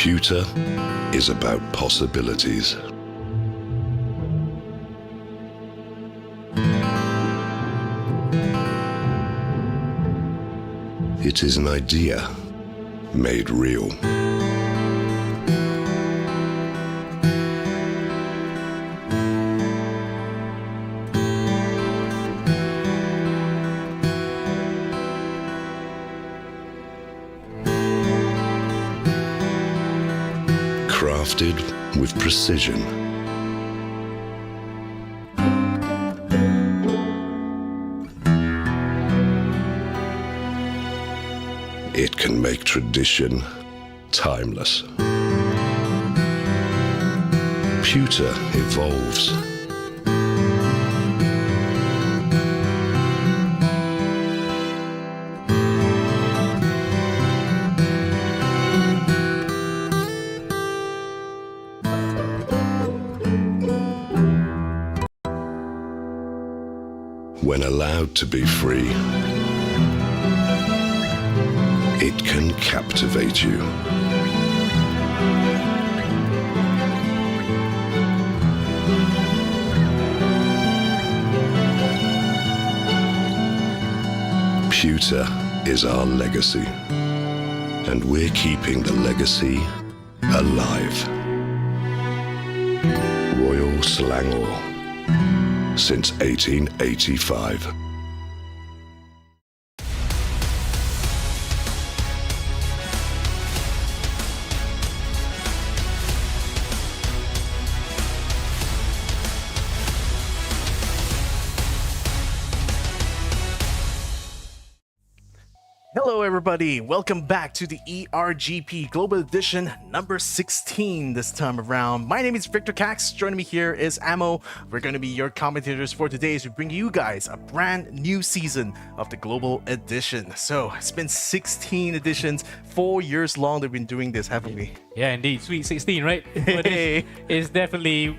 Computer is about possibilities. It is an idea made real. Crafted with precision. It can make tradition timeless. Computer evolves. When allowed to be free, it can captivate you. Computer is our legacy, and we're keeping the legacy alive. Royal Selangor, since 1885. Hello everybody, welcome back to the ERGP Global Edition number 16 this time around. My name is Victor Cax, joining me here is Ammo. We're going to be your commentators for today as we bring you guys a brand new season of the Global Edition. So it's been 16 editions, 4 years long they've been doing this, haven't we? Yeah, indeed. Sweet 16, right? But it's definitely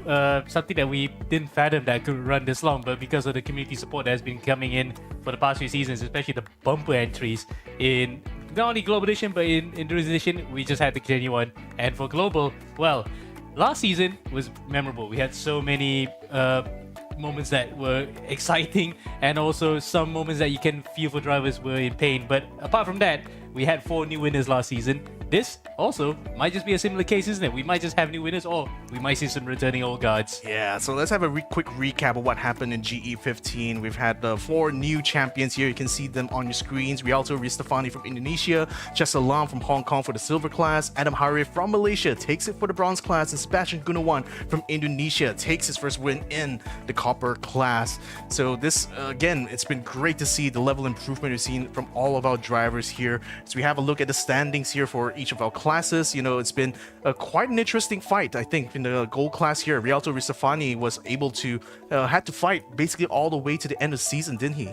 something that we didn't fathom that could run this long, but because of the community support that has been coming in for the past few seasons, especially the bumper entries in not only Global Edition, but in Endurance Edition, we just had to continue on. And for Global, well, last season was memorable. We had so many moments that were exciting, and also some moments that you can feel for drivers were in pain. But apart from that, we had 4 new winners last season. This also might just be a similar case, isn't it? We might just have new winners, or we might see some returning old guards. Yeah, so let's have a quick recap of what happened in GE15. We've had 4 new champions here. You can see them on your screens. Rialto Ristafani from Indonesia, Chester Lam from Hong Kong for the silver class, Adam Harif from Malaysia takes it for the bronze class, and Sebastian Gunawan from Indonesia takes his first win in the copper class. So this, again, it's been great to see the level improvement we've seen from all of our drivers here. So we have a look at the standings here for each of our classes. You know, it's been quite an interesting fight, I think, in the gold class here. Rialto Ristafani was able to, had to fight basically all the way to the end of the season, didn't he?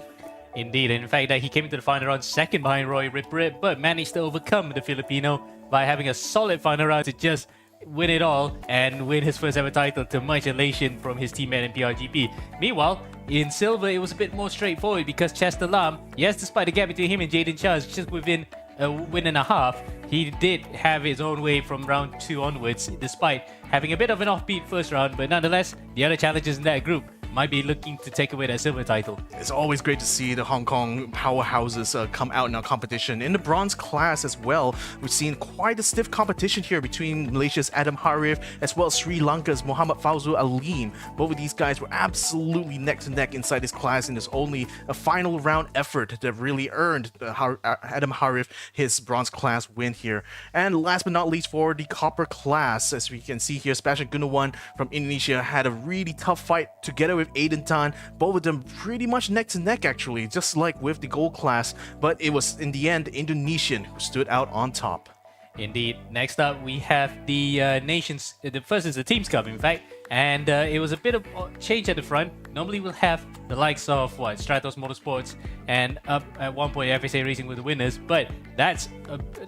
Indeed, and in fact, he came into the final round second behind Roy Riprit, but managed to overcome the Filipino by having a solid final round to just win it all and win his first ever title, to much elation from his teammate in PRGP. Meanwhile, in silver, it was a bit more straightforward because Chester Lam, yes, despite the gap between him and Jaden Charles just within a win and a half, he did have his own way from round 2 onwards, despite having a bit of an offbeat first round. But nonetheless, the other challengers in that group might be looking to take away that silver title. It's always great to see the Hong Kong powerhouses come out in our competition. In the bronze class as well, we've seen quite a stiff competition here between Malaysia's Adam Harif as well as Sri Lanka's Muhammad Fauzu Alim. Both of these guys were absolutely neck to neck inside this class, and there's only a final round effort that really earned Adam Harif his bronze class win here. And last but not least, for the copper class, as we can see here, Sebastian Gunawan from Indonesia had a really tough fight together with Aiden Tan, both of them pretty much neck to neck actually, just like with the gold class, but it was in the end the Indonesian who stood out on top. Indeed. Next up, we have the Nations. The first is the Teams Cup, in fact, and it was a bit of change at the front. Normally, we'll have the likes of Stratos Motorsports and up at one point FSA Racing with the winners, but that's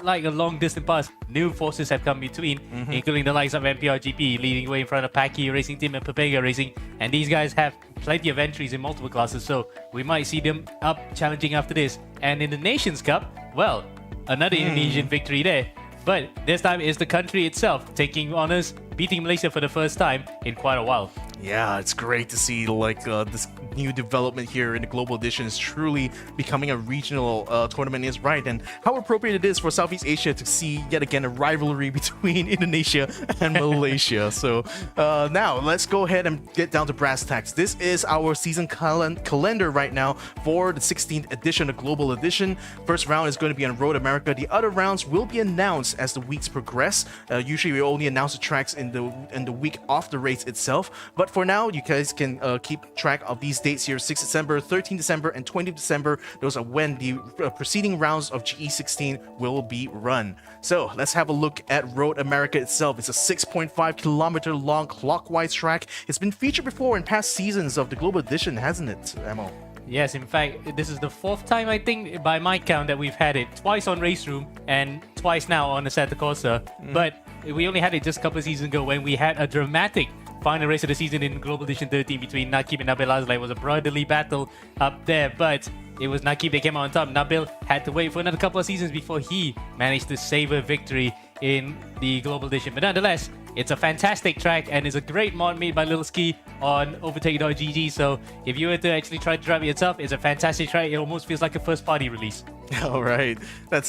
like a long distant past. New forces have come between, including the likes of MPRGP leading away in front of Paki Racing Team and Papega Racing, and these guys have plenty of entries in multiple classes, so we might see them up challenging after this. And in the Nations Cup, well, another Indonesian victory there But this time it's the country itself taking honors, beating Malaysia for the first time in quite a while. Yeah, it's great to see like this new development here in the Global Edition is truly becoming a regional tournament is right, and how appropriate it is for Southeast Asia to see yet again a rivalry between Indonesia and Malaysia. So now let's go ahead and get down to brass tacks. This is our season calendar right now for the 16th edition of Global Edition. First round is going to be on Road America. The other rounds will be announced as the weeks progress. Usually we only announce the tracks in the week of the race itself, but for now you guys can keep track of these dates here: 6 December, 13 December, and 20 December. Those are when the preceding rounds of GE16 will be run. So let's have a look at Road America itself. It's a 6.5 kilometer long clockwise track. It's been featured before in past seasons of the Global Edition, hasn't it, Amo? Yes, in fact, this is the 4th time, I think, by my count, that we've had it. Twice on Race Room and twice now on the Santa Corsa. But we only had it just a couple of seasons ago when we had a dramatic final race of the season in Global Edition 13 between Nakib and Nabil Azlai. It was a brotherly battle up there, but it was Nakib that came out on top. Nabil had to wait for another couple of seasons before he managed to save a victory in the Global Edition. But nonetheless, it's a fantastic track and it's a great mod made by Little Ski on overtake.gg. So if you were to actually try to drive it yourself, it's a fantastic track. It almost feels like a first party release. All right, that's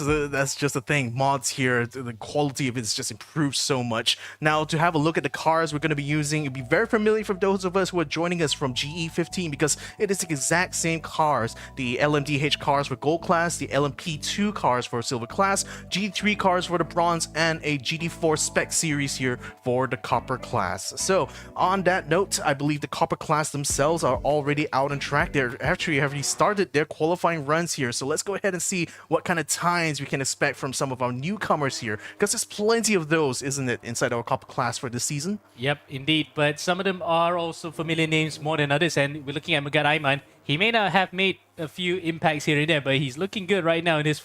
just the thing. Mods here, the quality of it's just improved so much. Now to have a look at the cars we're going to be using, it'll be very familiar for those of us who are joining us from GE15 because it is the exact same cars. The LMDH cars for Gold Class, the LMP2 cars for Silver Class, GT3 cars for the Bronze, and a GT4 Spec Series here for the Copper Class. So on that note, I believe the Copper Class themselves are already out on track. They're actually already started their qualifying runs here. So let's go ahead and see what kind of times we can expect from some of our newcomers here, because there's plenty of those, isn't it, inside our Copper Class for this season? Yep, indeed. But some of them are also familiar names more than others. And we're looking at Megat Aiman. He may not have made a few impacts here and there, but he's looking good right now in his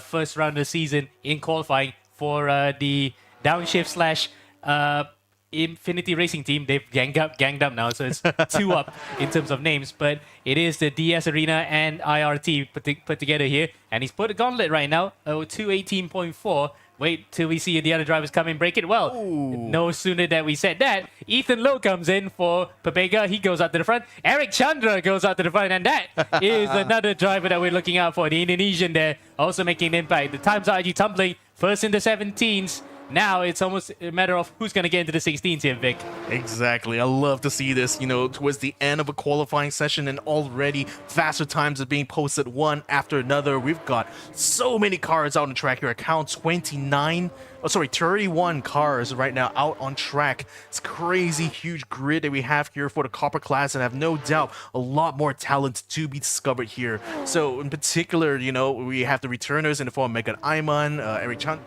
first round of the season in qualifying for the downshift slash Infinity Racing team. They've ganged up now, so it's 2 up in terms of names. But it is the DS Arena and IRT put together here, and he's put a gauntlet right now. 218.4. Wait till we see the other drivers come in, break it. Well, no sooner that we said that, Ethan Lowe comes in for Pepega. He goes out to the front. Eric Chandra goes out to the front, and that is another driver that we're looking out for. The Indonesian there also making an impact. The times are actually tumbling. First in the 17s. Now it's almost a matter of who's going to get into the 16s here, Vic. Exactly. I love to see this, you know, towards the end of a qualifying session and already faster times are being posted one after another. We've got so many cars out on track here. I count 31 cars right now out on track. It's crazy huge grid that we have here for the Copper Class, and I have no doubt a lot more talent to be discovered here. So in particular, you know, we have the returners in the form of Megat Aiman,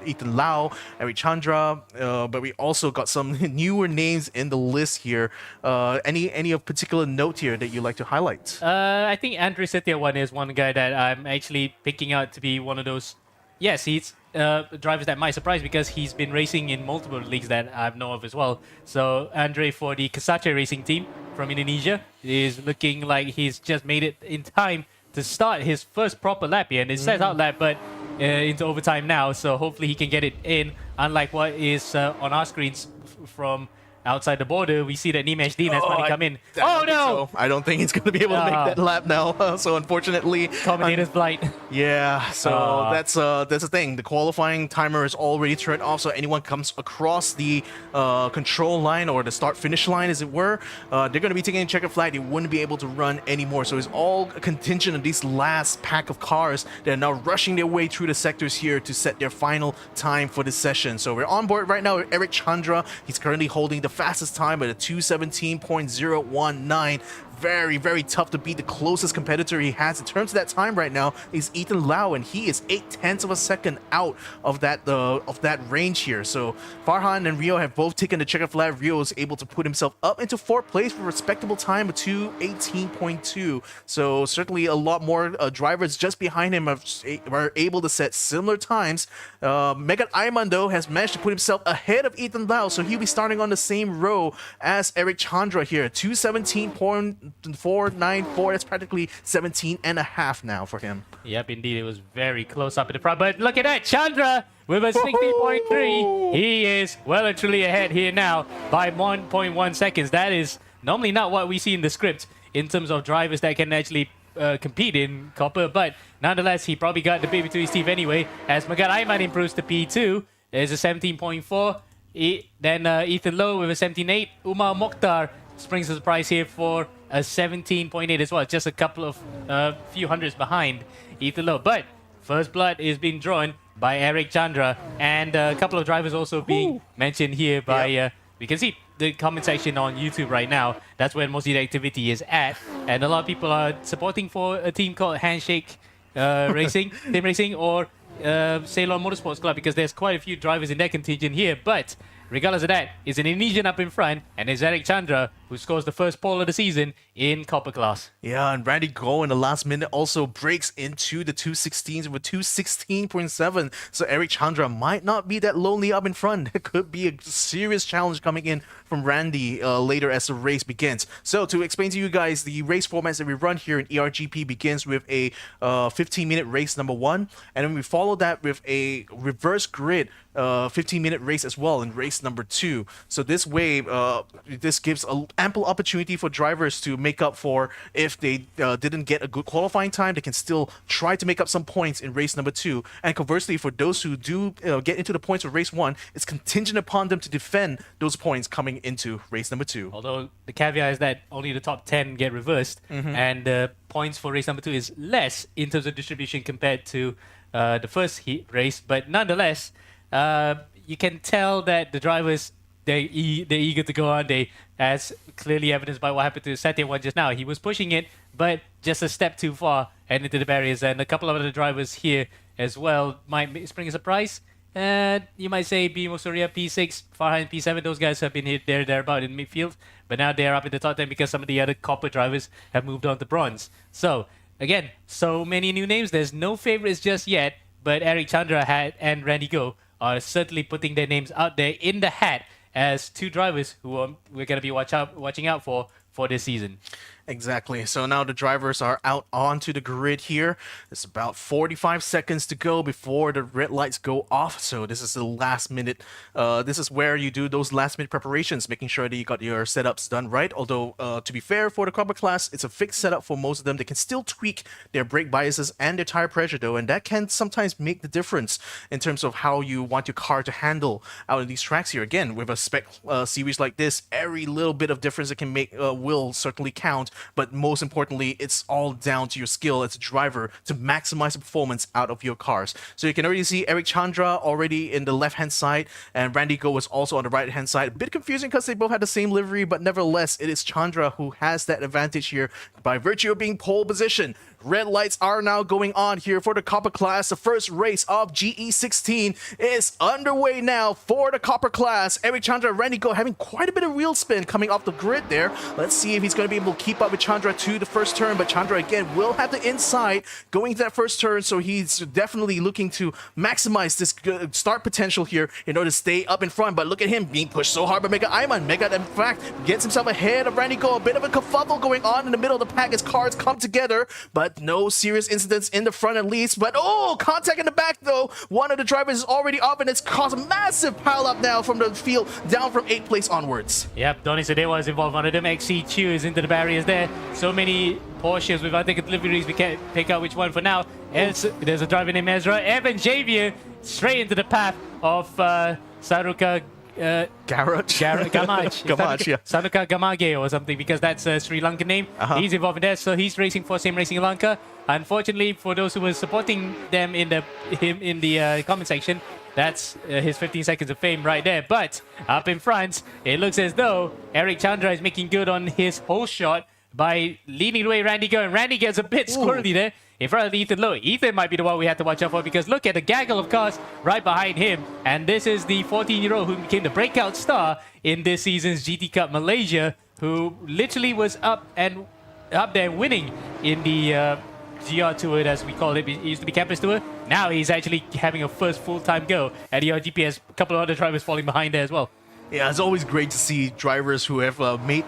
Ethan Lau, Eric Chandra, but we also got some newer names in the list here. Any of particular note here that you'd like to highlight? I think Andre Setiawan is one guy that I'm actually picking out to be one of those. Yes, he's drivers that might surprise because he's been racing in multiple leagues that I know of as well. So Andre for the Kasache Racing team from Indonesia is looking like he's just made it in time to start his first proper lap here. And it says out lap, but into overtime now. So hopefully he can get it in, unlike what is on our screens from outside the border. We see that Nimesh Dean has finally come in. Oh no! I don't think he's going to be able to make that lap now. So unfortunately, commentator's blight. Yeah. So that's the thing. The qualifying timer is already turned off. So anyone comes across the control line or the start-finish line, as it were, they're going to be taking a checkered flag. They wouldn't be able to run anymore. So it's all contingent on these last pack of cars that are now rushing their way through the sectors here to set their final time for this session. So we're on board right now with Eric Chandra. He's currently holding the fastest time at a 2:17.019. Very, very tough to beat. The closest competitor he has in terms of that time right now is Ethan Lau, and he is 0.8 of a second out of that range here. So Farhan and Rio have both taken the checkered flag. Rio is able to put himself up into 4th place with a respectable time of 2:18.2. So certainly a lot more drivers just behind him are able to set similar times. Megat Aiman, though, has managed to put himself ahead of Ethan Lau, so he'll be starting on the same row as Eric Chandra here. 2:17.494. That's practically 17 and a half now for him. Yep, indeed. It was very close up in the front. But look at that. Chandra with a 60.3. He is well and truly ahead here now by 1.1 seconds. That is normally not what we see in the script in terms of drivers that can actually compete in Copper, but nonetheless, he probably got the bit between his teeth anyway, as Magat Aiman improves to P2. There's a 17.4. Then Ethan Lowe with a 17.8. Umar Mokhtar springs a surprise here for a 17.8 as well. Just a couple of few hundreds behind Ethan Lowe. But first blood is being drawn by Eric Chandra, and a couple of drivers also being mentioned here by... we can see the comment section on YouTube right now. That's where most of the activity is at. And a lot of people are supporting for a team called Handshake Racing, Team Racing, or Ceylon Motorsports Club, because there's quite a few drivers in that contingent here. But regardless of that, it's an Indonesian up in front, and it's Eric Chandra who scores the first pole of the season in Copper class. Yeah, and Randy Go in the last minute also breaks into the 216s with 216.7. So Eric Chandra might not be that lonely up in front. It could be a serious challenge coming in from Randy later as the race begins. So to explain to you guys, the race formats that we run here in ERGP begins with a 15-minute race number 1, and then we follow that with a reverse grid 15-minute race as well in race number 2. So this way, this gives ample opportunity for drivers to make up for if they didn't get a good qualifying time. They can still try to make up some points in race number 2. And conversely, for those who do get into the points for race 1, it's contingent upon them to defend those points coming into race number 2. Although the caveat is that only the top 10 get reversed, and the points for race number 2 is less in terms of distribution compared to the first race. But nonetheless, you can tell that the drivers, they're eager to go on. As clearly evidenced by what happened to Satya one just now. He was pushing it, but just a step too far and into the barriers. And a couple of other drivers here as well might spring a surprise. And you might say Bimo Surya P6, Farhan P7, those guys have been hit thereabout in midfield. But now they're up in the top 10 because some of the other Copper drivers have moved on to bronze. So, again, so many new names. There's no favorites just yet, but Eric Chandra and Randy Go are certainly putting their names out there in the hat as two drivers who we're going to be watching out for this season. Exactly. So now the drivers are out onto the grid here. It's about 45 seconds to go before the red lights go off. So this is the last minute. This is where you do those last minute preparations, making sure that you got your setups done right. Although, to be fair, for the Copper class, it's a fixed setup for most of them. They can still tweak their brake biases and their tire pressure though, and that can sometimes make the difference in terms of how you want your car to handle out in these tracks here. Again, with a spec series like this, every little bit of difference it can make will certainly count. But most importantly, it's all down to your skill as a driver to maximize the performance out of your cars. So you can already see Eric Chandra already in the left-hand side, and Randy Go was also on the right-hand side. A bit confusing because they both had the same livery, but nevertheless, it is Chandra who has that advantage here by virtue of being pole position. Red lights are now going on here for the Copper class. The first race of GE16 is underway now for the Copper class. Eric Chandra and Randy Go having quite a bit of wheel spin coming off the grid there. Let's see if he's going to be able to keep up with Chandra to the first turn, but Chandra again will have the inside going to that first turn, so he's definitely looking to maximize this start potential here in order to stay up in front. But look at him being pushed so hard by Mega Ayman. Mega, in fact, gets himself ahead of Randy Go. A bit of a kerfuffle going on in the middle of the pack as cars come together, but no serious incidents in the front at least. But oh, contact in the back though. One of the drivers is already up, and it's caused a massive pile up now from the field down from 8th place onwards. Yep, Donny Sadewa is involved. One of them XC2 is into the barriers there. So many Porsches with unticket deliveries. We can't pick out which one for now. There's a driver named Ezra. Evan Javier straight into the path of Saruka Gamage, yeah. Sanuka Gamage or something, because that's a Sri Lankan name. He's involved in that, so he's racing for Same Racing Lanka. Unfortunately, for those who were supporting them in the comment section, that's his 15 seconds of fame right there. But up in front, it looks as though Eric Chandra is making good on his whole shot by leading away Randy Go, and Randy gets a bit squirrely there in front of Ethan Lowe. Ethan might be the one we have to watch out for, because look at the gaggle of cars right behind him. And this is the 14-year-old who became the breakout star in this season's GT Cup Malaysia, who literally was up there winning in the GR Tour, as we call it. It used to be Campus Tour. Now he's actually having a first full-time go at the RGP, as a couple of other drivers falling behind there as well. Yeah, it's always great to see drivers who have made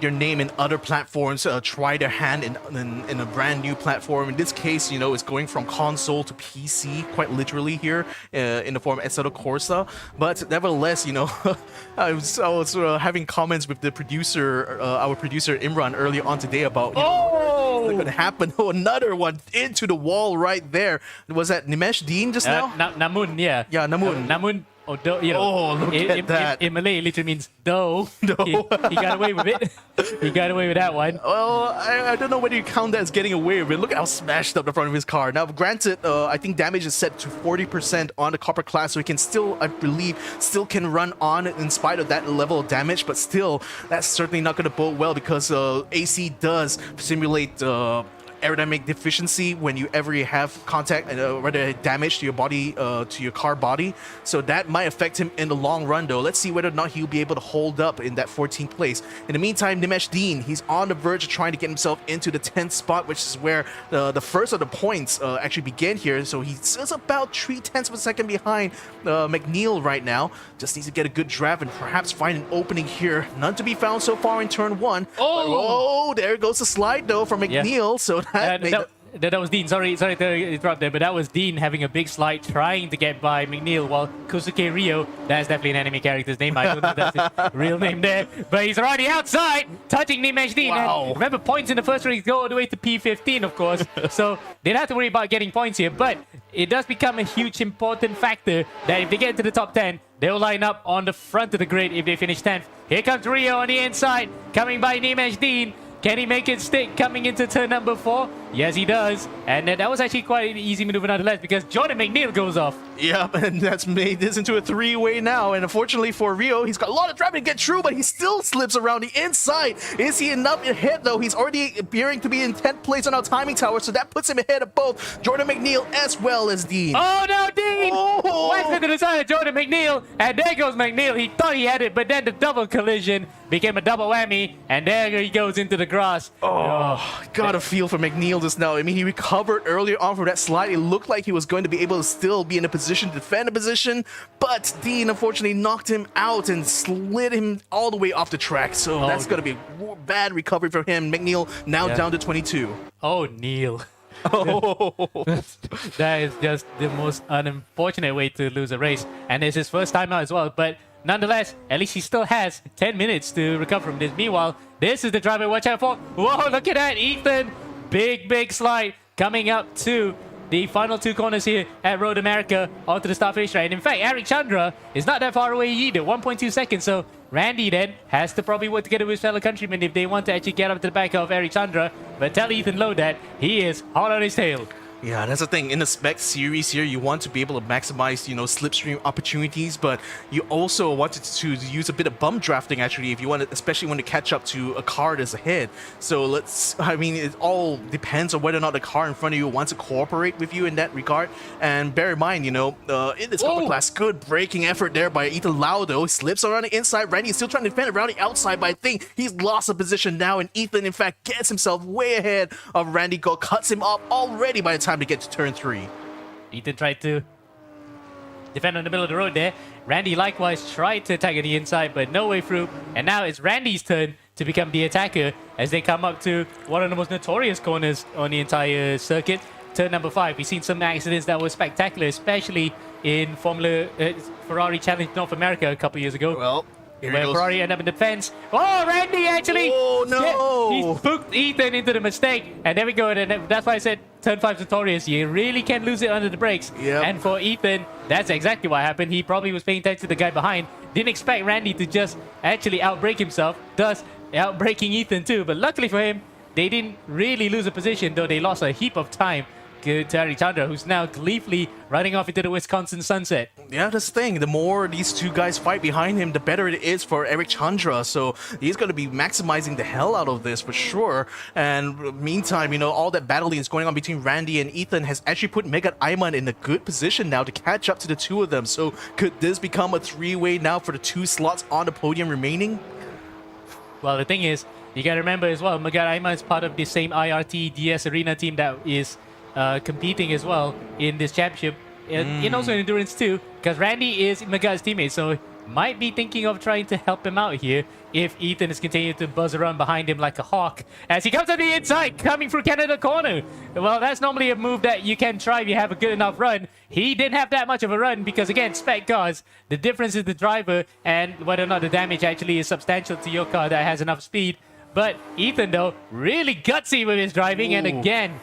their name in other platforms try their hand in a brand new platform. In this case, you know, it's going from console to PC, quite literally here in the form of Assetto Corsa. But nevertheless, you know, I was having comments with the producer, our producer Imran, earlier on today about what's going to happen. Oh, another one into the wall right there. Was that Nimesh Dean just now? Namun, yeah. Yeah, Namun. Namun. Or do, you know, Oh, look at that. In Malay, it literally means dough. Dough. He got away with it. He got away with that one. Well, I don't know whether you count that as getting away with it. Look at how smashed up the front of his car. Now, granted, I think damage is set to 40% on the copper class, so he can still, I believe, still can run on in spite of that level of damage, but still, that's certainly not going to bode well because AC does simulate aerodynamic deficiency whenever you have contact and rather damage to your body, to your car body. So that might affect him in the long run though. Let's see whether or not he'll be able to hold up in that 14th place. In the meantime, Nimesh Dean, he's on the verge of trying to get himself into the 10th spot, which is where the first of the points actually begin here. So he's about 0.3 of a second behind McNeil right now. Just needs to get a good draft and perhaps find an opening here. None to be found so far in turn 1. Oh, there goes the slide though from McNeil. Yeah. So that was Dean. Sorry to interrupt there, but that was Dean having a big slide trying to get by McNeil, while Kosuke Ryo, that's definitely an anime character's name. I don't know if that's his real name there, but he's already outside, touching Nimesh Dean. Wow. And remember, points in the first race go all the way to P15, of course, so they don't have to worry about getting points here, but it does become a huge important factor that if they get to the top 10, they'll line up on the front of the grid if they finish 10th. Here comes Ryo on the inside, coming by Nimesh Dean. Can he make it stick coming into turn number 4? Yes, he does. And that was actually quite an easy maneuver nonetheless because Jordan McNeil goes off. Yep, and that's made this into a 3-way now. And unfortunately for Ryo, he's got a lot of traffic to get through, but he still slips around the inside. Is he enough ahead, though? He's already appearing to be in 10th place on our timing tower, so that puts him ahead of both Jordan McNeil as well as Dean. Oh, no, Dean! Oh. Went to the side of Jordan McNeil, and there goes McNeil. He thought he had it, but then the double collision became a double whammy, and there he goes into the grass. Oh, got a feel for McNeil just now. I mean, he recovered earlier on from that slide. It looked like he was going to be able to still be in a position to defend the position, but Dean unfortunately knocked him out and slid him all the way off the track. So that's going to be a bad recovery for him. McNeil now down to 22. Oh, Neil. Oh. That is just the most unfortunate way to lose a race, and it's his first time out as well, but nonetheless, at least he still has 10 minutes to recover from this. Meanwhile, this is the driver to watch out for. Whoa, look at that, Ethan. Big slide coming up to the final 2 corners here at Road America onto the Starfish Ride. In fact, Eric Chandra is not that far away either, 1.2 seconds. So Randy then has to probably work together with his fellow countrymen if they want to actually get up to the back of Eric Chandra. But tell Ethan Lowe that he is hot on his tail. Yeah, that's the thing. In the spec series here, you want to be able to maximize, you know, slipstream opportunities, but you also wanted to use a bit of bump drafting, actually, if you want to, especially when to catch up to a car that's ahead. So I mean, it all depends on whether or not the car in front of you wants to cooperate with you in that regard. And bear in mind, you know, in this copper class, good braking effort there by Ethan Laudo. He slips around the inside. Randy is still trying to defend around the outside, but I think he's lost a position now, and Ethan, in fact, gets himself way ahead of Randy Go, cuts him off already by the time to get to turn 3. Ethan tried to defend on the middle of the road there. Randy likewise tried to attack on the inside, but no way through. And now it's Randy's turn to become the attacker as they come up to one of the most notorious corners on the entire circuit. Turn number 5. We've seen some accidents that were spectacular, especially in Ferrari Challenge North America a couple years ago. Well, where Ferrari ended up in the fence. Oh, Randy actually! Oh, no! He spooked Ethan into the mistake. And there we go. And that's why I said turn 5's notorious. You really can't lose it under the brakes. Yep. And for Ethan, that's exactly what happened. He probably was paying attention to the guy behind. Didn't expect Randy to just actually outbrake himself, thus outbraking Ethan too. But luckily for him, they didn't really lose a position, though they lost a heap of time to Eric Chandra, who's now gleefully running off into the Wisconsin sunset. Yeah, that's the thing. The more these two guys fight behind him, the better it is for Eric Chandra. So he's going to be maximizing the hell out of this for sure. And meantime, you know, all that battling is going on between Randy and Ethan has actually put Megat Ayman in a good position now to catch up to the two of them. So could this become a 3-way now for the 2 slots on the podium remaining? Well, the thing is, you got to remember as well, Megat Ayman is part of the same IRT DS Arena team that is competing as well in this championship, and also in endurance too, because Randy is Megat's teammate, so might be thinking of trying to help him out here if Ethan is continuing to buzz around behind him like a hawk as he comes to the inside, coming through Canada corner. Well, that's normally a move that you can try if you have a good enough run. He didn't have that much of a run because, again, spec cars, the difference is the driver and whether or not the damage actually is substantial to your car that has enough speed. But Ethan, though, really gutsy with his driving. And again,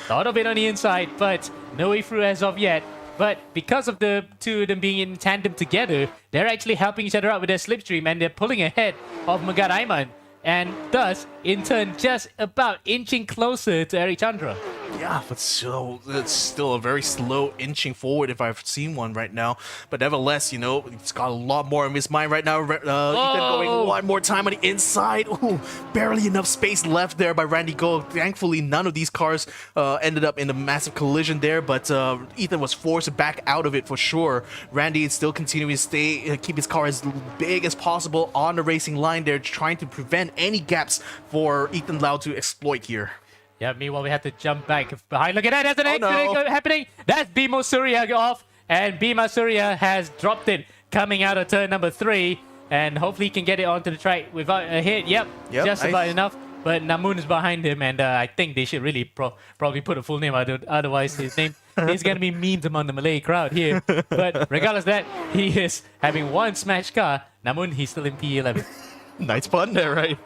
thought of it on the inside, but no way through as of yet. But because of the two of them being in tandem together, they're actually helping each other out with their slipstream, and they're pulling ahead of Megat Aiman. And thus, in turn, just about inching closer to Eric Chandra. Yeah, but still, it's still a very slow inching forward if I've seen one right now. But nevertheless, you know, it's got a lot more in his mind right now. Ethan going one more time on the inside. Ooh, barely enough space left there by Randy Go. Thankfully, none of these cars ended up in a massive collision there, but Ethan was forced back out of it for sure. Randy is still continuing to keep his car as big as possible on the racing line there, trying to prevent any gaps for Ethan Lau to exploit here. Yeah, meanwhile, we have to jump back behind. Look at that. There's an accident happening. That's Bimo Surya off. And Bima Surya has dropped it coming out of turn number 3. And hopefully he can get it onto the track without a hit. Yep, just about enough. But Namun is behind him. And I think they should really probably put a full name out. Otherwise, his name is going to be memed among the Malay crowd here. But regardless of that, he is having one smashed car. Namun, he's still in P11. Nice pun there, right?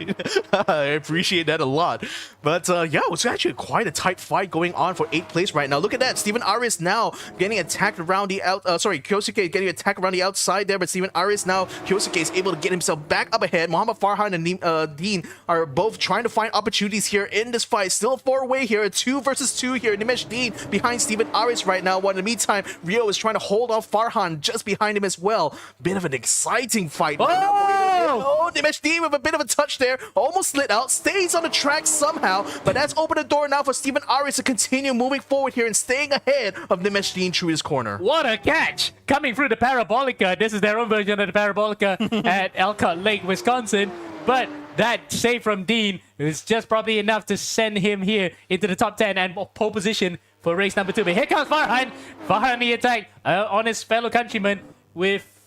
I appreciate that a lot. But yeah, it was actually quite a tight fight going on for 8th place right now. Look at that. Steven Arias now getting attacked around the Kyosuke getting attacked around the outside there, but Steven Arias now, Kyosuke is able to get himself back up ahead. Muhammad Farhan and Dean are both trying to find opportunities here in this fight. Still a 4-way here, a 2 versus 2 here. Nimesh Dean behind Steven Arias right now, while in the meantime, Rio is trying to hold off Farhan just behind him as well. Bit of an exciting fight. Oh, Nimesh Dean with a bit of a touch there, almost slid out, stays on the track somehow, but that's opened the door now for Steven Arias to continue moving forward here and staying ahead of Nimesh Dean through his corner. What a catch! Coming through the Parabolica. This is their own version of the Parabolica at Elkhart Lake, Wisconsin. But that save from Dean is just probably enough to send him here into the top 10 and pole position for race number 2. But here comes Farhan. Farhan the attack on his fellow countryman with...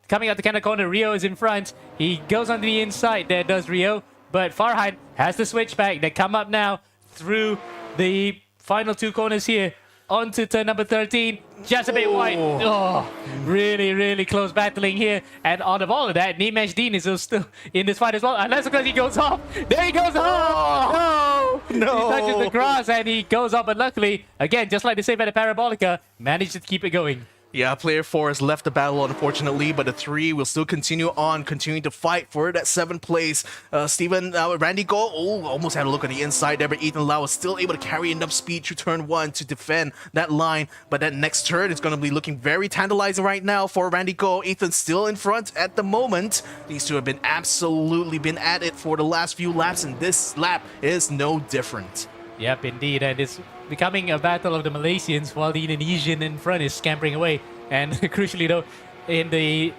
coming out the Canada corner, Rio is in front. He goes on the inside, there does Rio. But Farhan has the switchback. They come up now through the final 2 corners here onto turn number 13. Just a bit wide. Oh, really, really close battling here. And on all of that, Nimesh Dean is still in this fight as well. Unless because he goes off. There he goes off. No. He touches the grass and he goes up. But luckily, again, just like the save at the Parabolica, managed to keep it going. Yeah, player 4 has left the battle, unfortunately, but the 3 will still continue on, continuing to fight for that 7th place. Randy Go, almost had a look on the inside there, but Ethan Lau was still able to carry enough speed to turn 1 to defend that line. But that next turn is going to be looking very tantalizing right now for Randy Go. Ethan's still in front at the moment. These two have been absolutely been at it for the last few laps, and this lap is no different. Yep, indeed, and it's becoming a battle of the Malaysians while the Indonesian in front is scampering away. And crucially though, in the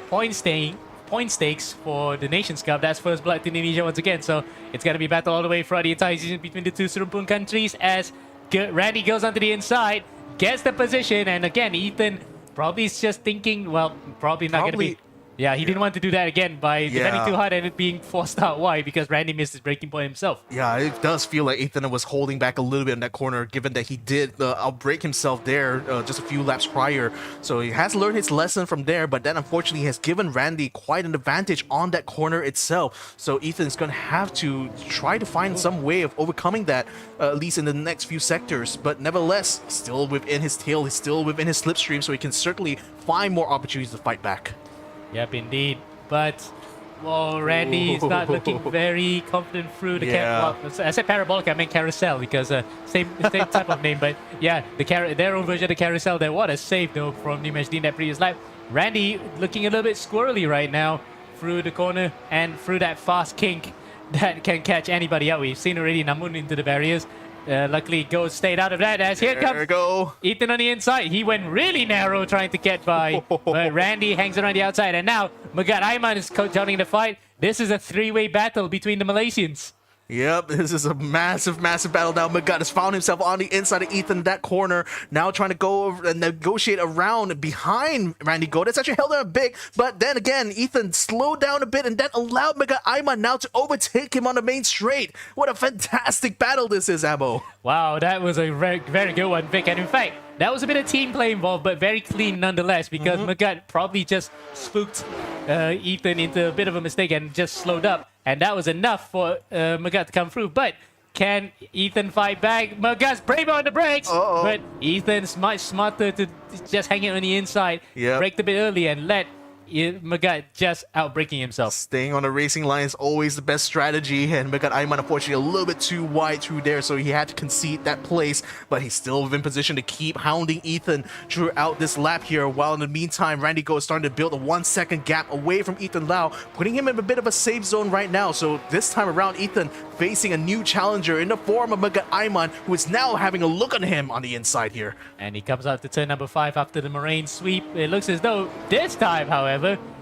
point stakes for the Nations Cup, that's first blood to Indonesia once again. So it's going to be a battle all the way throughout the entire season between the two Serumpun countries as Randy goes onto the inside, gets the position, and again, Ethan probably is just thinking, well, probably not going to be... Yeah, he didn't want to do that again by defending too hard and it being forced out wide because Randy missed his breaking point himself. Yeah, it does feel like Ethan was holding back a little bit in that corner, given that he did outbreak himself there just a few laps prior. So he has learned his lesson from there, but that unfortunately has given Randy quite an advantage on that corner itself. So Ethan's going to have to try to find some way of overcoming that, at least in the next few sectors. But nevertheless, still within his tail, he's still within his slipstream, so he can certainly find more opportunities to fight back. Yep, indeed. But, well, Randy is not looking very confident through the well, I said Parabolica, I meant Carousel because same type of name. But yeah, their own version of the Carousel there. What a save though from Nimesh Dean that previous lap. Randy looking a little bit squirrely right now through the corner and through that fast kink that can catch anybody out. We've seen already Namun into the barriers. Luckily, Go stayed out of that as here comes Ethan on the inside. He went really narrow trying to get by, but Randy hangs around the outside. And now Megat Aiman is joining the fight. This is a 3-way battle between the Malaysians. Yep, this is a massive battle now. Magat has found himself on the inside of Ethan, that corner. Now trying to go over and negotiate around behind Randy Go. That's actually held him big, but then again, Ethan slowed down a bit, and that allowed Magat Aiman now to overtake him on the main straight. What a fantastic battle this is, Abo. Wow, that was a very good one, Vic. And in fact, that was a bit of team play involved, but very clean nonetheless, because Magat probably just spooked Ethan into a bit of a mistake and just slowed up. And that was enough for Magat to come through. But can Ethan fight back? Magat's brave on the brakes, but Ethan's much smarter to just hang it on the inside, braked a bit early and let Magat just outbraking himself. Staying on the racing line is always the best strategy, and Magat Aiman unfortunately a little bit too wide through there, so he had to concede that place, but he's still in position to keep hounding Ethan throughout this lap here, while in the meantime, Randy Go is starting to build a 1 second gap away from Ethan Lau, putting him in a bit of a safe zone right now. So this time around, Ethan facing a new challenger in the form of Magat Aiman, who is now having a look on him on the inside here. And he comes out to turn number 5 after the Moraine sweep. It looks as though this time, however,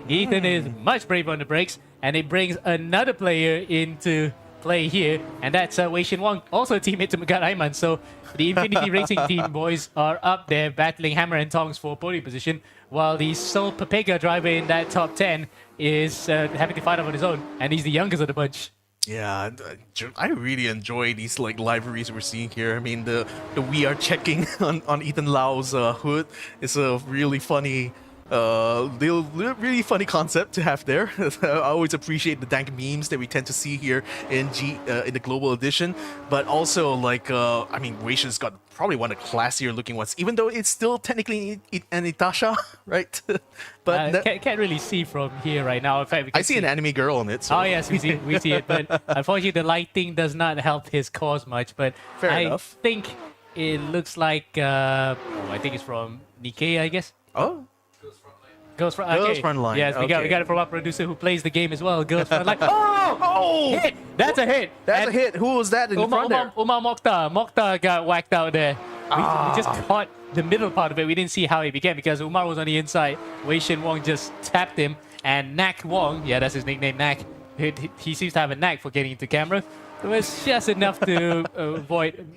Ethan is much braver on the brakes, and it brings another player into play here, and that's Wei Shin Wong, also a teammate to Magat Aiman. So the Infinity Racing team boys are up there battling hammer and tongs for podium position, while the sole Papega driver in that top 10 is having to fight up on his own, and he's the youngest of the bunch. Yeah, I really enjoy these like libraries we're seeing here. I mean, the we are checking on Ethan Lau's hood is a really funny really funny concept to have there. I always appreciate the dank memes that we tend to see here in the global edition, but also like I mean, Wei Shin's got probably one of the classier looking ones, even though it's still technically an Itasha, right? But can't really see from here right now. In fact, I see an anime girl on it. So. Oh yes, we see it, but unfortunately the lighting does not help his cause much. But Fair enough. I think it looks like I think it's from Nikkei, I guess. Oh. Girls Front Line. Yes, we got it from our producer who plays the game as well. Girls Front Line. Oh! Hit! That's a hit. That's a hit. Who was that in front there? Umar Mokhtar. Mokhtar got whacked out there. We just caught the middle part of it. We didn't see how it began because Umar was on the inside. Wei Shin Wong just tapped him, and Nak Wong, yeah, that's his nickname, Nak. He seems to have a knack for getting into camera. It was just enough to avoid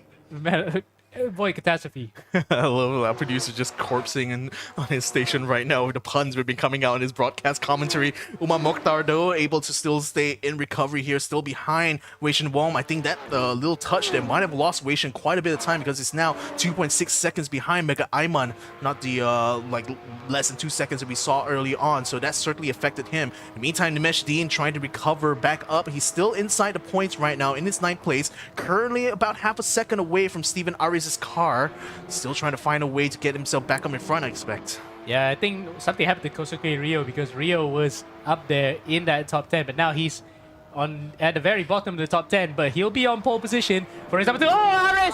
catastrophe. I love our producer just corpsing on his station right now with the puns we've been coming out in his broadcast commentary. Umar Mokhtar, though, able to still stay in recovery here, still behind Wei Shin Wong. I think that little touch there might have lost Wei Shin quite a bit of time because it's now 2.6 seconds behind Magat Aiman, not the like less than 2 seconds that we saw early on. So that certainly affected him. In the meantime, Nimesh Dean trying to recover back up. He's still inside the points right now in his 9th place, currently about half a second away from Stephen Arias' car. Still trying to find a way to get himself back up in front, I expect. Yeah, I think something happened to Kosuke Rio because Rio was up there in that top 10, but now he's at the very bottom of the top 10, but he'll be on pole position for example. Oh, Ares!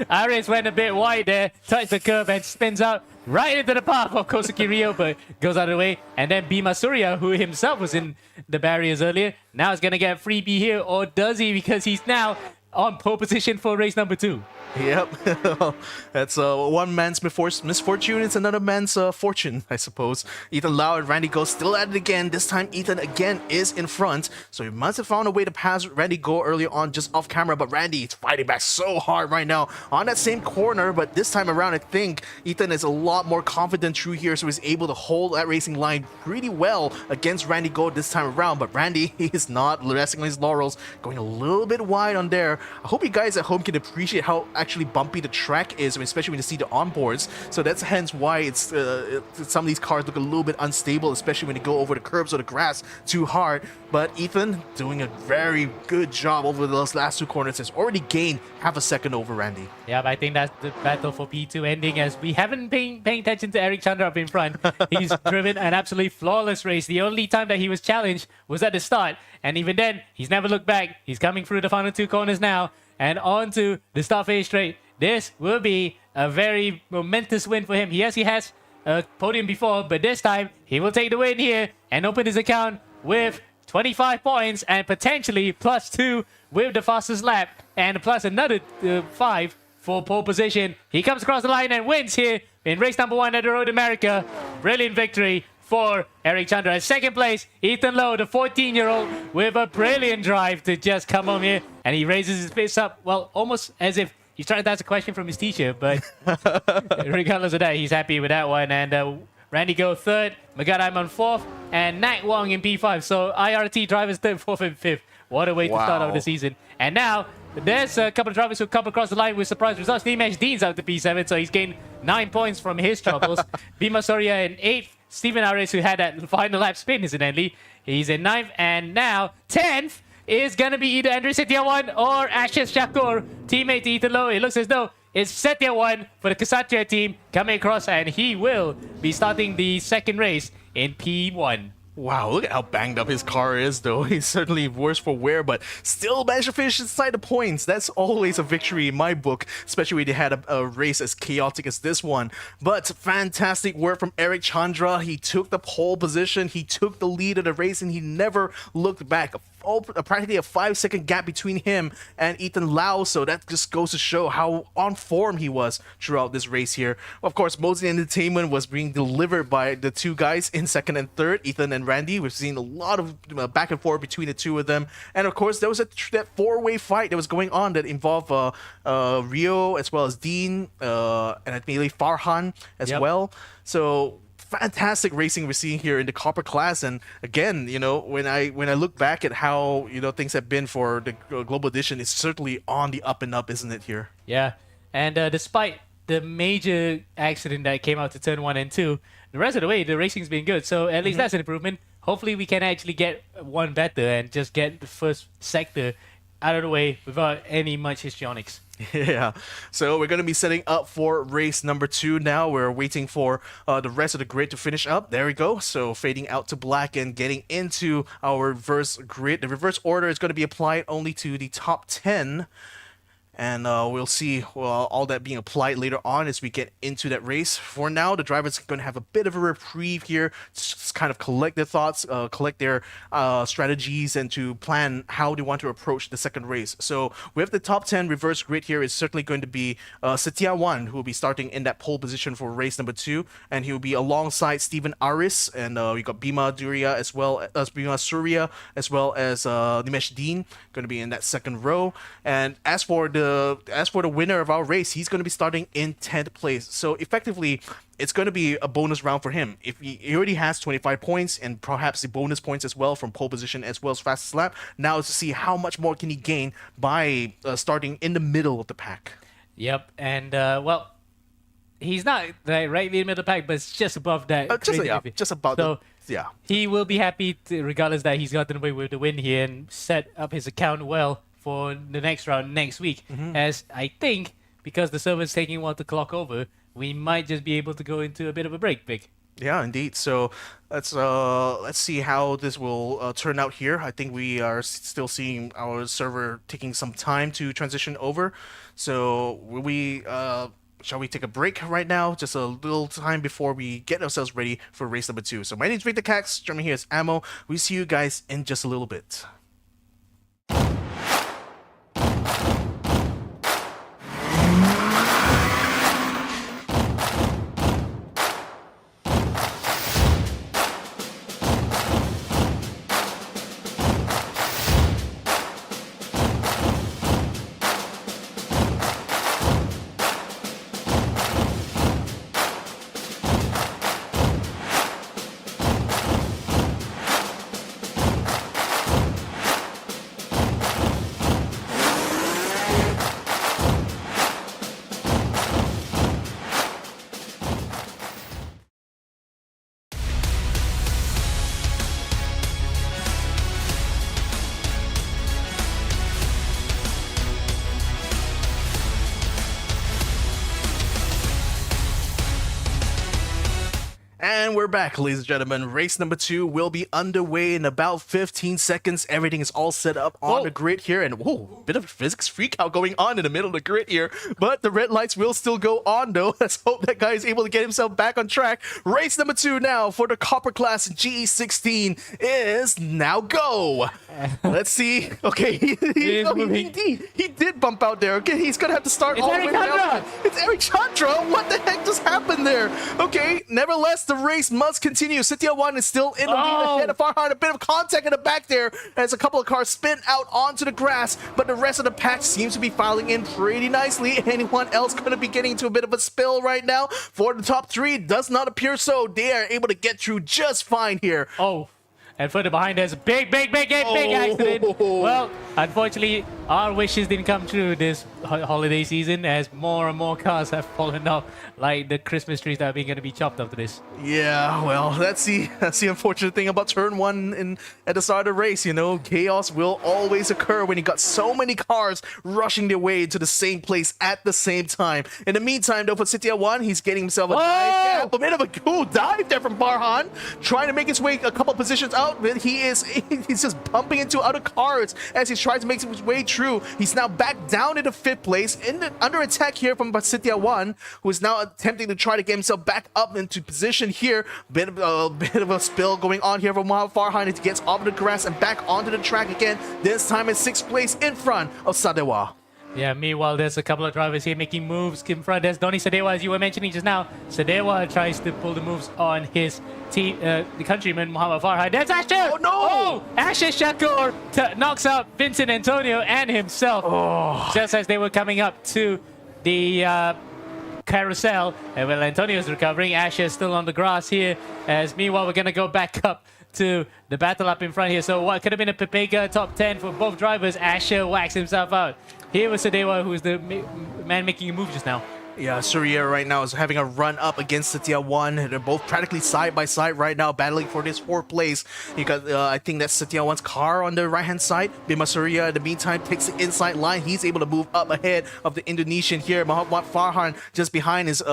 Ares went a bit wide there, touched the curb and spins out right into the path of Kosuke Rio, but goes out of the way. And then Bima Surya, who himself was in the barriers earlier, now is going to get a freebie here, or does he? Because he's now on pole position for race number 2. Yep. That's one man's misfortune, it's another man's fortune, I suppose. Ethan Lau and Randy Go still at it again. This time Ethan again is in front, so he must have found a way to pass Randy Go earlier on just off camera, but Randy is fighting back so hard right now on that same corner. But this time around, I think Ethan is a lot more confident through here, so he's able to hold that racing line pretty well against Randy Go this time around. But Randy is not resting on his laurels, going a little bit wide on there. I hope you guys at home can appreciate how actually bumpy the track is, especially when you see the onboards. So that's hence why it's some of these cars look a little bit unstable, especially when you go over the curbs or the grass too hard. But Ethan doing a very good job over those last 2 corners, has already gained half a second over Randy. Yeah, but I think that's the battle for P2 ending, as we haven't been paying attention to Eric Chandra up in front. He's driven an absolutely flawless race. The only time that he was challenged was at the start, and even then, he's never looked back. He's coming through the final 2 corners now, and on to the start finish straight. This will be a very momentous win for him. Yes, he has a podium before, but this time he will take the win here and open his account with 25 points and potentially +2 with the fastest lap and plus another 5 for pole position. He comes across the line and wins here in race number 1 at the Road America. Brilliant victory for Eric Chandra. In second place, Ethan Lowe, the 14-year-old, with a brilliant drive to just come home here. And he raises his fist up, well, almost as if he's trying to ask a question from his teacher. But regardless of that, he's happy with that one. And Randy Go third, Magadam on fourth, and Nak Wong in P5. So IRT drivers third, fourth, and fifth. What a way to start off the season. And now, there's a couple of drivers who come across the line with surprise results. Nimesh Dean's out to P7, so he's gained 9 points from his troubles. Bhima Soria in 8th. Stephen Aris, who had that final lap spin, incidentally, he's in 9th. And now, 10th is going to be either Andrew Setiawan or Ashish Shakur, teammate to Ethan Lowe. It looks as though it's Setiawan for the Kshatriya team coming across, and he will be starting the second race in P1. Wow, look at how banged up his car is, though. He's certainly worse for wear, but still managed to finish inside the points. That's always a victory in my book, especially when they had a race as chaotic as this one. But fantastic work from Eric Chandra. He took the pole position, he took the lead of the race, and he never looked back. Practically a 5-second gap between him and Ethan Lau, so that just goes to show how on form he was throughout this race here. Of course, most of the entertainment was being delivered by the two guys in second and third, Ethan and Randy. We've seen a lot of back and forth between the two of them, and of course there was that four-way fight that was going on that involved Rio as well as Dean and I believe Farhan as well. So fantastic racing we're seeing here in the copper class. And again, you know, when I look back at how, you know, things have been for the global edition, it's certainly on the up and up, isn't it here? Yeah, and despite the major accident that came out to turn 1 and 2, the rest of the way the racing's been good, so at least that's an improvement. Hopefully we can actually get one better and just get the first sector out of the way without any much histrionics. Yeah, so we're going to be setting up for race number 2 now. We're waiting for the rest of the grid to finish up. There we go. So fading out to black and getting into our reverse grid. The reverse order is going to be applied only to the top 10. And we'll see all that being applied later on as we get into that race. For now, the drivers are going to have a bit of a reprieve here, just kind of collect their thoughts, collect their strategies, and to plan how they want to approach the second race. So with the top 10 reverse grid here is certainly going to be Setiawan, who will be starting in that pole position for race number 2. And he will be alongside Stephen Aris, and we got Bhima Duria as well as Bhima Surya, as well as Nimesh Dean, going to be in that second row. And as for the winner of our race, he's going to be starting in 10th place. So effectively, it's going to be a bonus round for him. If he already has 25 points and perhaps the bonus points as well from pole position as well as fastest lap, now is to see how much more can he gain by starting in the middle of the pack. Yep, and well, he's not right in the middle of the pack, but it's just above that. Just about. So yeah, he will be happy regardless that he's gotten away with the win here and set up his account well for the next round next week. As I think, because the server's taking a while to clock over, we might just be able to go into a bit of a break, Vic. Yeah, indeed. So let's see how this will turn out here. I think we are still seeing our server taking some time to transition over. So shall we take a break right now? Just a little time before we get ourselves ready for race number 2. So my name is Victor Cax. Joining me here is Ammo. We see you guys in just a little bit. And we're back, ladies and gentlemen. Race number 2 will be underway in about 15 seconds. Everything is all set up on the grid here. And whoa, bit of a physics freak out going on in the middle of the grid here. But the red lights will still go on, though. Let's hope that guy is able to get himself back on track. Race number 2 now for the Copper Class GE16 is now go. Let's see. Okay, he did bump out there. Okay, he's going to have to start all the way down. It's Eric Chandra. What the heck just happened there? Okay, nevertheless, the race race must continue. Cynthia 1 is still in the lead ahead of Farhan. A bit of contact in the back there as a couple of cars spin out onto the grass, but the rest of the patch seems to be filing in pretty nicely. Anyone else going to be getting into a bit of a spill right now? For the top 3, does not appear so. They are able to get through just fine here. Oh, and further behind there's a big accident. Well, unfortunately, our wishes didn't come true this holiday season as more and more cars have fallen off, like the Christmas trees that are going to be chopped after this. Yeah, well, that's the unfortunate thing about turn 1 at the start of the race. You know, chaos will always occur when you got so many cars rushing their way to the same place at the same time. In the meantime, though, for Cynthia 1, he's getting himself a dive. Yeah, a bit of a cool dive there from Farhan, trying to make his way a couple positions out. But he's just bumping into other cars as he tries to make his way through. He's now back down into 5th place, under attack here from Cynthia 1, who is now attempting to try to get himself back up into position here. Bit of a spill going on here from Mohammed Farhan. He gets off the grass and back onto the track again. This time in 6th place in front of Sadewa. Yeah, meanwhile, there's a couple of drivers here making moves in front. There's Donny Sadewa, as you were mentioning just now. Sadewa tries to pull the moves on his team, the countryman, Mohammed Farhan. There's Asher! Oh, no! Oh! Asher Shakur knocks out Vincent Antonio and himself just as they were coming up to the carousel. And while Antonio's recovering, Asher's still on the grass here. As meanwhile, we're going to go back up to the battle up in front here. So what could have been a Pepega top 10 for both drivers, Asher whacks himself out. Here was Sadewa, who's the man making a move just now. Yeah, Surya right now is having a run up against Satya 1. They're both practically side by side right now, battling for this 4th place. You got, I think that's Satya 1's car on the right-hand side. Bima Surya, in the meantime, takes the inside line. He's able to move up ahead of the Indonesian here. Muhammad Farhan just behind is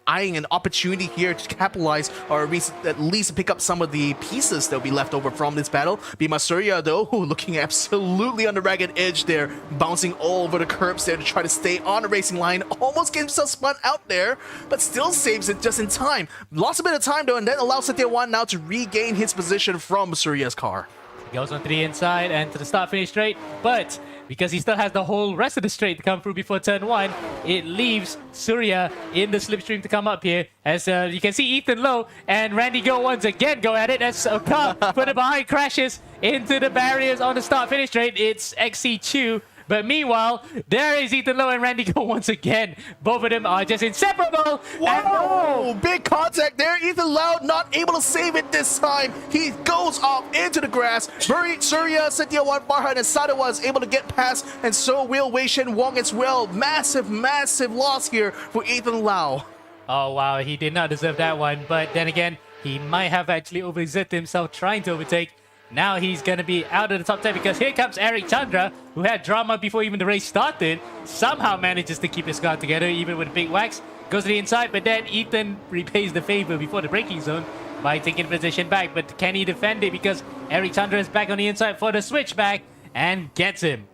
eyeing an opportunity here to capitalize or at least pick up some of the pieces that will be left over from this battle. Bima Surya, though, looking absolutely on the ragged edge there, bouncing all over the curbs there to try to stay on the racing line. Almost gets himself spun out there, but still saves it just in time. Lost a bit of time though, and then allows Satya 1 now to regain his position from Surya's car. He goes onto the inside and to the start-finish straight, but because he still has the whole rest of the straight to come through before turn 1, it leaves Surya in the slipstream to come up here. As you can see, Ethan Lowe and Randy Go once again go at it. As a car further behind crashes into the barriers on the start-finish straight. It's XC Chu. But meanwhile, there is Ethan Lowe and Randy Go once again. Both of them are just inseparable. Whoa! Big contact there. Ethan Lowe not able to save it this time. He goes off into the grass. Surya, Satya 1, Farhan, and Sadewa is able to get past, and so will Wei Shen Wong as well. Massive loss here for Ethan Lowe. Oh, wow. He did not deserve that one. But then again, he might have actually overexerted himself trying to overtake. Now he's going to be out of the top 10 because here comes Eric Chandra, who had drama before even the race started. Somehow manages to keep his car together, even with big whacks. Goes to the inside, but then Ethan repays the favor before the braking zone by taking position back. But can he defend it? Because Eric Chandra is back on the inside for the switchback and gets him.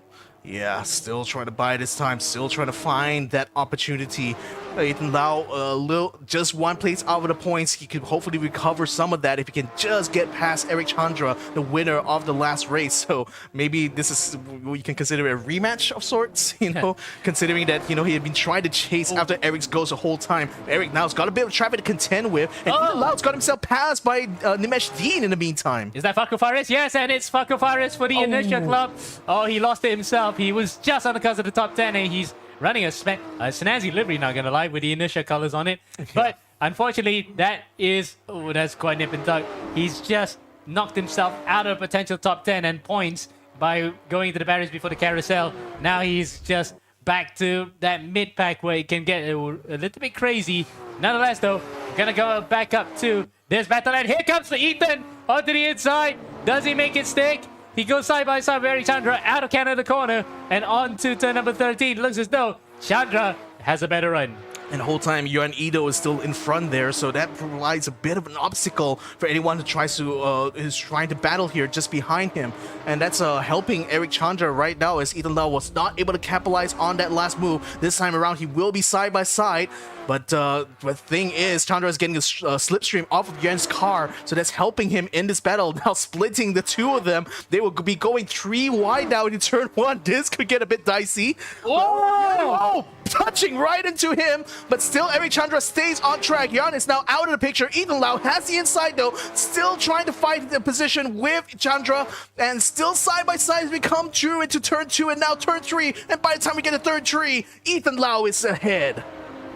Yeah, still trying to buy this time, still trying to find that opportunity. Ethan Lau, just 1 place out of the points. He could hopefully recover some of that if he can just get past Eric Chandra, the winner of the last race. So maybe this is what you can consider a rematch of sorts, you know, considering that, you know, he had been trying to chase after Eric's goals the whole time. Eric now's got a bit of traffic to contend with, and Ethan Lau's got himself passed by Nimesh Dean in the meantime. Is that Faku Faris? Yes, and it's Faku Faris for the Inertia Club. Oh, he lost it himself. He was just on the cusp of the top 10, and he's running a snazzy livery, not gonna lie, with the Inertia colors on it. But unfortunately, that's quite nip and tuck. He's just knocked himself out of potential top 10 and points by going to the barriers before the carousel. Now he's just back to that mid-pack where it can get a little bit crazy. Nonetheless, though, gonna go back up to this battle, and here comes the Ethan onto the inside. Does he make it stick? He goes side by side with Eric Chandra out of Canada corner and on to turn number 13. Looks as though Chandra has a better run. And the whole time, Yuan Ido is still in front there, so that provides a bit of an obstacle for anyone who is trying to battle here just behind him. And that's helping Eric Chandra right now, as Ethan Lau was not able to capitalize on that last move. This time around, he will be side by side. But the thing is, Chandra is getting a slipstream off of Yuan's car, so that's helping him in this battle. Now splitting the two of them, they will be going 3 wide now in turn 1. This could get a bit dicey. Whoa! Touching right into him, but still Eric Chandra stays on track. Yuan is now out of the picture. Ethan Lau has the inside though, still trying to fight the position with Chandra, and still side by side as we come through into turn 2 and now turn 3. And by the time we get to third 3, Ethan Lau is ahead.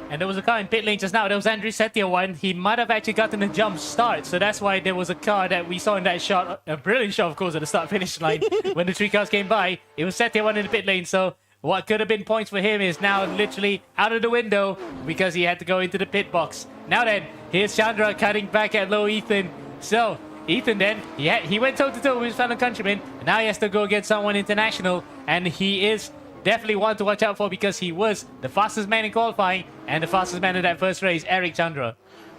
And there was a car in pit lane just now. There was Andrew Setia one. He might have actually gotten a jump start. So that's why there was a car that we saw in that shot. A brilliant shot, of course, at the start-finish line. When the 3 cars came by, it was Setia one in the pit lane. So what could have been points for him is now literally out of the window because he had to go into the pit box. Now then, here's Chandra cutting back at low Ethan. So Ethan then, he went toe-to-toe with his fellow countryman. And now he has to go against someone international. And he is definitely one to watch out for because he was the fastest man in qualifying and the fastest man in that first race, Eric Chandra.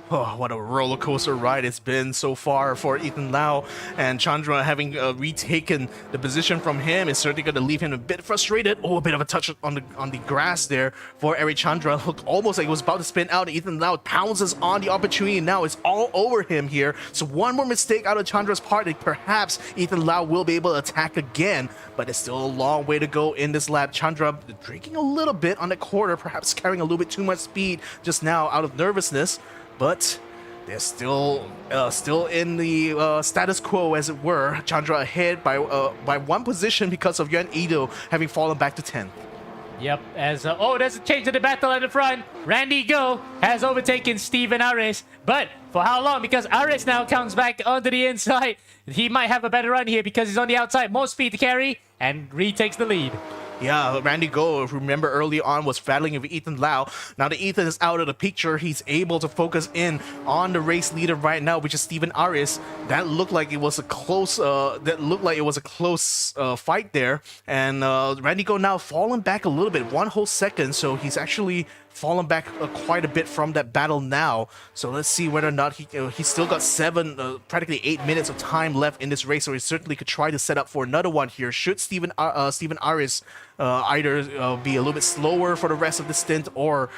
Oh, what a roller coaster ride it's been so far for Ethan Lau, and Chandra having retaken the position from him is certainly going to leave him a bit frustrated. Oh, a bit of a touch on the grass there for Eric Chandra. Looked almost like he was about to spin out. Ethan Lau pounces on the opportunity. Now it's all over him here. So one more mistake out of Chandra's part, and perhaps Ethan Lau will be able to attack again. But it's still a long way to go in this lap. Chandra drinking a little bit on the quarter, perhaps carrying a little bit too much speed just now out of nervousness. But they're still in the status quo, as it were. Chandra ahead by 1 position because of Yuan Ido having fallen back to 10th. Yep, as there's a change to the battle at the front. Randy Go has overtaken Steven Aris, but for how long? Because Aris now comes back onto the inside. He might have a better run here because he's on the outside, more speed to carry, and retakes the lead. Yeah, Randy Go, if you remember early on, was battling with Ethan Lau. Now that Ethan is out of the picture, he's able to focus in on the race leader right now, which is Steven Aris. That looked like it was a close. Fight there, and Randy Go now falling back a little bit, 1 whole second. So he's actually fallen back quite a bit from that battle now. So let's see whether or not he's still got practically 8 minutes of time left in this race. So he certainly could try to set up for another one here. Should Steven Aris either be a little bit slower for the rest of the stint or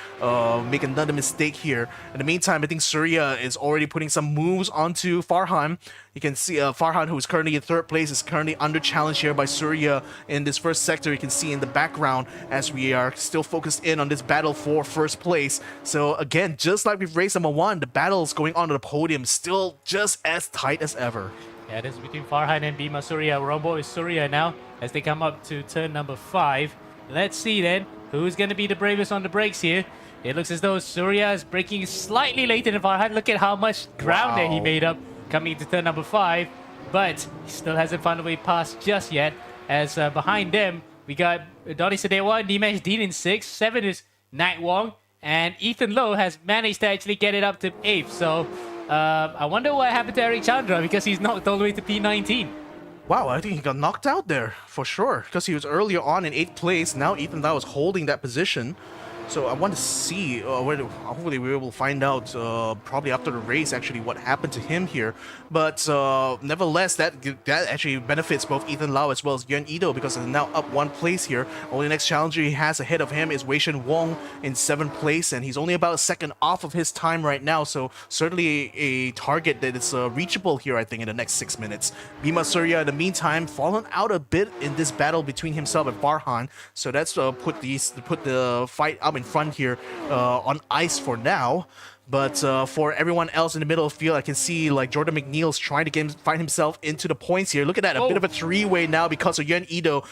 make another mistake here. In the meantime, I think Surya is already putting some moves onto Farhan. You can see Farhan, who is currently in 3rd place, is currently under challenge here by Surya in this first sector. You can see in the background as we are still focused in on this battle for 1st place. So again, just like with race number 1, the battles going on the podium still just as tight as ever. Yeah, this is between Farhan and Bima Surya. Rombo is Surya now as they come up to turn number 5. Let's see then who's going to be the bravest on the brakes here. It looks as though Surya is braking slightly later than Farhan. Look at how much ground that he made up coming into turn number 5. But he still hasn't found a way past just yet. As behind them, we got Donny Sadewa, Nimesh Dean in 6th. 7 is Nat Wong. And Ethan Lowe has managed to actually get it up to 8th. So I wonder what happened to Eric Chandra because he's knocked all the way to P19. Wow, I think he got knocked out there for sure because he was earlier on in 8th place. Now Ethan Lau is holding that position. So I want to see, hopefully we will find out probably after the race actually what happened to him here. But nevertheless, that actually benefits both Ethan Lau as well as Yuan Ido because they're now up 1 place here. Only next challenger he has ahead of him is Wei Shen Wong in 7th place, and he's only about a second off of his time right now. So certainly a target that is reachable here, I think, in the next 6 minutes. Bima Surya, in the meantime, fallen out a bit in this battle between himself and Farhan. So that's put the fight up in front here on ice for now. But for everyone else in the middle of the field, I can see like Jordan McNeil's trying to find himself into the points here. Look at that, a bit of a 3-way now because of Yuan Ido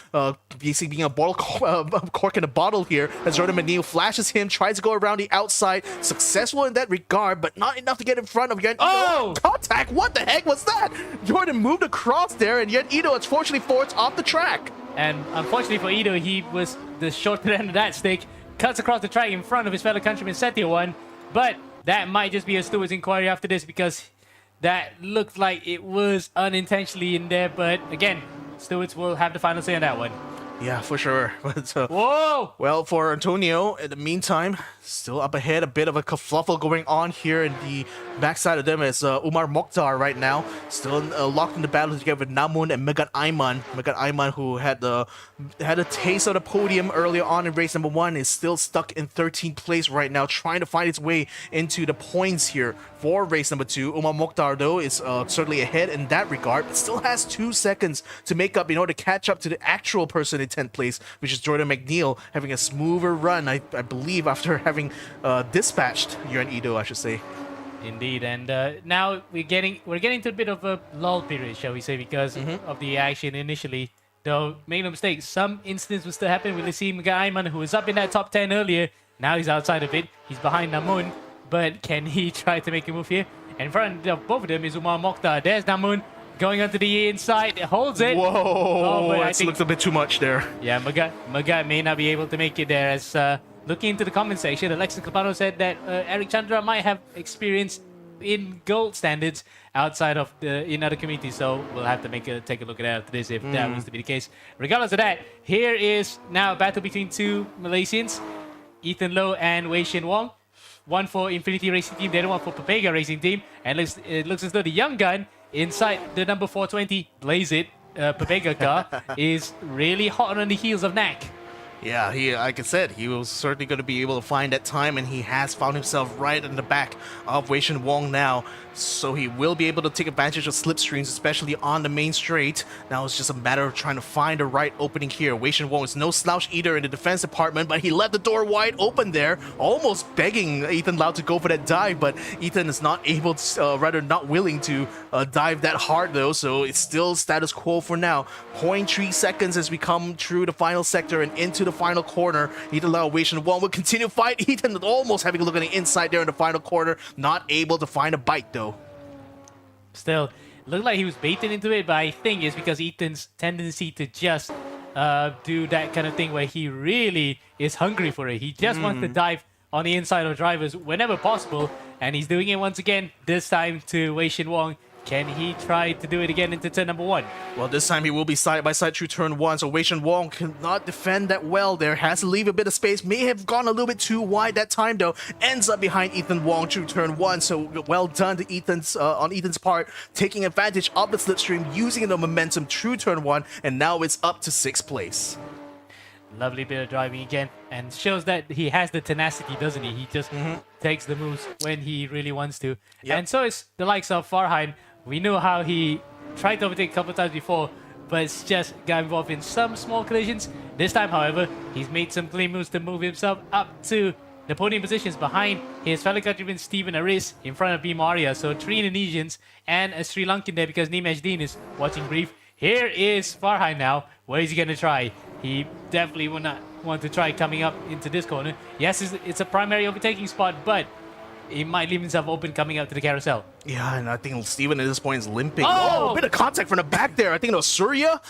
basically being a bottle cork in a bottle here. As Jordan McNeil flashes him, tries to go around the outside, successful in that regard, but not enough to get in front of Yuan Ido. Oh! Contact! What the heck was that? Jordan moved across there, and Yuan Ido unfortunately forced off the track. And unfortunately for Ido, he was the shorter end of that stick. Cuts across the track in front of his fellow countryman Setia one, but that might just be a steward's inquiry after this because that looked like it was unintentionally in there. But again, stewards will have the final say on that one. Yeah, for sure. But Whoa! well, for Antonio, in the meantime, still up ahead. A bit of a kerfuffle going on here in the backside of them as Umar Mokhtar right now still locked in the battle together with Namun and Megat Ayman. Megat Ayman, who had a taste of the podium earlier on in race number 1, is still stuck in 13th place right now, trying to find its way into the points here for race number 2. Umar Mokhtar, though, is certainly ahead in that regard, but still has 2 seconds to make up in order to catch up to the actual person in 10th place, which is Jordan McNeil, having a smoother run, I believe, after having dispatched Yuan Ido, I should say. Indeed, and now we're getting to a bit of a lull period, shall we say, because of the action initially. Though, make no mistake, some incidents will still happen. We'll see Ayman, who was up in that top 10 earlier. Now he's outside of it. He's behind Namun, but can he try to make a move here? And in front of both of them is Umar Mokhtar. There's Namun going onto the inside. Holds it. Whoa, oh, it looks a bit too much there. Yeah, Magat may not be able to make it there. As looking into the comment section, Alexis Capano said that Eric Chandra might have experience in gold standards outside of in other communities, so we'll have to take a look at that after this if that was to be the case. Regardless of that, here is now a battle between 2 Malaysians, Ethan Loh and Wei Shin Wong. One for Infinity Racing Team, the other one for Papega Racing Team, and it looks as though the young gun inside the number 420 Blaze It Papega car is really hot on the heels of Knack. Yeah, like I said, he was certainly going to be able to find that time, and he has found himself right in the back of Wei Shin Wong now. So he will be able to take advantage of slipstreams, especially on the main straight. Now it's just a matter of trying to find the right opening here. Wei Shin Wong is no slouch either in the defense department, but he left the door wide open there, almost begging Ethan Lau to go for that dive, but Ethan is not able to, rather not willing to dive that hard though, so it's still status quo for now. 0.3 seconds as we come through the final sector and into the final corner. Ethan Lau, Wei Shin Wong will continue to fight. Ethan almost having a look at the inside there in the final corner, not able to find a bite though. Still, looked like he was baited into it, but I think it's because Ethan's tendency to just do that kind of thing where he really is hungry for it. He just wants to dive on the inside of drivers whenever possible, and he's doing it once again, this time to Wei Shin Wong. Can he try to do it again into turn number 1? Well, this time he will be side by side through turn 1, so Wei Shin Wong cannot defend that well there. Has to leave a bit of space. May have gone a little bit too wide that time though. Ends up behind Ethan Wong through turn 1, so well done to on Ethan's part, taking advantage of the slipstream, using the momentum through turn 1, and now it's up to 6th place. Lovely bit of driving again, and shows that he has the tenacity, doesn't he? He just takes the moves when he really wants to. Yep. And so it's the likes of Farhan. We know how he tried to overtake a couple times before, but it's just got involved in some small collisions. This time, however, he's made some clean moves to move himself up to the podium positions behind his fellow countryman Stephen Aris in front of Bima Arya. So 3 Indonesians and a Sri Lankan there because Nimesh Dean is watching brief. Here is Farhan now. What is he going to try? He definitely will not want to try coming up into this corner. Yes, it's a primary overtaking spot, but he might leave himself open coming out to the carousel. Yeah, and I think Steven at this point is limping. Oh! A bit of contact from the back there. I think it was Surya.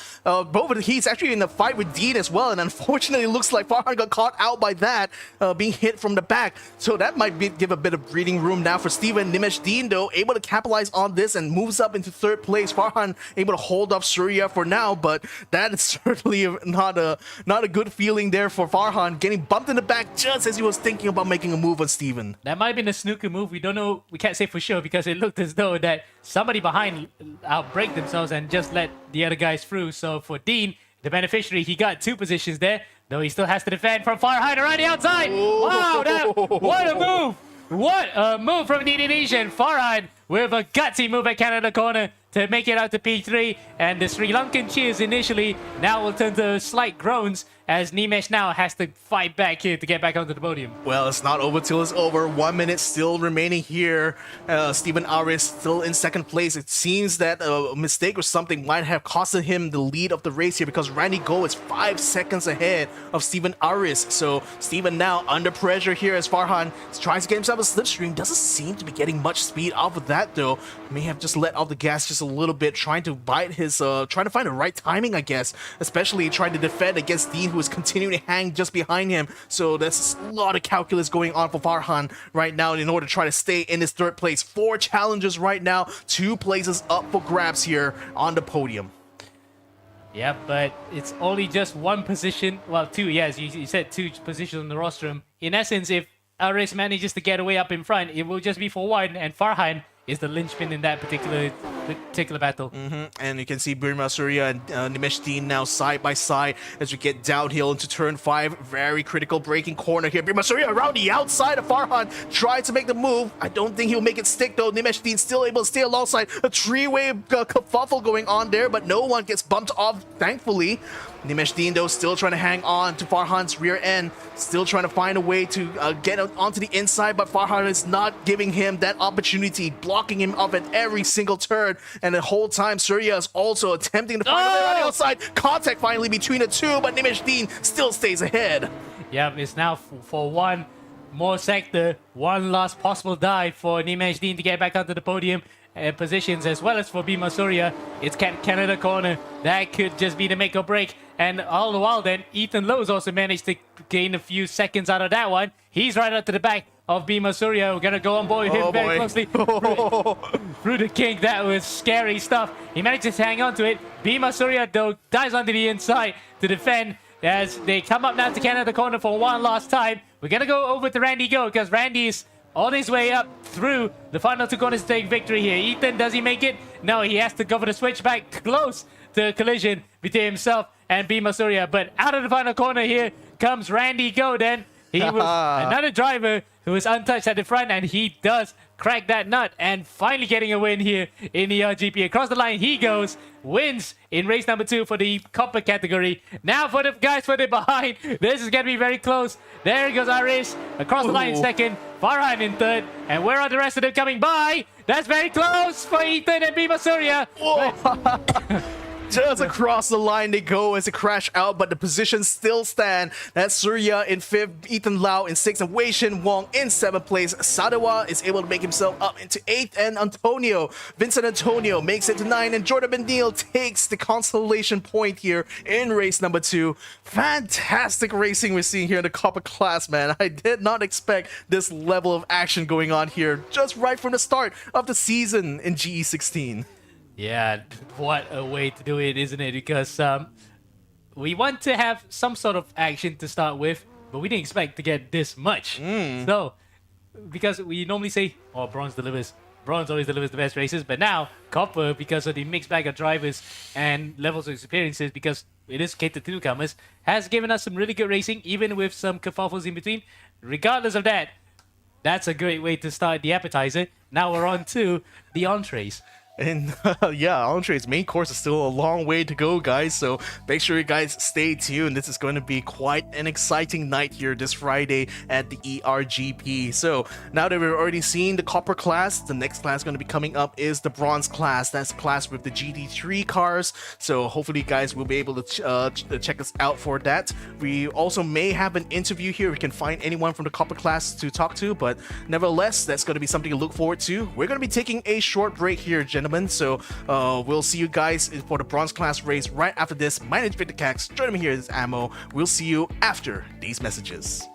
He's actually in the fight with Dean as well, and unfortunately it looks like Farhan got caught out by that, being hit from the back. So that might give a bit of breathing room now for Steven. Nimesh Dean, though, able to capitalize on this and moves up into 3rd place. Farhan able to hold off Surya for now, but that is certainly not a good feeling there for Farhan, getting bumped in the back just as he was thinking about making a move on Steven. That might have been a snooker move. We don't know. We can't say for sure because it looked as though that somebody behind outbreak themselves and just let the other guys through. So for Dean, the beneficiary, he got 2 positions there, though he still has to defend from Farhan around the outside. Wow, what a move! What a move from the Indonesian. Farhan with a gutsy move at Canada corner to make it out to P3, and the Sri Lankan cheers initially now will turn to slight groans as Nimesh now has to fight back here to get back onto the podium. Well, it's not over till it's over. 1 minute still remaining here. Stephen Aris still in 2nd place. It seems that a mistake or something might have costed him the lead of the race here because Randy Go is 5 seconds ahead of Stephen Aris. So Stephen now under pressure here as Farhan tries to get himself a slipstream. Doesn't seem to be getting much speed off of that though. May have just let off the gas just a little bit, trying to bite his, trying to find the right timing, I guess. Especially trying to defend against Dean, who is continuing to hang just behind him. So there's a lot of calculus going on for Farhan right now in order to try to stay in this 3rd place. 4 challenges right now, 2 places up for grabs here on the podium. Yeah, but it's only just one position. Well, two, yes, you said two positions on the rostrum. In essence, if Aris manages to get away up in front, it will just be for one, and Farhan is the linchpin in that particular battle. And you can see Birma Surya and Nimesh Dean now side by side as we get downhill into turn 5. Very critical braking corner here. Birma Surya around the outside of Farhan, trying to make the move. I don't think he'll make it stick though. Nimesh Dean still able to stay alongside. A three-way kerfuffle going on there, but no one gets bumped off, thankfully. Nimesh Dean though still trying to hang on to Farhan's rear end, still trying to find a way to get onto the inside, but Farhan is not giving him that opportunity, blocking him up at every single turn, and the whole time Surya is also attempting to find a way around the outside. Contact finally between the two, but Nimesh Dean still stays ahead. Yeah, it's now for one more sector, one last possible dive for Nimesh Dean to get back onto the podium positions, as well as for Bhima Surya. It's Canada corner. That could just be the make or break. And all the while then, Ethan Lowe's also managed to gain a few seconds out of that one. He's right up to the back of Bhima Surya. We're going to go on board with him very closely. Through the kink, that was scary stuff. He manages to hang on to it. Bhima Surya, though, dives onto the inside to defend as they come up now to Canada corner for one last time. We're going to go over to Randy Go because Randy is on his way up through the final two corners to take victory here. Ethan, does he make it? No, he has to go for the switchback, close to a collision between himself and Bhima Surya. But out of the final corner here comes Randy Go then. He was another driver who was untouched at the front, and he does crack that nut and finally getting a win here in the GP. Across the line he goes, wins in race number 2 for the copper category. Now for the guys further behind, this is going to be very close. There goes Aris across the line in second, Farhan in third, and where are the rest of them coming by? That's very close for Ethan and Bhima Surya. Just across the line they go as they crash out, but the positions still stand. That's Surya in 5th, Ethan Lau in 6th, and Wei Shin Wong in 7th place. Sadawa is able to make himself up into 8th, and Vincent Antonio makes it to 9th, and Jordan Benil takes the consolation point here in race number 2. Fantastic racing we're seeing here in the copper class, man. I did not expect this level of action going on here just right from the start of the season in GE16. Yeah, what a way to do it, isn't it? Because we want to have some sort of action to start with, but we didn't expect to get this much. So, because we normally say, oh, bronze always delivers the best races, but now copper, because of the mixed bag of drivers and levels of experiences, because it is catered to newcomers, has given us some really good racing, even with some kerfuffles in between. Regardless of that, that's a great way to start the appetizer. Now we're on to the entrees. And yeah, entrees, main course is still a long way to go, guys. So make sure you guys stay tuned. This is going to be quite an exciting night here this Friday at the ERGP. So now that we've already seen the copper class, the next class going to be coming up is the bronze class. That's the class with the GT3 cars. So hopefully you guys will be able to check us out for that. We also may have an interview here. We can find anyone from the copper class to talk to, but nevertheless, that's going to be something to look forward to. We're going to be taking a short break here, gentlemen. So we'll see you guys for the bronze class race right after this. My name is Victor Cax. Joining me here is Ammo. We'll see you after these messages.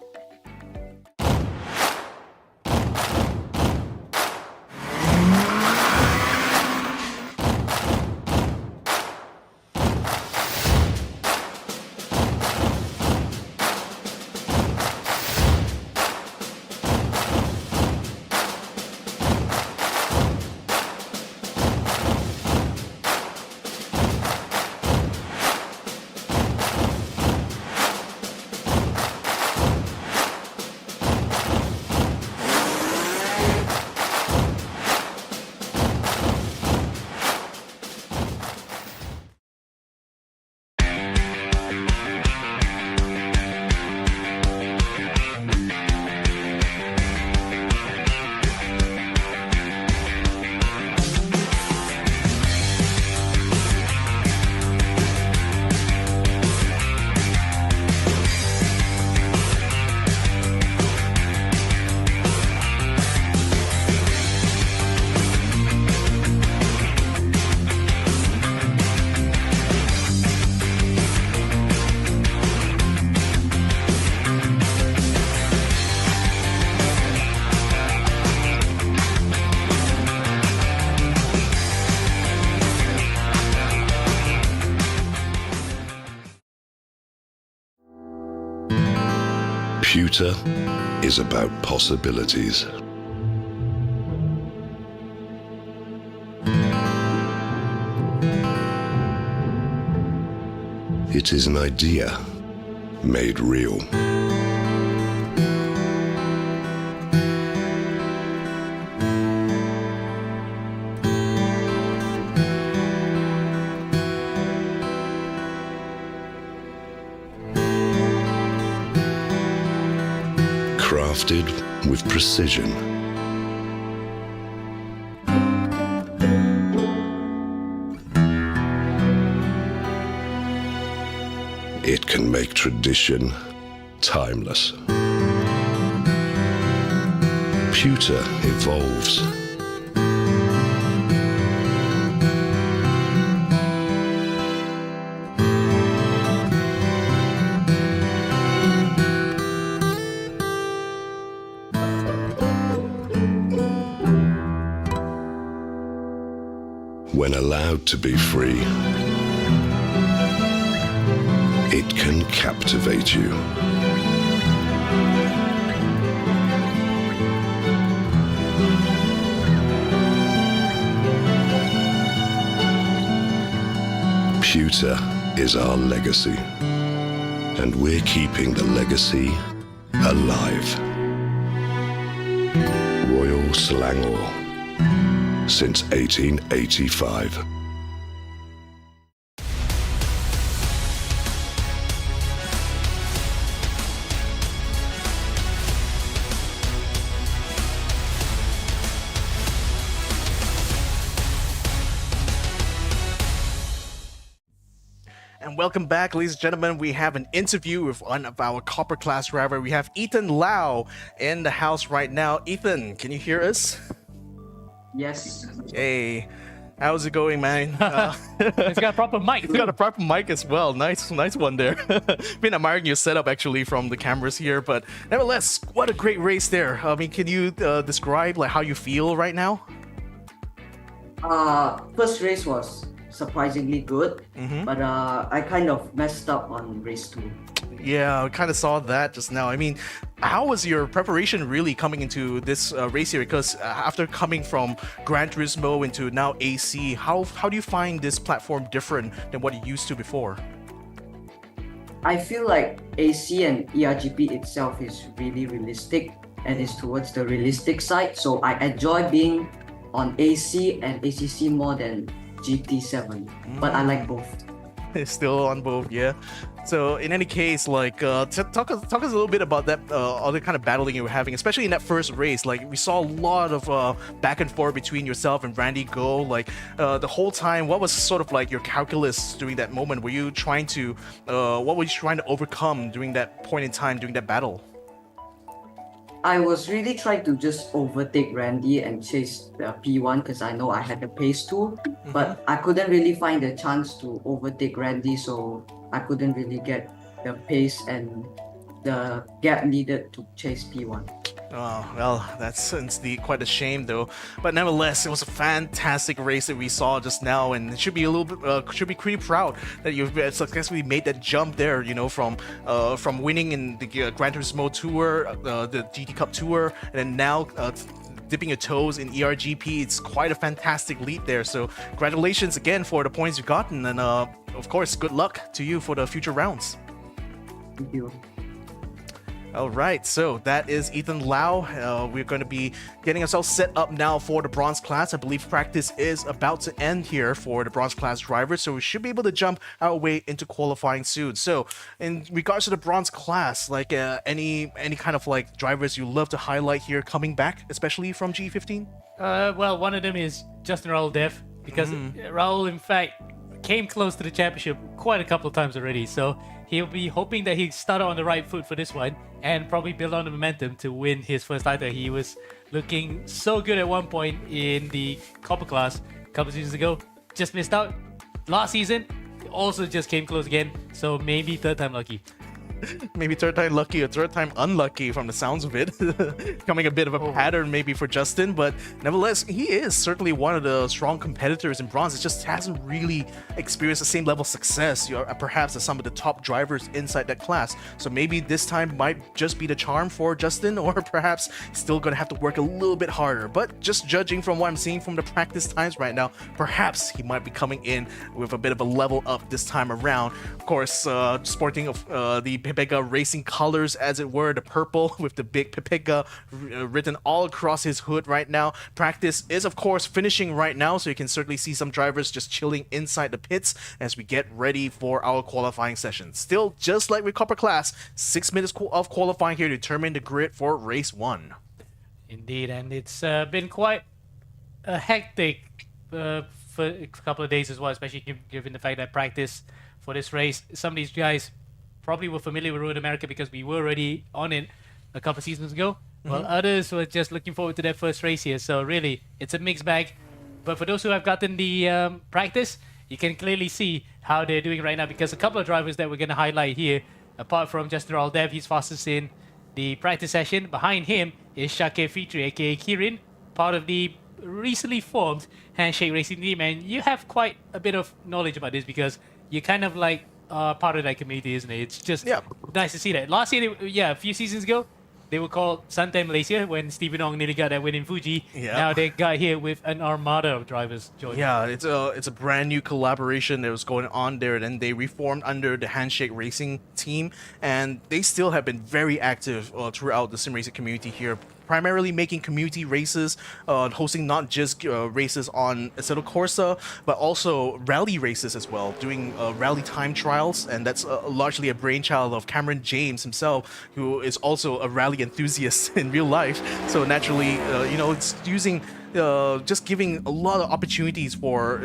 Pewter is about possibilities. It is an idea made real. Crafted with precision. It can make tradition timeless. Pewter evolves. When allowed to be free, it can captivate you. Pewter is our legacy, and we're keeping the legacy alive. Royal Selangor, since 1885. And welcome back, ladies and gentlemen. We have an interview with one of our copper class driver. We have Ethan Lau in the house right now. Ethan, can you hear us? Yes. Hey, how's it going, man? It's got a proper mic. It's got a proper mic as well. Nice one there. Been admiring your setup actually from the cameras here, but nevertheless, what a great race there. I mean, can you describe like how you feel right now? First race was surprisingly good, but I kind of messed up on race 2. Yeah, I kind of saw that just now. I mean, how was your preparation really coming into this race here? Because after coming from Gran Turismo into now AC, how do you find this platform different than what you used to before? I feel like AC and eRGP itself is really realistic and is towards the realistic side, so I enjoy being on AC and ACC more than GT7, but I like both. Still on both, yeah. So in any case, like talk us a little bit about that other kind of battling you were having, especially in that first race. Like we saw a lot of back and forth between yourself and Randy Go. Like the whole time, what was sort of like your calculus during that moment? Were you trying to what were you trying to overcome during that point in time during that battle? I was really trying to just overtake Randy and chase the P1 because I know I had the pace too, but I couldn't really find the chance to overtake Randy, so I couldn't really get the pace and the gap needed to chase P1. Oh, well, that's indeed quite a shame though. But nevertheless, it was a fantastic race that we saw just now, and it should be a little bit, should be pretty proud that you've successfully made that jump there. You know, from winning in the Gran Turismo Tour, the GT Cup Tour, and then now dipping your toes in eRGP. It's quite a fantastic leap there. So congratulations again for the points you've gotten, and of course, good luck to you for the future rounds. Thank you. All right, so that is Ethan Lau. We're going to be getting ourselves set up now for the bronze class. I believe practice is about to end here for the bronze class drivers, so we should be able to jump our way into qualifying soon. So, in regards to the bronze class, like any kind of like drivers you love to highlight here coming back, especially from G15? Well, one of them is Justin Raul Dev, because Raul, in fact, came close to the championship quite a couple of times already, so he'll be hoping that he started on the right foot for this one and probably build on the momentum to win his first title. He was looking so good at one point in the copper class a couple of seasons ago, just missed out. Last season, also just came close again, so maybe third time lucky. Maybe third time lucky or third time unlucky from the sounds of it. Becoming a bit of a pattern maybe for Justin, but nevertheless, he is certainly one of the strong competitors in bronze. It just hasn't really experienced the same level of success, perhaps as some of the top drivers inside that class. So maybe this time might just be the charm for Justin, or perhaps still gonna have to work a little bit harder. But just judging from what I'm seeing from the practice times right now, perhaps he might be coming in with a bit of a level up this time around. Of course, sporting the Pepega Racing colors, as it were, the purple with the big Pepega written all across his hood right now. Practice is, of course, finishing right now, so you can certainly see some drivers just chilling inside the pits as we get ready for our qualifying session. Still, just like with Copper Class, 6 minutes of qualifying here to determine the grid for race 1. Indeed, and it's been quite a hectic for a couple of days as well, especially given the fact that practice for this race, some of these guys probably were familiar with Road America because we were already on it a couple of seasons ago, while others were just looking forward to their first race here. So really, it's a mixed bag. But for those who have gotten the practice, you can clearly see how they're doing right now, because a couple of drivers that we're going to highlight here, apart from Justin Raldev, he's fastest in the practice session. Behind him is Shakir Fitri, aka Kirin, part of the recently formed Handshake Racing team. And you have quite a bit of knowledge about this because you're kind of like part of that community, isn't it? It's just nice to see that. Last year, a few seasons ago, they were called Santai Malaysia when Stephen Ong nearly got that win in Fuji. Yeah. Now they got here with an armada of drivers joining. Yeah, it's a brand new collaboration that was going on there. Then they reformed under the Handshake Racing team, and they still have been very active throughout the sim racing community here. Primarily making community races, hosting not just races on Assetto Corsa, but also rally races as well, doing rally time trials, and that's largely a brainchild of Cameron James himself, who is also a rally enthusiast in real life. So naturally, it's using, just giving a lot of opportunities for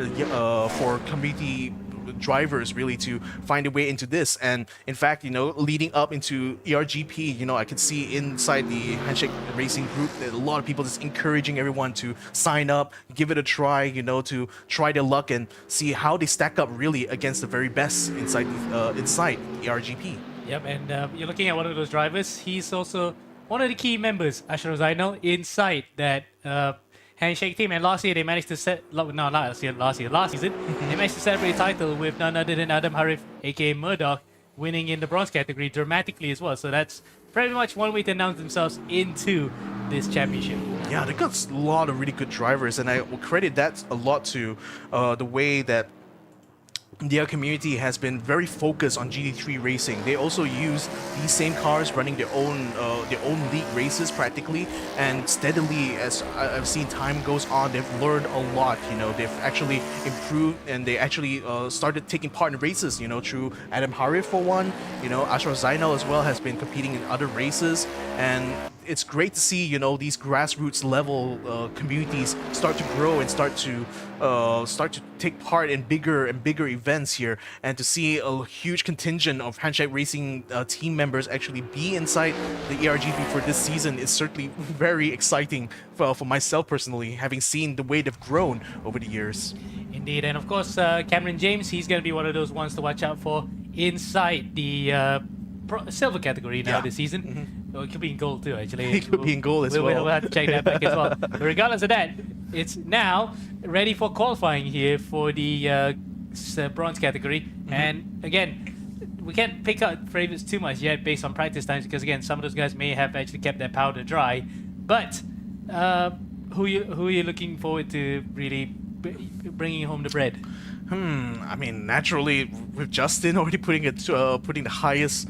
community drivers really to find a way into this. And in fact, leading up into ERGP, I could see inside the Handshake Racing group that a lot of people just encouraging everyone to sign up, give it a try, to try their luck and see how they stack up really against the very best inside ERGP. Yep, and you're looking at one of those drivers. He's also one of the key members, Ashraf Zainal, inside that Handshake team. And last year they managed to last season they managed to celebrate the title with none other than Adam Harif, aka Murdoch, winning in the bronze category dramatically as well. So that's pretty much one way to announce themselves into this championship. Yeah, they got a lot of really good drivers, and I will credit that a lot to the way that their community has been very focused on GT3 racing. They also use these same cars running their own league races practically, and steadily as I've seen time goes on, they've learned a lot. They've actually improved, and they actually started taking part in races. Through Adam Harif for one. Ashraf Zainal as well has been competing in other races, and it's great to see these grassroots level communities start to grow and start to take part in bigger and bigger events here, and to see a huge contingent of Handshake Racing team members actually be inside the ERGP for this season is certainly very exciting for myself personally, having seen the way they've grown over the years. Indeed, and of course Cameron James, he's going to be one of those ones to watch out for inside the silver category now this season. Well, it could be in gold too, actually. It could be in gold as well. We'll have to check that back as well. But regardless of that, it's now ready for qualifying here for the bronze category. And again, we can't pick out favorites too much yet based on practice times, because again, some of those guys may have actually kept their powder dry. But who are you looking forward to really bringing home the bread? I mean, naturally, with Justin already putting the highest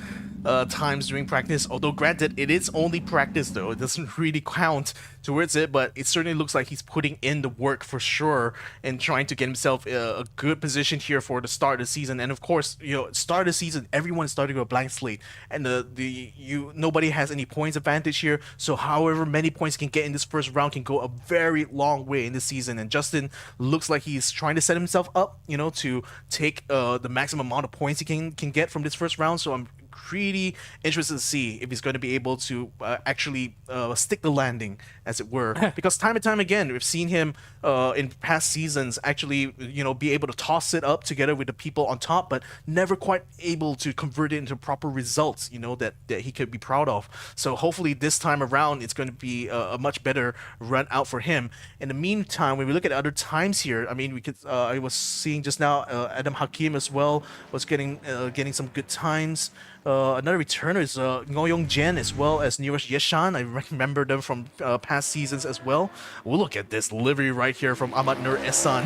times during practice. Although granted, it is only practice though. It doesn't really count towards it, but it certainly looks like he's putting in the work for sure and trying to get himself a good position here for the start of the season. And of course, start of the season, everyone's starting with a blank slate, and nobody has any points advantage here. So however many points he can get in this first round can go a very long way in this season. And Justin looks like he's trying to set himself up, to take the maximum amount of points he can get from this first round. So I'm pretty interested to see if he's going to be able to actually stick the landing, as it were. Because time and time again, we've seen him in past seasons actually, be able to toss it up together with the people on top, but never quite able to convert it into proper results, that he could be proud of. So hopefully this time around, it's going to be a much better run out for him. In the meantime, when we look at other times here, I mean, we could I was seeing just now Adam Hakim as well was getting some good times. Another returner is Ngo Yong Jen as well as Neeraj Yeshan. I remember them from past seasons as well. We'll look at this livery right here from Ahmad Nur Ehsan.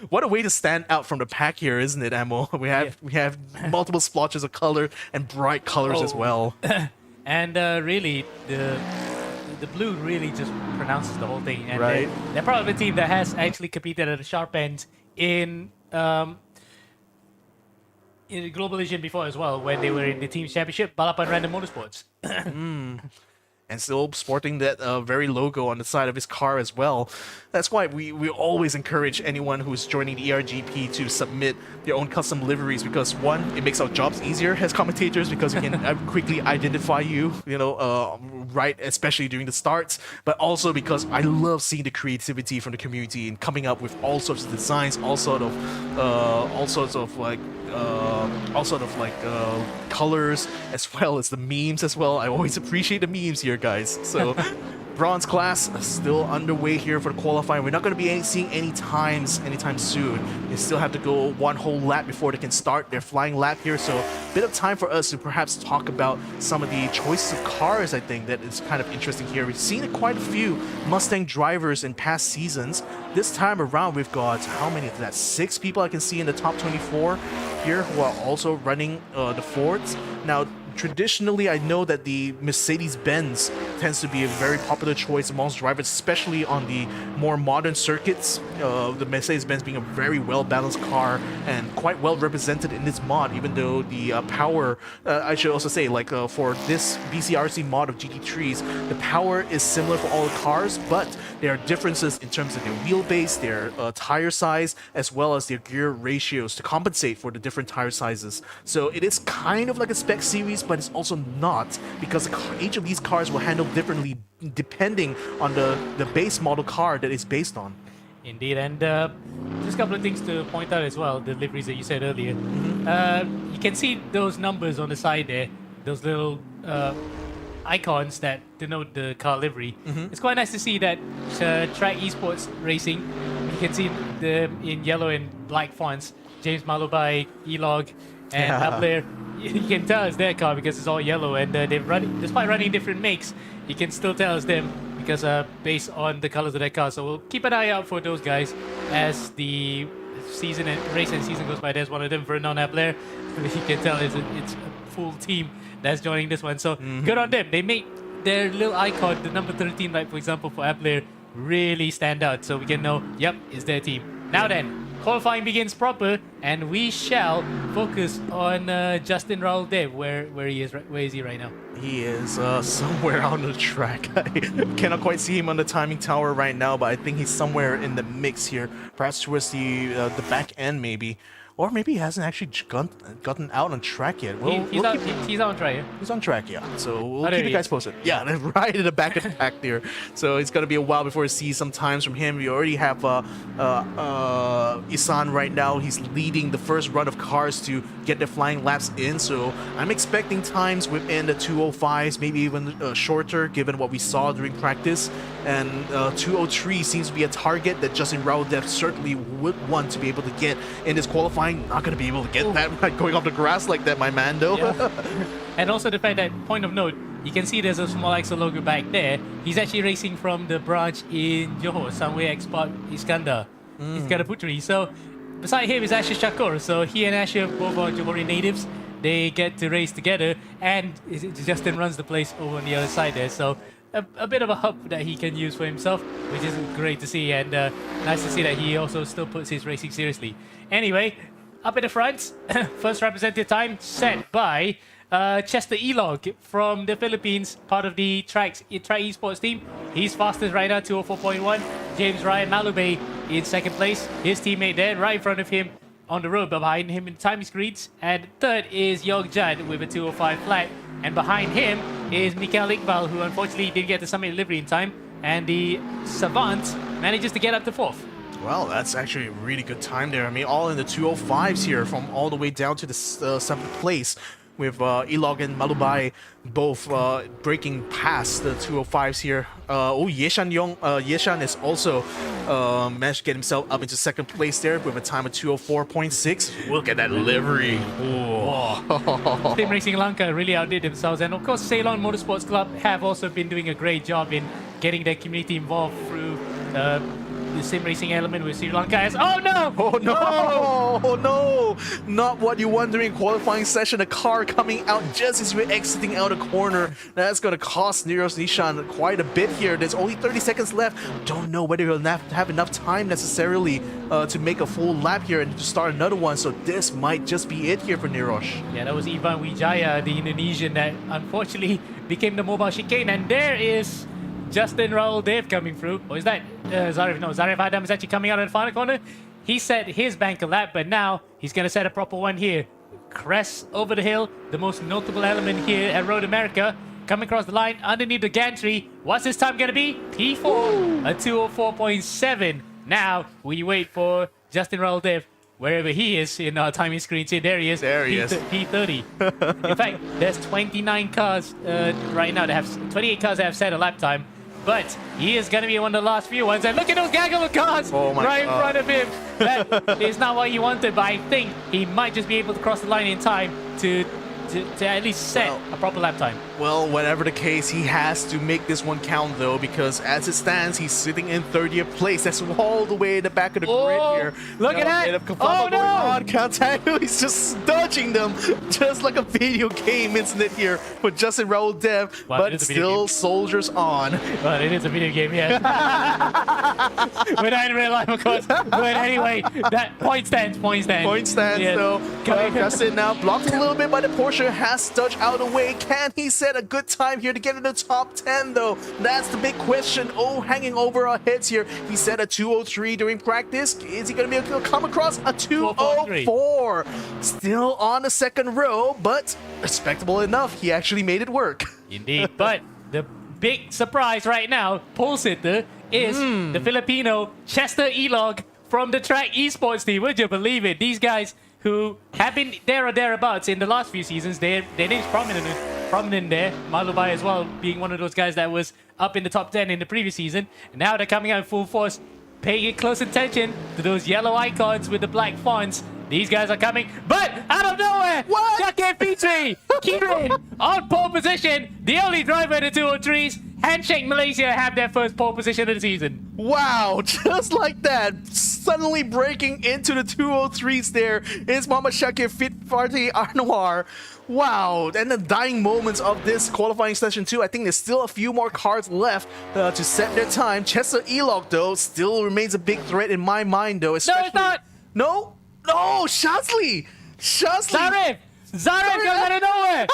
what a way to stand out from the pack here, isn't it, Amo? We have multiple splotches of color and bright colors as well. And really, the blue really just pronounces the whole thing. And Right. they're part of a team that has actually competed at the sharp end in the Global Edition before as well, when they were in the Team Championship, Balapan Random Motorsports. And still sporting that very logo on the side of his car as well. That's why we always encourage anyone who's joining the ERGP to submit their own custom liveries, because one, it makes our jobs easier as commentators because we can quickly identify you, right, especially during the starts, but also because I love seeing the creativity from the community and coming up with all sorts of designs, all sort of colors, as well as the memes as well. I always appreciate the memes here, guys. So bronze class still underway here for the qualifying. We're not going to be seeing any times anytime soon. They still have to go one whole lap before they can start their flying lap here. So a bit of time for us to perhaps talk about some of the choices of cars. I think that is kind of interesting here. We've seen quite a few Mustang drivers in past seasons. This time around, we've got, how many is that? 6 people I can see in the top 24 here who are also running the Fords. Now, traditionally, I know that the Mercedes-Benz tends to be a very popular choice amongst drivers, especially on the more modern circuits. The Mercedes-Benz being a very well-balanced car and quite well represented in this mod, even though the power, I should also say, for this BCRC mod of GT3s, the power is similar for all the cars, but there are differences in terms of their wheelbase, their tire size, as well as their gear ratios to compensate for the different tire sizes. So it is kind of like a spec series, but it's also not, because each of these cars will handle differently depending on the base model car that it's based on. Indeed, and just a couple of things to point out as well, the liveries that you said earlier. You can see those numbers on the side there, those little icons that denote the car livery. It's quite nice to see that Track Esports Racing, you can see them in yellow and black fonts, James Malubai, E-Log, and Abler. You can tell it's their car because it's all yellow, and they've run, despite running different makes, you can still tell it's them because based on the colors of their car. So we'll keep an eye out for those guys as the season and race and season goes by. There's one of them, Vernon Abler. You can tell it's a full team that's joining this one. So good on them. They make their little icon, the number 13, like for example for Abler, really stand out. So we can know, yep, it's their team. Now then, qualifying begins proper, and we shall focus on Justin Raul Dev. Where is he right now? He is somewhere on the track. I cannot quite see him on the timing tower right now, but I think he's somewhere in the mix here, perhaps towards the back end maybe. Or maybe he hasn't actually gotten out on track yet. He's out on track, yeah? He's on track, yeah. So we'll there keep he you guys is. posted. Yeah, right in the back of the pack there. So it's going to be a while before we see some times from him. We already have Isan right now. He's leading the first run of cars to get their flying laps in. So I'm expecting times within the 205s, maybe even shorter, given what we saw during practice. And 203 seems to be a target that Justin Raul certainly would want to be able to get in this qualifying. Not going to be able to get that right going off the grass like that, my man, though. Yeah. And also the fact that, point of note, you can see there's a small Axel logo back there. He's actually racing from the branch in Johor, Sunway Export Iskandar Putri. So beside him is Asher Shakur. So he and Asher both are Johori natives. They get to race together, and Justin runs the place over on the other side there. So a bit of a hub that he can use for himself, which is great to see, and nice to see that he also still puts his racing seriously. Anyway, up at the front, first representative time set by Chester E-Log from the Philippines, part of the Track Esports team. He's fastest right now, 204.1. James Ryan Malubay in second place. His teammate there, right in front of him, on the road, but behind him in timing screens. And third is Yog Judd with a 2:05 flat. And behind him is Mikael Iqbal, who unfortunately didn't get the summit delivery in time. And the Savant manages to get up to fourth. Well, that's actually a really good time there. I mean, all in the 205s here from all the way down to the 7th place, with Ilog and Malubai both breaking past the 205s here. Yeshan is also managed to get himself up into 2nd place there with a time of 204.6. Look at that livery. Team Racing Lanka really outdid themselves, and of course Ceylon Motorsports Club have also been doing a great job in getting their community involved through the sim racing element with Sri Lanka as... Oh no! Oh no! Oh no! Not what you want during qualifying session. A car coming out just as we're exiting out a corner. That's going to cost Niros Nishan quite a bit here. There's only 30 seconds left. Don't know whether he'll have enough time necessarily to make a full lap here and to start another one. So this might just be it here for Niros. Yeah, that was Ivan Wijaya, the Indonesian that unfortunately became the mobile chicane. And there is Justin Raul Dev coming through. Or is that Zarif? No, Zarif Adam is actually coming out of the final corner. He set his bank a lap, but now he's going to set a proper one here. Crest over the hill, the most notable element here at Road America. Coming across the line underneath the gantry. What's his time going to be? P4, a 204.7. Now we wait for Justin Raul Dev, wherever he is in our timing screens here. There he is. There he is. P30. In fact, there's 29 cars right now that have 28 cars that have set a lap time. But he is going to be one of the last few ones. And look at those gaggle of cars right in front of him. That is not what he wanted, but I think he might just be able to cross the line in time to at least set a proper lap time. Well, whatever the case, he has to make this one count though, because as it stands, he's sitting in 30th place. That's all the way in the back of the grid here. Look at that! Oh no! Kantaku, he's just dodging them, just like a video game, isn't it here for Justin Raul Dev, but still soldiers on. Well, it is a video game, yeah. We're not in real life, of course. But anyway, that point stands. Point stands though. Justin now blocked a little bit by the Porsche, has dodged out of the way. Can he set a good time here to get in the top 10 though? That's the big question. Hanging over our heads here. He set a 203 during practice. Is he going to be able to come across a 204? Still on the 2nd row, but respectable enough. He actually made it work. Indeed, but the big surprise right now, pole sitter, is the Filipino Chester Elog from the Track Esports team. Would you believe it? These guys who have been there or thereabouts in the last few seasons, their name's prominent there. Malubai as well, being one of those guys that was up in the top 10 in the previous season. And now they're coming out in full force, paying close attention to those yellow icons with the black fonts. These guys are coming, but out of nowhere, Jackie Fitri, Kirin on pole position, the only driver in the 203s. Handshake Malaysia have their first pole position of the season. Wow, just like that, suddenly breaking into the 203s there is Mohamed Shakir Fitfarti Anwar. Wow, and the dying moments of this qualifying session too. I think there's still a few more cars left to set their time. Chester Elog though still remains a big threat in my mind though. No, it's not. No, Shazli. Zarif comes out of nowhere.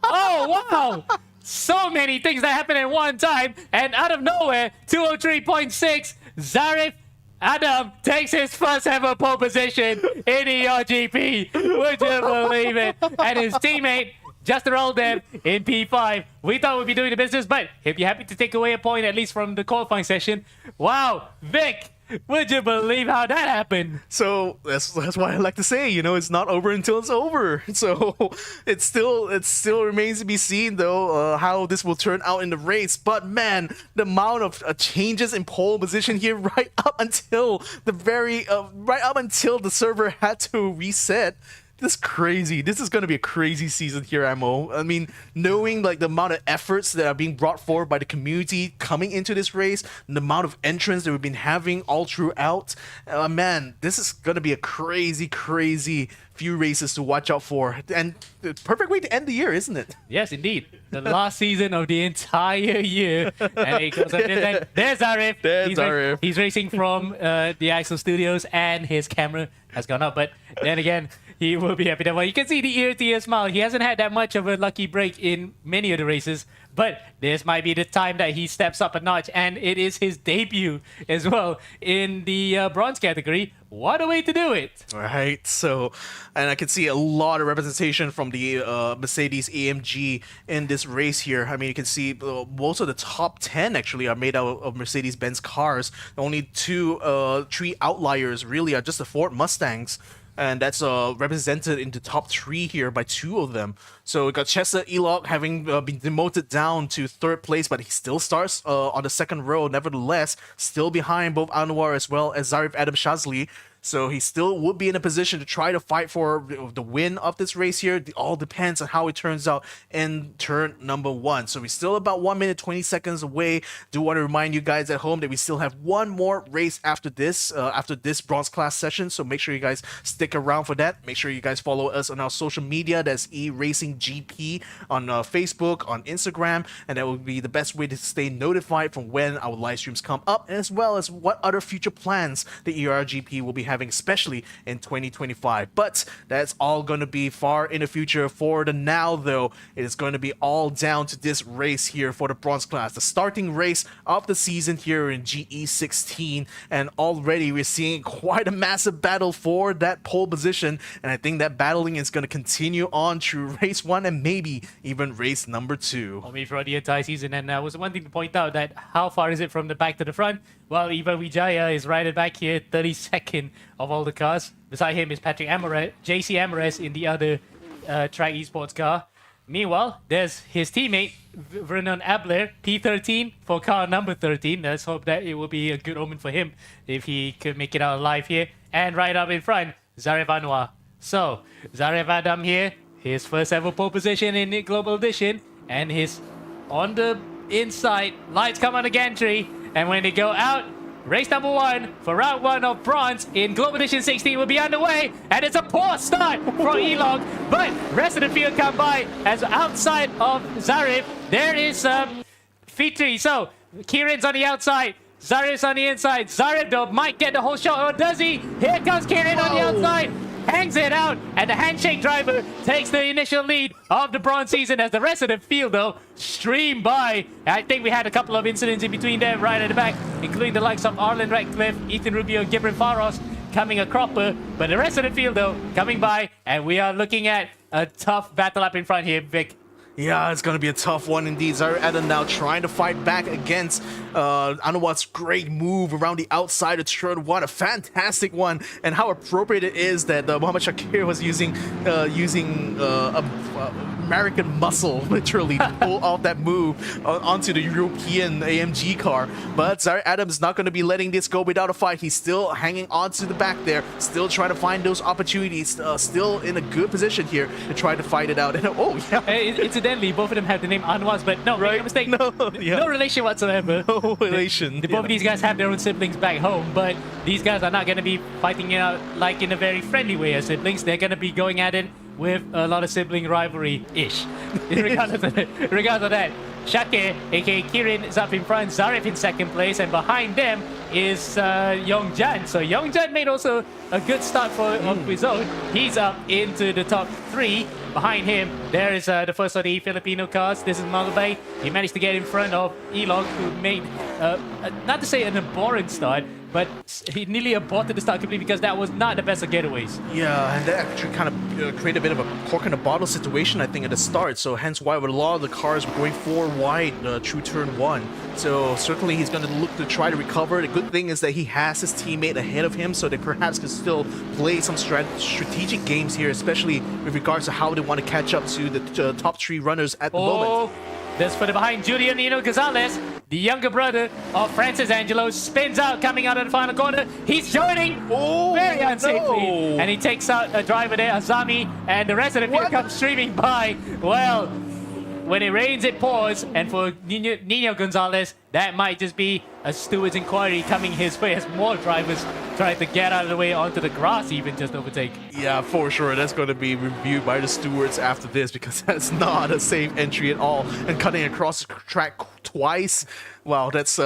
Oh wow. So many things that happen at one time, and out of nowhere, 203.6, Zarif Adam takes his first ever pole position in ERGP. Would you believe it? And his teammate, Justin Roldev, in P5. We thought we'd be doing the business, but he'd be happy to take away a point, at least from the qualifying session. Wow, Vic! Would you believe how that happened? So that's why I like to say, it's not over until it's over. So it still remains to be seen though how this will turn out in the race. But man, the amount of changes in pole position here right up until the server had to reset. This is crazy. This is going to be a crazy season here, Amo. I mean, knowing like the amount of efforts that are being brought forward by the community coming into this race, the amount of entrants that we've been having all throughout, man, this is going to be a crazy few races to watch out for. And the perfect way to end the year, isn't it? Yes, indeed. The last season of the entire year. And it goes up there. There's Arif. He's racing from the Axel Studios, and his camera has gone up. But then again, He will be happy. Well, you can see the ear-to-ear smile. He hasn't had that much of a lucky break in many of the races, but this might be the time that he steps up a notch, and it is his debut as well in the bronze category. What a way to do it! Right, so, and I can see a lot of representation from the Mercedes AMG in this race here. I mean, you can see most of the top 10 actually are made out of Mercedes-Benz cars. The only three outliers really are just the Ford Mustangs. And that's represented in the top 3 here by 2 of them. So we got Chester Elog having been demoted down to 3rd place, but he still starts on the 2nd row. Nevertheless, still behind both Anwar as well as Zarif Adam Shazli. So he still would be in a position to try to fight for the win of this race here. It all depends on how it turns out in turn number 1. So we're still about 1 minute 20 seconds away. Do want to remind you guys at home that we still have one more race after this bronze class session. So make sure you guys stick around for that. Make sure you guys follow us on our social media. That's eRacing GP on Facebook, on Instagram, and that will be the best way to stay notified from when our live streams come up, as well as what other future plans the ERGP will be having, especially in 2025. But that's all going to be far in the future. For the now, though, it is going to be all down to this race here for the bronze class, the starting race of the season here in GE16. And already we're seeing quite a massive battle for that pole position, and I think that battling is going to continue on through race 1 and maybe even race number 2. Maybe for the entire season. And was one thing to point out, that how far is it from the back to the front? Well, Ivan Wijaya is right at back here, 32nd of all the cars. Beside him is Patrick Amores, JC Amores in the other track esports car. Meanwhile, there's his teammate, Vernon Abler, P13 for car number 13. Let's hope that it will be a good omen for him if he could make it out alive here. And right up in front, Zaref Anwar. So, Zaref Adam here, his first ever pole position in the Global Edition, and his on the inside, lights come on the gantry, and when they go out, race number 1 for round 1 of bronze in Global Edition 16 will be underway, and it's a poor start from Elog, but rest of the field come by as outside of Zarif, there is Fitri. So, Kieran's on the outside, Zarif's on the inside. Zarif though might get the whole shot, or does he? Here comes Kieran on the outside. Hangs it out, and the handshake driver takes the initial lead of the bronze season as the rest of the field, though, stream by. I think we had a couple of incidents in between them right at the back, including the likes of Arlen Ratcliffe, Ethan Rubio, Gibran Faros coming a cropper, but the rest of the field, though, coming by, and we are looking at a tough battle up in front here, Vic. Yeah, it's going to be a tough one indeed. Zarif Adam now trying to fight back against Anwar's great move around the outside of turn 1. A fantastic one. And how appropriate it is that Mohamed Shakir was using American muscle, literally, to pull off that move onto the European AMG car. But Zarif Adam is not going to be letting this go without a fight. He's still hanging on to the back there, still trying to find those opportunities, still in a good position here to try to fight it out. And oh, yeah. Incidentally, both of them have the name Anwaz, but no, make no mistake. No, yeah. No relation whatsoever. No relation. Both of these guys have their own siblings back home, but these guys are not going to be fighting it out like in a very friendly way as siblings. They're going to be going at it with a lot of sibling rivalry-ish. Regardless of that, Shakir, aka Kirin, is up in front, Zarif in 2nd place, and behind them is Yongjan. So Yongjan made also a good start of his own. He's up into the top 3. Behind him, there is the first of the Filipino cars. This is Malabay. He managed to get in front of Elog, who made, not to say an abhorrent start, but he nearly aborted the start completely because that was not the best of getaways. Yeah, and that actually kind of created a bit of a cork in the bottle situation, I think, at the start. So hence why a lot of the cars were going 4 wide through turn 1. So certainly he's going to look to try to recover. The good thing is that he has his teammate ahead of him, so they perhaps can still play some strategic games here, especially with regards to how they want to catch up to the top 3 runners at the moment. That's for the behind Julio Nino Gonzalez, the younger brother of Francis Angelo, spins out coming out of the final corner. He's joining very unsafely. And he takes out a driver there, Azami, and the rest of the field comes streaming by. Well, when it rains, it pours, and for Nino Gonzalez, that might just be a steward's inquiry coming his way as more drivers try to get out of the way onto the grass, even just overtake. Yeah, for sure. That's going to be reviewed by the stewards after this, because that's not a safe entry at all. And cutting across the track twice, Wow, that's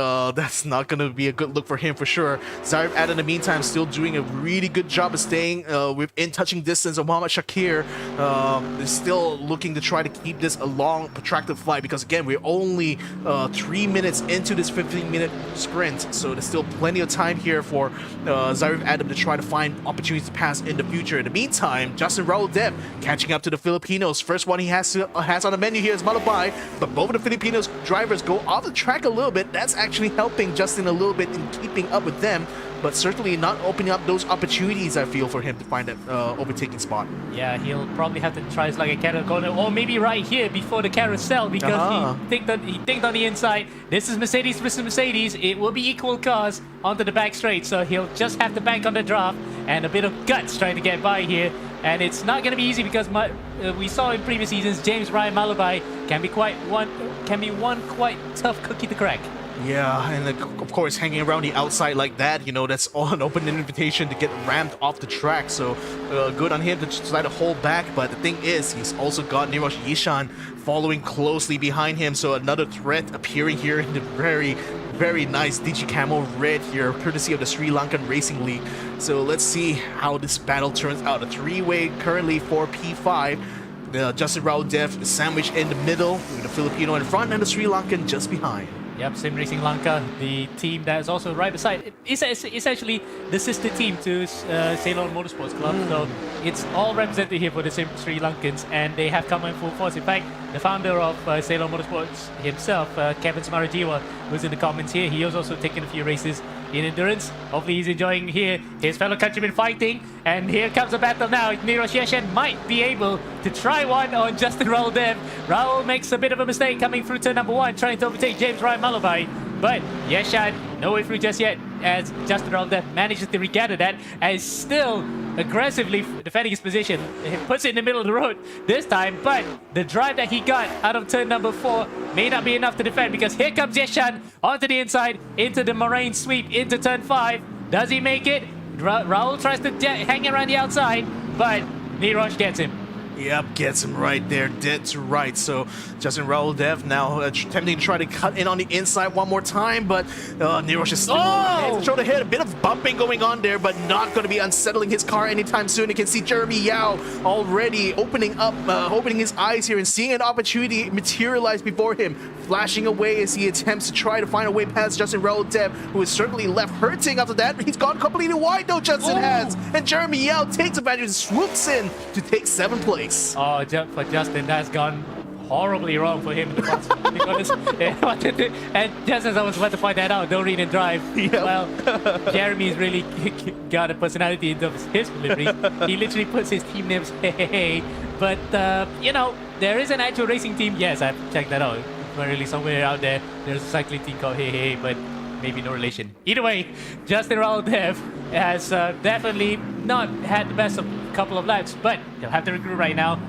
not gonna be a good look for him for sure. Zarif Ad in the meantime still doing a really good job of staying within touching distance of Mohammad Shakir. Is still looking to try to keep this a long, protracted flight because again we're only 3 minutes into this 15-minute sprint, so there's still plenty of time here for Zarif Adam to try to find opportunities to pass in the future. In the meantime, Justin Raul Dev catching up to the Filipinos. First one he has on the menu here is Malabay, but both of the Filipinos drivers go off the track a little bit. That's actually helping Justin a little bit in keeping up with them, but certainly not opening up those opportunities, I feel, for him to find that overtaking spot. Yeah, he'll probably have to try his luck at Canada corner, or maybe right here before the carousel, because he thinked on the inside. This is Mercedes versus Mercedes. It will be equal cars onto the back straight, so he'll just have to bank on the draft and a bit of guts trying to get by here. And it's not going to be easy because we saw in previous seasons James Ryan Malabai can be one quite tough cookie to crack. Yeah, and of course, hanging around the outside like that, you know, that's all an open invitation to get rammed off the track. So good on him to try to hold back. But the thing is, he's also got Nirosh Yishan following closely behind him. So another threat appearing here in the very, very nice Digicamo red here, courtesy of the Sri Lankan Racing League. So let's see how this battle turns out. A three-way currently for P5. Justin Raul Dev is sandwiched in the middle, with the Filipino in front and the Sri Lankan just behind. Yep, Sim Racing Lanka, the team that is also right beside. It's actually the sister team to Ceylon Motorsports Club. So it's all represented here for the Sri Lankans, and they have come in full force. In fact, the founder of Ceylon Motorsports himself, Kevin Smarajiwa, was in the comments here. He has also taken a few races in endurance. Hopefully he's enjoying here his fellow countrymen fighting. And here comes a battle now. Nirosh Yeshen might be able to try one on Justin Raul Dev. Raul makes a bit of a mistake coming through turn number 1, trying to overtake James Ryan Malabai. But Yeshan, no way through just yet, as Justin Raul Dev manages to regather that, and still aggressively defending his position. He puts it in the middle of the road this time, but the drive that he got out of turn number 4 may not be enough to defend, because here comes Yeshan onto the inside, into the Moraine sweep, into turn 5. Does he make it? Raul tries to hang around the outside, but Nirosh gets him. Yep, gets him right there, dead to right. So Justin Raul Dev now attempting to try to cut in on the inside one more time, but Nirosh is still shoulder hit. A bit of bumping going on there, but not going to be unsettling his car anytime soon. You can see Jeremy Yao already opening his eyes here and seeing an opportunity materialize before him, flashing away as he attempts to try to find a way past Justin Raul Dev, who is certainly left hurting after that. He's gone completely wide though, Justin has, and Jeremy Yao takes advantage and swoops in to take 7th place. Oh, for Justin, that's gone horribly wrong for him. And just as I was about to find that out, don't read and drive. Yep. Well, Jeremy's really got a personality in terms of his delivery. He literally puts his team names, hey. But, you know, there is an actual racing team. Yes, I've checked that out. Really, somewhere out there, there's a cycling team called Hey, but maybe no relation. Either way, Justin Raul Dev has definitely not had the best of a couple of laps, but he'll have to regroup right now.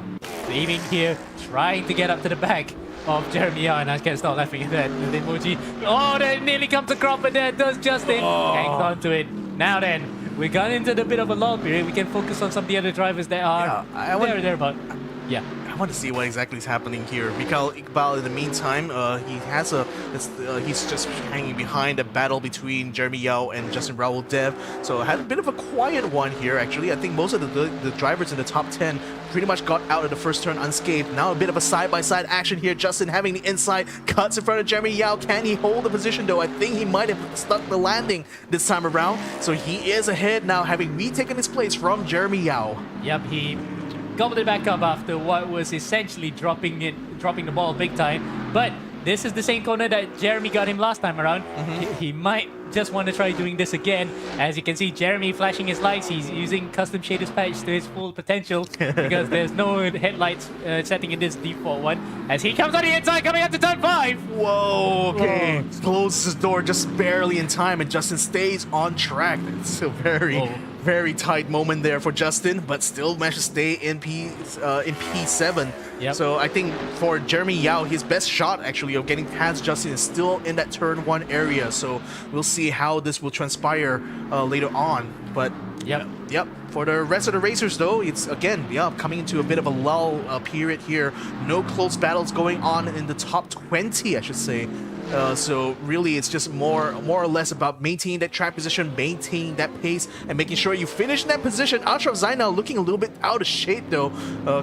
Aiming here, trying to get up to the back of Jeremy Yao, and I can't stop laughing at that. The emoji. Oh, that nearly comes to crop, but there does Justin. Hangs on to it. Now then, we got into the bit of a lull period. We can focus on some of the other drivers that are thereabout. Yeah. I want to see what exactly is happening here. Mikhail Iqbal, in the meantime, he's just hanging behind a battle between Jeremy Yao and Justin Raul Dev. So had a bit of a quiet one here, actually. I think most of the drivers in the top 10 pretty much got out of the first turn unscathed. Now a bit of a side-by-side action here. Justin having the inside, cuts in front of Jeremy Yao. Can he hold the position, though? I think he might have stuck the landing this time around. So he is ahead now, having retaken his place from Jeremy Yao. Yep, he gobbled it back up after what was essentially dropping the ball big time. But this is the same corner that Jeremy got him last time around. He might just want to try doing this again. As you can see, Jeremy flashing his lights. He's using custom shaders patch to his full potential because there's no headlights setting in this default one. As he comes on the inside, coming up to turn 5. Whoa, okay. Closes his door just barely in time, and Justin stays on track. It's a very tight moment there for Justin, but still managed to stay in P7. Yep. So I think for Jeremy Yao, his best shot actually of getting past Justin is still in that turn 1 area. So we'll see how this will transpire later on. But Yep. Yep. For the rest of the racers, though, it's again, coming into a bit of a lull period here. No close battles going on in the top 20, I should say. So really, it's just more or less about maintaining that track position, maintaining that pace, and making sure you finish in that position. Ashraf Zainal looking a little bit out of shape, though,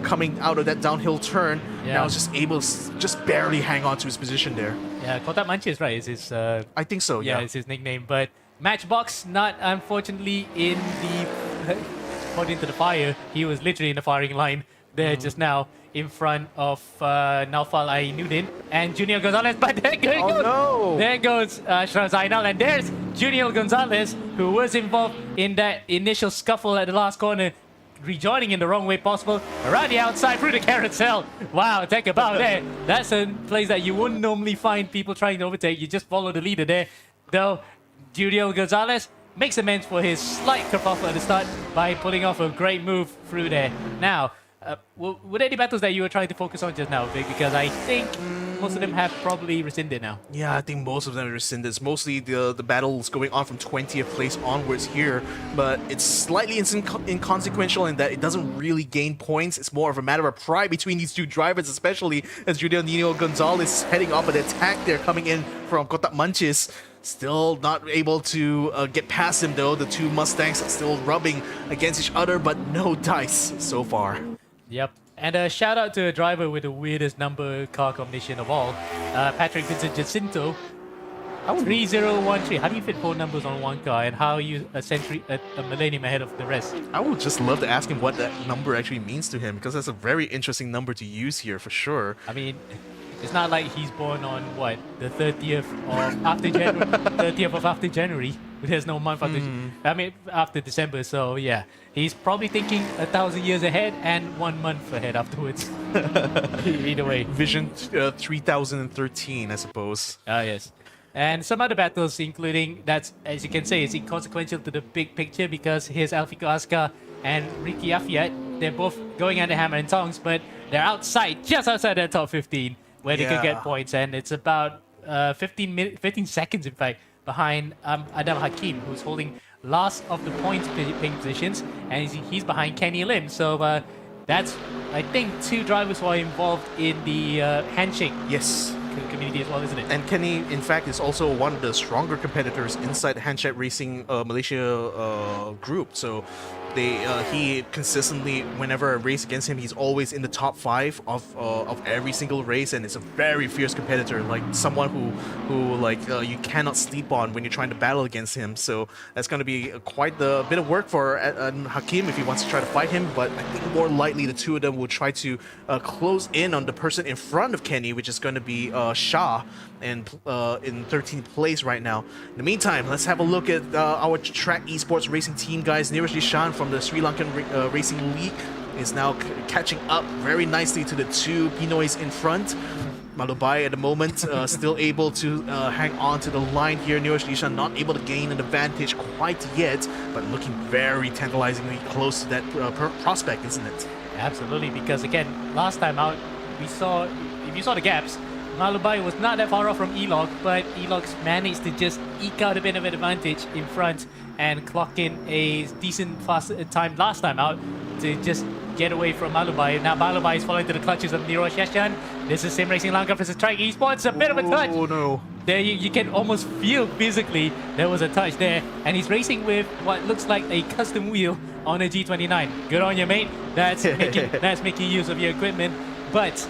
coming out of that downhill turn. Yeah. Now just able to just barely hang on to his position there. Yeah, Kotak Manchis, right? Is his I think so. Yeah. it's his nickname. But Matchbox, not unfortunately in the according to the fire, he was literally in the firing line there just now in front of Naufal Ainuddin and Junior Gonzalez. But there goes, no. there goes Ashraf Zainal, and there's Junior Gonzalez, who was involved in that initial scuffle at the last corner, rejoining in the wrong way possible, around the outside through the carousel. Wow, take a bow there. That's a place that you wouldn't normally find people trying to overtake. You just follow the leader there. Though Junior Gonzalez makes amends for his slight kerfuffle at the start by pulling off a great move through there. Now, were there any battles that you were trying to focus on just now, Vic? Because I think most of them have probably rescinded now. Yeah, I think most of them are rescinded. It's mostly the battles going on from 20th place onwards here, but it's slightly inconsequential in that it doesn't really gain points. It's more of a matter of pride between these two drivers, especially as Junior Nino Gonzalez is heading off an attack there, coming in from Kotak Manchis. Still not able to get past him, though. The two Mustangs are still rubbing against each other, but no dice so far. Yep. And a shout out to a driver with the weirdest number car combination of all, Patrick Vincent Jacinto. 3013. How do you fit 4 numbers on one car, and how are you a millennium ahead of the rest? I would just love to ask him what that number actually means to him, because that's a very interesting number to use here for sure. I mean, it's not like he's born on what, the 30th of after January. 30th of after January. There's no month after. I mean, after December. So yeah, he's probably thinking 1,000 years ahead and 1 month ahead afterwards. Either way. Vision 3013, I suppose. Ah yes. And some other battles, including that's, as you can say, is inconsequential to the big picture, because here's Alfiko Askar and Ricky Afiat. They're both going under hammer and tongs, but they're outside, just outside their top 15, where they could get points. And it's about 15 seconds, in fact, behind Adam Hakim, who's holding last of the points ping positions, and he's behind Kenny Lim. So that's, I think, 2 drivers who are involved in the handshake. Yes. Community as well, isn't it? And Kenny, in fact, is also one of the stronger competitors inside the Handshake Racing Malaysia group. So he consistently, whenever I race against him, he's always in the top 5 of every single race, and it's a very fierce competitor, like someone who you cannot sleep on when you're trying to battle against him. So that's going to be quite the bit of work for Hakim if he wants to try to fight him. But I think more likely the two of them will try to close in on the person in front of Kenny, which is going to be Shah, and in 13th place right now. In the meantime, let's have a look at our track esports racing team, guys. Neeraj Dishan from the Sri Lankan Racing League is now catching up very nicely to the 2 Pinoys in front. Malubai at the moment still able to hang on to the line here. Neeraj Dishan not able to gain an advantage quite yet, but looking very tantalizingly close to that prospect, isn't it? Absolutely, because again, last time out, we saw, if you saw the gaps, Malubai was not that far off from Elog, but Elog's managed to just eke out a bit of an advantage in front and clock in a decent fast time last time out to just get away from Malubai. Now Malubai is falling to the clutches of Neeraj Dishan. This is Sim Racing Lanka versus Track Esports. A bit of a touch. Oh no. There you can almost feel physically there was a touch there, and he's racing with what looks like a custom wheel on a G29. Good on you, mate. That's making use of your equipment, but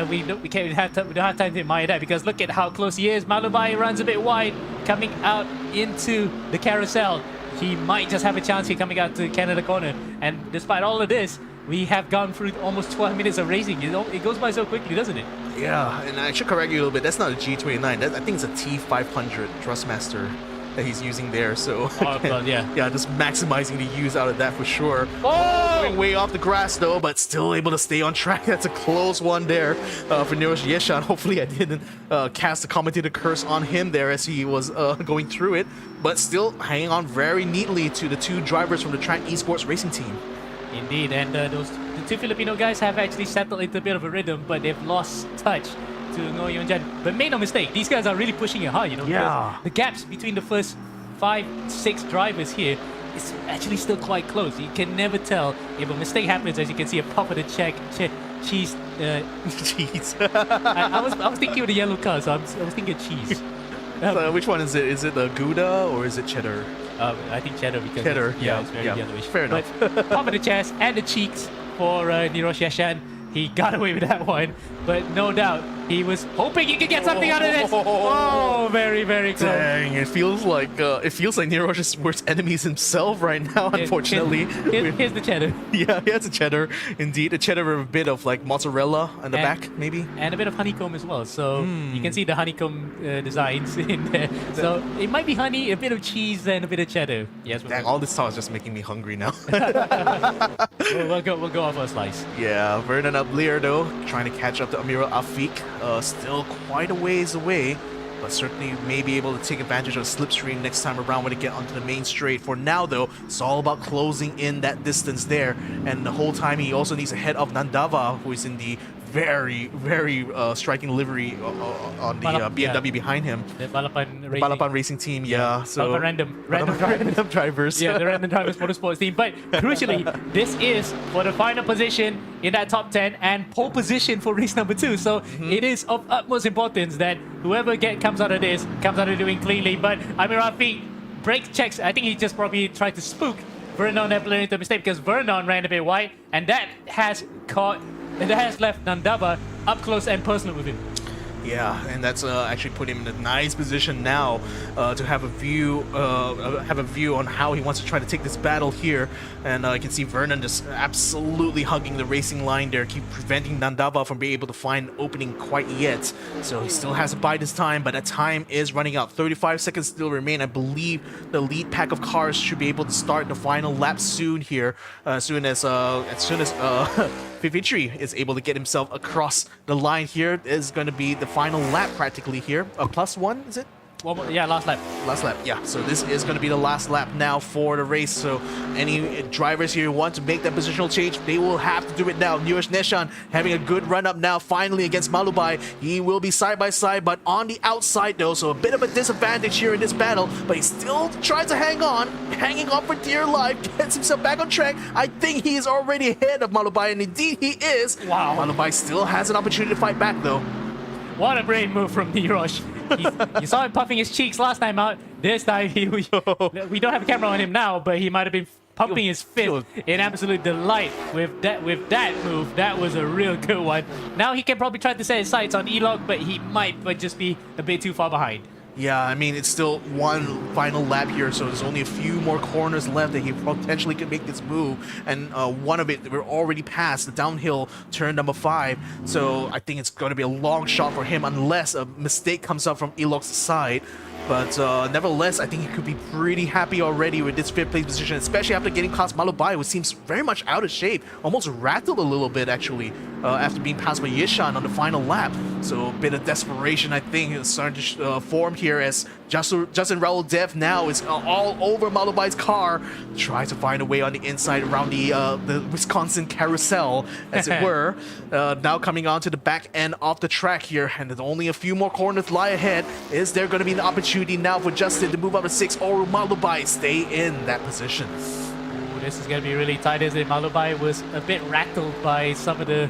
we don't have time to admire that, because look at how close he is. Malubai runs a bit wide, coming out into the carousel. He might just have a chance here coming out to Canada corner. And despite all of this, we have gone through almost 12 minutes of racing. It goes by so quickly, doesn't it? Yeah, and I should correct you a little bit. That's not a G29. I think it's a T500 Thrustmaster that he's using there. So yeah, just maximizing the use out of that for sure. Oh! Going way off the grass though, but still able to stay on track. That's a close one there for Neeraj Dishan. Hopefully I didn't cast the commentator curse on him there as he was going through it, but still hanging on very neatly to the 2 drivers from the Track Esports Racing team. Indeed, and the 2 Filipino guys have actually settled into a bit of a rhythm, but they've lost touch to Ngo Yon Jan. But make no mistake, these guys are really pushing it hard, you know. Yeah. The gaps between the first 5-6 drivers here it's actually still quite close. You can never tell if a mistake happens. As you can see, a pop of the cheese. Cheese. I was thinking of the yellow car, so I was thinking cheese. So which one is it? Is it the Gouda or is it cheddar? I think cheddar because Cheddar, it's very yeah, yellowish. fair enough. But top of the chest and the cheeks for Nirosh Yashan. He got away with that one, but no doubt he was hoping he could get something out of this. Oh, very, very close. Dang, it feels like Nirosh's worst enemy is himself right now. Unfortunately, Here's the cheddar. yeah, he has a cheddar. Indeed, a cheddar with a bit of like mozzarella on the And- back, maybe. And a bit of honeycomb as well. So you can see the honeycomb designs in there. So it might be honey, a bit of cheese, and a bit of cheddar. Yes, Dang, all this talk is just making me hungry now. we'll go off a slice. Yeah, Vernon Ablier though, trying to catch up to Amira Afik, still quite a ways away, but certainly may be able to take advantage of the slipstream next time around when they get onto the main straight. For now though, it's all about closing in that distance there, and the whole time he also needs to head off Nandava, who is in the very, very striking livery on the BMW behind him. The Balapan The Racing. Balapan Racing team, yeah. So Balapan random random drivers. Yeah, the Random Drivers Motorsports team. But crucially, this is for the final position in that top 10 and pole position for race number 2. So it is of utmost importance that whoever comes out of this comes out of doing cleanly. But Amir Rafi brake checks. I think he just probably tried to spook Vernon Epler into a mistake because Vernon ran a bit wide, and that has left Nandava up close and personal with him. Yeah, and that's actually put him in a nice position now to have a view on how he wants to try to take this battle here. And you can see Vernon just absolutely hugging the racing line there, keep preventing Nandava from being able to find an opening quite yet. So he still has to bide his time, but that time is running out. 35 seconds still remain. I believe the lead pack of cars should be able to start the final lap soon here, as soon as Fivitri is able to get himself across the line here. Is going to be the final lap practically here. +1, is it? One more, yeah, last lap. Last lap, yeah. So this is going to be the last lap now for the race. So any drivers here who want to make that positional change, they will have to do it now. Neeraj Neshan having a good run up now, finally against Malubai. He will be side by side, but on the outside though, so a bit of a disadvantage here in this battle. But he still tries to hanging on for dear life, gets himself back on track. I think he is already ahead of Malubai, and indeed he is. Wow. Malubai still has an opportunity to fight back though. What a brave move from Neeraj. You saw him puffing his cheeks last time out. This time, we don't have a camera on him now, but he might have been pumping his fist in absolute delight with that move. That was a real good one. Now he can probably try to set his sights on Elog, but he might just be a bit too far behind. Yeah, I mean, it's still one final lap here, so there's only a few more corners left that he potentially could make this move. And one of it, we're already past the downhill turn number 5. So I think it's going to be a long shot for him unless a mistake comes up from Elok's side. But nevertheless, I think he could be pretty happy already with this 5th place position, especially after getting past Malubai, who seems very much out of shape, almost rattled a little bit actually after being passed by Yishan on the final lap. So a bit of desperation, I think, is starting to form here as Justin Raul Dev now is all over Malubai's car, tries to find a way on the inside around the Wisconsin carousel, as it were. Now coming on to the back end of the track here, and there's only a few more corners lie ahead. Is there going to be an opportunity now for Justin to move up to 6, or will Malubai stay in that position? Ooh, this is going to be really tight, isn't it? Malubai was a bit rattled by some of the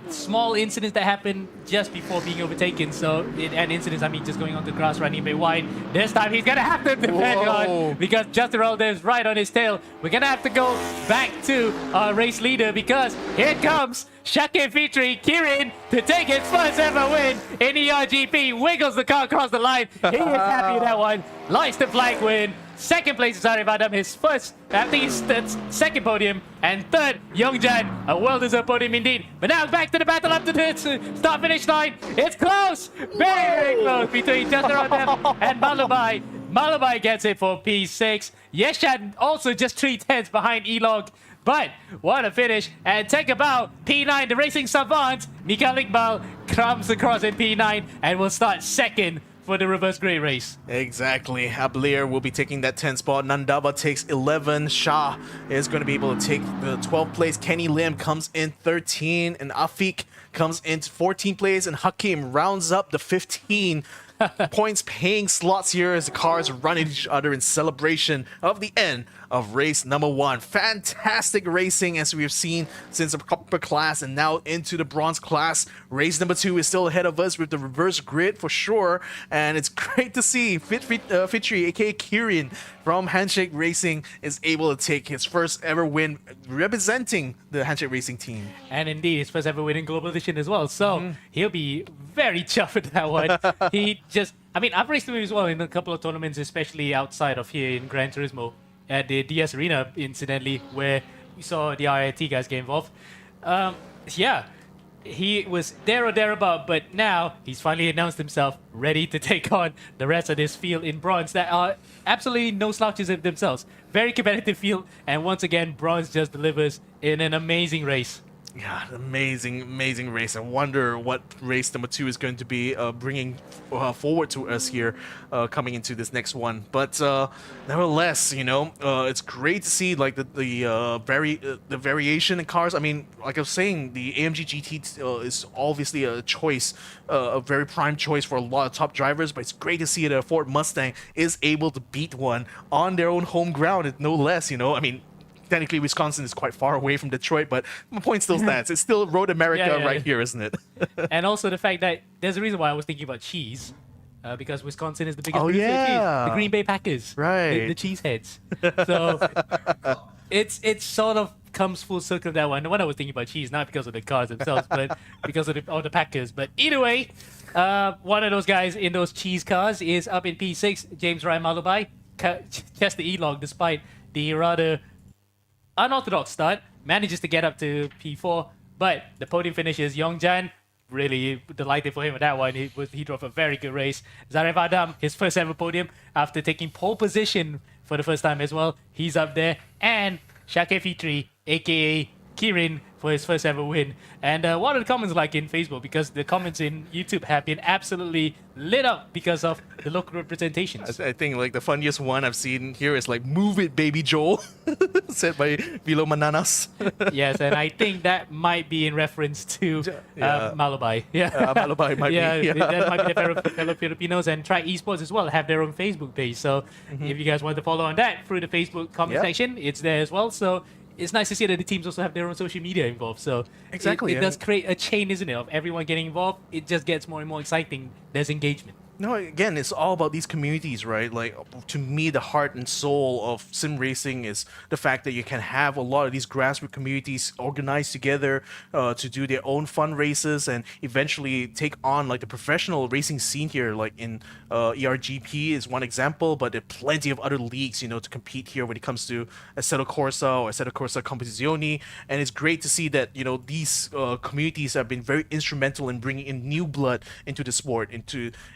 small incidents that happened just before being overtaken. So, and incidents, I mean, just going onto the grass, running a bit wide. This time he's gonna have to depend on, because Justin Roldan is right on his tail. We're gonna have to go back to our race leader, because here comes Shakin Fitri Kirin to take his first ever win in ERGP. Wiggles the car across the line. He is happy with that one. Lights the flag win. Second place is Arif Adam, his first, I think his second podium. And third, Youngjan, a well-deserved podium indeed. But now back to the battle up to the start-finish line. It's close, very close between Justin Rodem and Malubai. Malubai gets it for P6. Yeshan also just 3/10 behind Elog. But what a finish. And take about P9, the racing savant, Mikael Iqbal comes across in P9 and will start second for the reverse grey race. Exactly. Ablir will be taking that 10th spot. Nandava takes 11. Shah is going to be able to take the 12th place. Kenny Lim comes in 13. And Afik comes in 14th place. And Hakim rounds up the 15 points paying slots here as the cars run at each other in celebration of the end of race number 1. Fantastic racing as we've seen since the copper class and now into the bronze class. Race number 2 is still ahead of us with the reverse grid for sure, and it's great to see Fitri, aka Kirin from Handshake Racing, is able to take his first ever win representing the Handshake Racing team. And indeed, his first ever win in Global Edition as well. So he'll be very chuffed with that one. I've raced him as well in a couple of tournaments, especially outside of here in Gran Turismo at the DS Arena, incidentally, where we saw the RIT guys get involved. He was there or thereabout, but now he's finally announced himself ready to take on the rest of this field in bronze that are absolutely no slouches of themselves. Very competitive field, and once again, bronze just delivers in an amazing race. Yeah, amazing race. I wonder what race number 2 is going to be bringing forward to us here coming into this next one. But nevertheless, it's great to see like the variation in cars. I mean, like I was saying, the AMG GT is obviously a choice, a very prime choice for a lot of top drivers. But it's great to see that a Ford Mustang is able to beat one on their own home ground, no less. I mean, technically, Wisconsin is quite far away from Detroit, but my point still stands. It's still Road America right here, isn't it? And also the fact that there's a reason why I was thinking about cheese, because Wisconsin is the biggest producer of cheese. The Green Bay Packers, right? The cheeseheads. So it's sort of comes full circle that one. No wonder I was thinking about cheese, not because of the cars themselves, but because of the Packers. But either way, one of those guys in those cheese cars is up in P6, James Ryan Malubai. Just the E-log, despite the rather unorthodox start, manages to get up to P4, but the podium finishes Yongjan. Really delighted for him with that one. He drove a very good race. Zarev Adam, his first ever podium after taking pole position for the first time as well. He's up there. And Shake Fitri, aka Kirin, for his first ever win. And what are the comments like in Facebook? Because the comments in YouTube have been absolutely lit up because of the local representations. I think like the funniest one I've seen here is like "Move it, baby Joel," said by Vilo Mananas. Yes, and I think that might be in reference to Malubai. Malubai might be. Yeah, that might be the fellow Filipinos, and Track Esports as well have their own Facebook page. So if you guys want to follow on that through the Facebook comment section, it's there as well. So it's nice to see that the teams also have their own social media involved. So exactly, it does create a chain, isn't it, of everyone getting involved. It just gets more and more exciting. There's engagement. No, again, it's all about these communities, right? Like, to me, the heart and soul of sim racing is the fact that you can have a lot of these grassroots communities organized together to do their own fun races and eventually take on like the professional racing scene here. Like in ERGP is one example, but there are plenty of other leagues, to compete here when it comes to Assetto Corsa or Assetto Corsa Competizione. And it's great to see that, these communities have been very instrumental in bringing in new blood into the sport,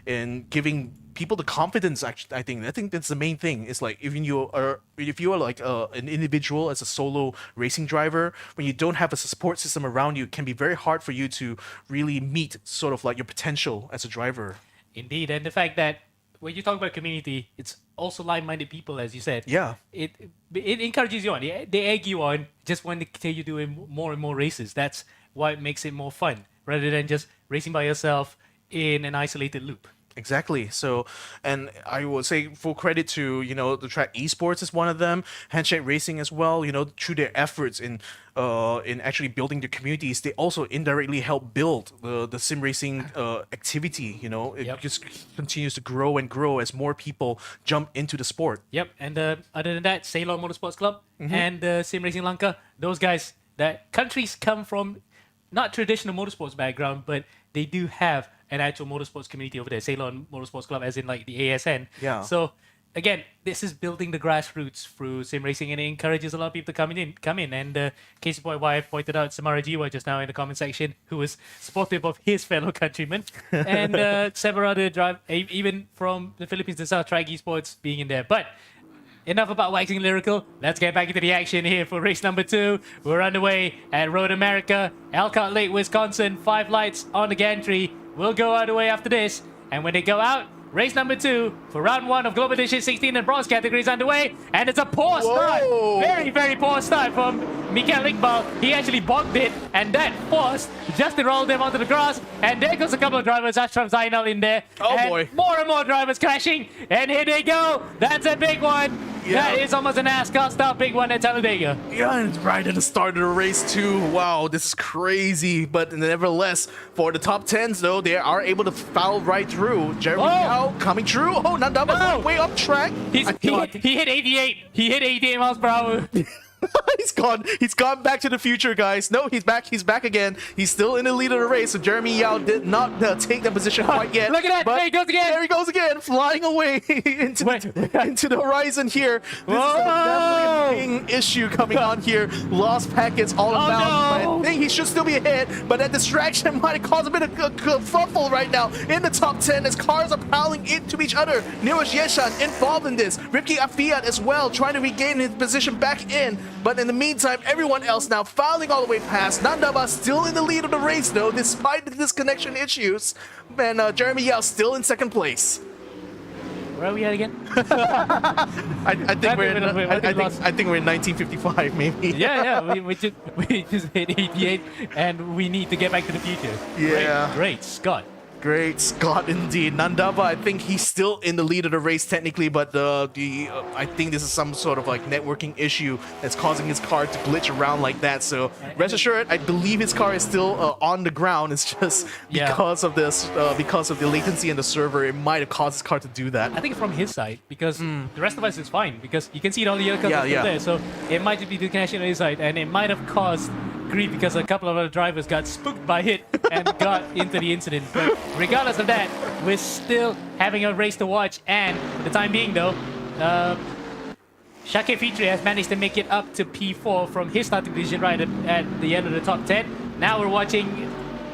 and giving people the confidence. Actually, I think that's the main thing. It's like if you are like an individual as a solo racing driver, when you don't have a support system around you, it can be very hard for you to really meet sort of like your potential as a driver. Indeed, and the fact that when you talk about community, it's also like-minded people, as you said. Yeah, it encourages you on. They egg you on, just want to continue doing more and more races. That's why it makes it more fun rather than just racing by yourself in an isolated loop. Exactly. So, and I will say full credit to, the Track Esports is one of them, Handshake Racing as well, through their efforts in actually building the communities, they also indirectly help build the sim racing activity, It just continues to grow and grow as more people jump into the sport. Yep. And other than that, Ceylon Motorsports Club and Sim Racing Lanka, those guys, that countries come from not traditional motorsports background, but they do have an actual motorsports community over there. Ceylon Motorsports Club, as in like the ASN. Yeah. So again, this is building the grassroots through sim racing, and it encourages a lot of people to come in. And case in point, why I pointed out Samara Jiwa just now in the comment section, who was supportive of his fellow countrymen, and several other even from the Philippines themselves, Track Esports being in there. But enough about waxing lyrical. Let's get back into the action here for race number 2. We're underway at Road America, Elkhart Lake, Wisconsin. 5 lights on the gantry. We'll go out the way after this. And when they go out, race number 2 for round 1 of Global Edition 16 and bronze categories underway. And it's a poor start. Very, very poor start from Mikael Iqbal. He actually bogged it, and that forced Justin rolled him onto the grass. And there goes a couple of drivers, Ashraf Zainal in there. Oh and boy. More and more drivers crashing. And here they go. That's a big one. That is almost a NASCAR style big one at Talladega. Yeah, and right at the start of the race too. Wow, this is crazy. But nevertheless, for the top 10s though, they are able to foul right through. Jeremy Yao coming through. Oh, Nandava way up track. He hit 88. He hit 88 miles per hour. He's gone. He's gone back to the future, guys. No, he's back. He's back again. He's still in the lead of the race. So Jeremy Yao did not take that position quite yet. Look at that. But There he goes again. There he goes again, flying away into the horizon here. This is definitely a ping issue coming on here. Lost packets all around. No. I think he should still be ahead, but that distraction might have caused a bit of kerfuffle right now in the top 10 as cars are piling into each other. Niraj Yeshan involved in this. Ripki Afiat as well, trying to regain his position back in. But in the meantime, everyone else now fouling all the way past. Nandava still in the lead of the race though, despite the disconnection issues. And Jeremy Yao still in second place. Where are we at again? I think we're in 1955 maybe. Yeah, we just hit 88 and we need to get back to the future. Yeah. Great, Scott. Great Scott indeed. Nandava, I think he's still in the lead of the race technically, but I think this is some sort of like networking issue that's causing his car to glitch around like that. So rest assured, I believe his car is still on the ground. It's just because of this, because of the latency in the server, it might have caused his car to do that. I think from his side, because the rest of us is fine, because you can see all the other cars there. So it might just be the connection on his side, and it might have caused grief because a couple of other drivers got spooked by it and got into the incident. But regardless of that, we're still having a race to watch, and for the time being though, Shake Fitri has managed to make it up to P4 from his starting position right at the end of the top 10. Now we're watching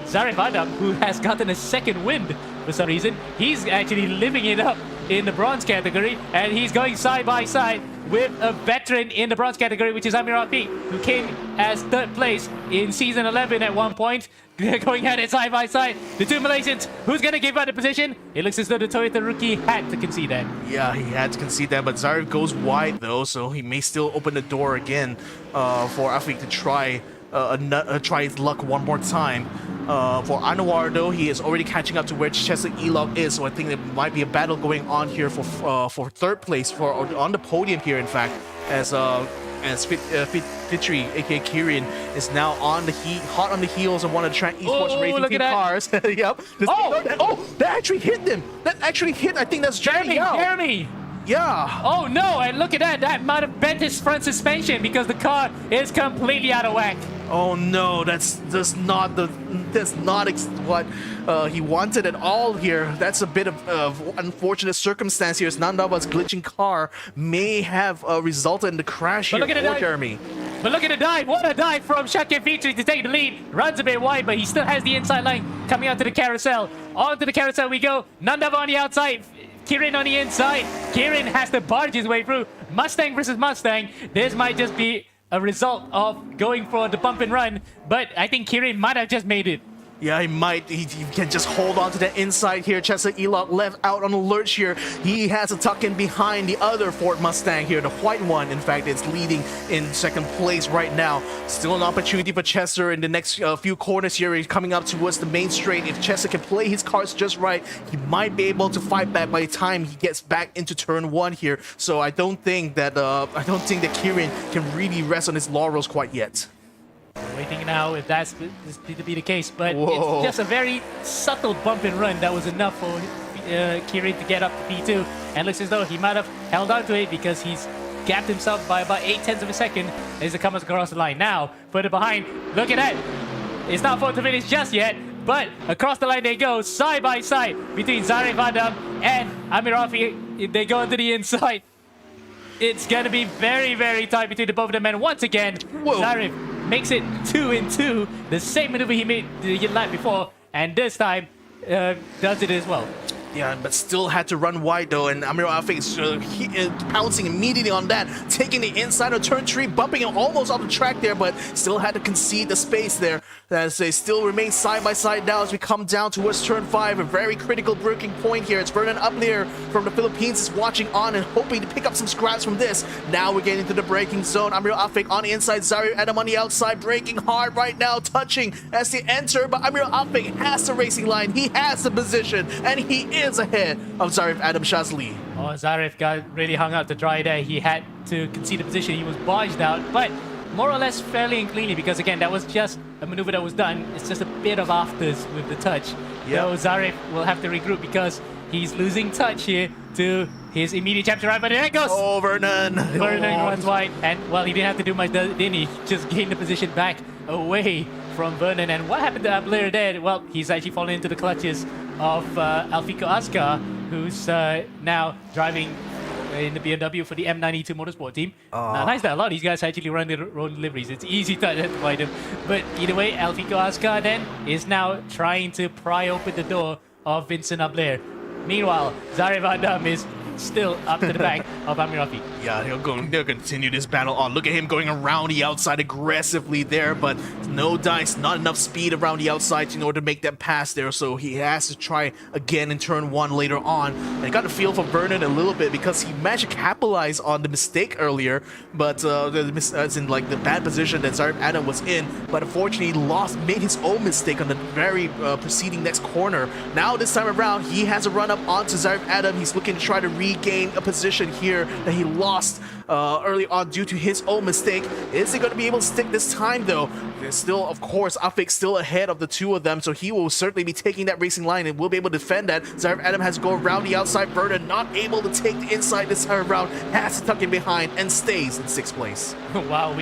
Zarif Adam, who has gotten a second wind for some reason. He's actually living it up in the bronze category, and he's going side by side with a veteran in the bronze category, which is Amir Rafiq, who came as third place in season 11 at one point. They're going at it side by side. The two Malaysians, who's going to give out the position? It looks as though the Toyota rookie had to concede that. Yeah, he had to concede that, but Zarif goes wide though, so he may still open the door again for Afiq to try his luck one more time. For Anwar though, he is already catching up to where Chester Elog is, so I think there might be a battle going on here for third place, on the podium here in fact, as Fitri, aka Kirin, is now hot on the heels of one of the track esports racing team cars. Yep. That actually hit them. That actually hit. I think that's Jeremy. Yeah. Oh no! And look at that. That might have bent his front suspension because the car is completely out of whack. Oh no, that's not what he wanted at all here. That's a bit of unfortunate circumstance here. As Nandava's glitching car may have resulted in the crash here for Jeremy. But look at the dive. What a dive from Shake Fitri to take the lead. Runs a bit wide, but he still has the inside line coming onto the carousel. Onto the carousel we go. Nandava on the outside. Kirin on the inside. Kirin has to barge his way through. Mustang versus Mustang. This might just be a result of going for the bump and run, but I think Kirin might have just made it. Yeah, he might. He can just hold on to the inside here. Chester Elok left out on the lurch here. He has to tuck in behind the other Ford Mustang here. The white one, in fact, is leading in second place right now. Still an opportunity for Chester in the next few corners here. He's coming up towards the main straight. If Chester can play his cards just right, he might be able to fight back by the time he gets back into turn one here. So I don't think that Kirin can really rest on his laurels quite yet. Waiting now if that's to be the case, but it's just a very subtle bump and run that was enough for Kirin to get up to P2, and looks as though he might have held on to it because he's gapped himself by about 0.8 of a second as it comes across the line. Now, further behind, look at that. It's not for to finish just yet, but across the line they go, side by side between Zarif Adam and Amir Rafi. They go into the inside. It's going to be very, very tight between the both of them, and once again, Zarif makes it 2-2, the same maneuver he made the lap before, and this time does it as well. Yeah, but still had to run wide though, and Amir Afiq is pouncing immediately on that, taking the inside of turn 3, bumping him almost off the track there, but still had to concede the space there as they still remain side by side now as we come down towards turn 5, a very critical braking point here. It's Vernon Uplier from the Philippines is watching on and hoping to pick up some scraps from this. Now we're getting into the braking zone. Amir Afiq on the inside, Zarif Adam on the outside, braking hard right now, touching as they enter, but Amir Afiq has the racing line, he has the position, and he is ahead of Zarif Adam Shazli. Oh, Zarif got really hung out to dry there. He had to concede the position. He was barged out, but more or less fairly and cleanly, because again, that was just a maneuver that was done. It's just a bit of afters with the touch. So Zarif will have to regroup because he's losing touch here to his immediate chapter right, but there it goes. Oh, Vernon. Vernon runs wide, and well, he didn't have to do much, didn't he? Just gained the position back away from Vernon. And what happened to Abler there? Well, he's actually fallen into the clutches of Alfico Ascar, who's now driving in the BMW for the M92 Motorsport team. Now, nice that a lot of these guys actually run their own deliveries. It's easy to identify them. But either way, Alfico Ascar then is now trying to pry open the door of Vincent Abler. Meanwhile, Zarif Adam is still up to the back of Amir Rafiq. Yeah, they'll continue this battle on. Look at him going around the outside aggressively there, but no dice, not enough speed around the outside in order to make that pass there, so he has to try again in turn 1 later on. And I got a feel for Vernon a little bit because he managed to capitalize on the mistake earlier, but as in like the bad position that Zarif Adam was in, but unfortunately made his own mistake on the very preceding next corner. Now this time around, he has a run up onto Zarif Adam. He's looking to try to regain a position here that he lost early on due to his own mistake. Is he going to be able to stick this time though? There's still, of course, Afik still ahead of the two of them, so he will certainly be taking that racing line and will be able to defend that. Zarif Adam has to go around the outside. Vernon not able to take the inside this time around, has to tuck in behind and stays in 6th place. Wow,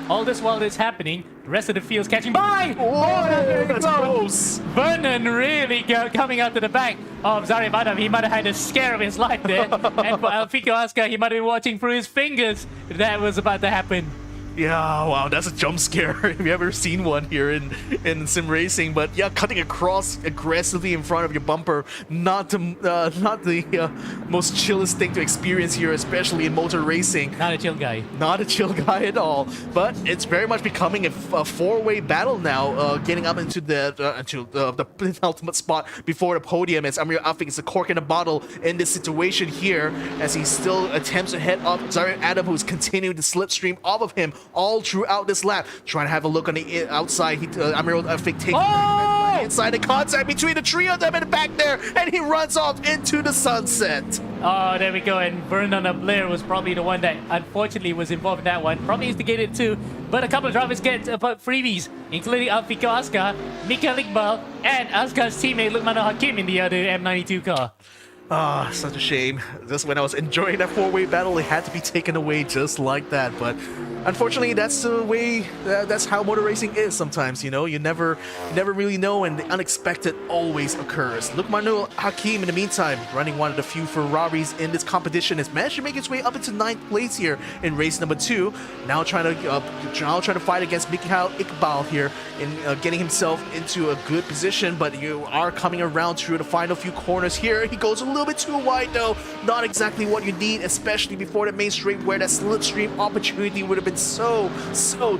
all this while it's happening, the rest of the field's catching by! Oh, that's close! Vernon really coming out to the back of Zarif Adam. He might have had a scare of his life there. And for Alfico Ascar, he might have been watching through his fingers that was about to happen. Yeah, wow, that's a jump scare if you've ever seen one here in sim racing. But yeah, cutting across aggressively in front of your bumper, not the most chillest thing to experience here, especially in motor racing. Not a chill guy. Not a chill guy at all. But it's very much becoming a four-way battle now, getting up into the penultimate spot before the podium, as Amir Afik is a cork in a bottle in this situation here, as he still attempts to head up Zarif Adam, who's continuing to slipstream off of him all throughout this lap. Trying to have a look on the outside. Amir Afik takes inside the contact between the three of them in the back there, and he runs off into the sunset. Oh, there we go. And Vernon Blair was probably the one that unfortunately was involved in that one. Probably instigated too. But a couple of drivers get freebies, including Alfico Ascar, Mikael Iqbal, and Ascar's teammate Lukmano Hakim in the other M92 car. Ah, such a shame. Just when I was enjoying that four-way battle, it had to be taken away just like that. But unfortunately, that's the way. That's how motor racing is sometimes. You know, you never really know, and the unexpected always occurs. Lukmano Hakim, in the meantime, running one of the few Ferraris in this competition, has managed to make his way up into 9th place here in race number 2. Now trying to fight against Mikael Iqbal here in getting himself into a good position. But you are coming around through the final few corners here. He goes a little bit too wide though. Not exactly what you need, especially before the main straight, where that slipstream opportunity would have been so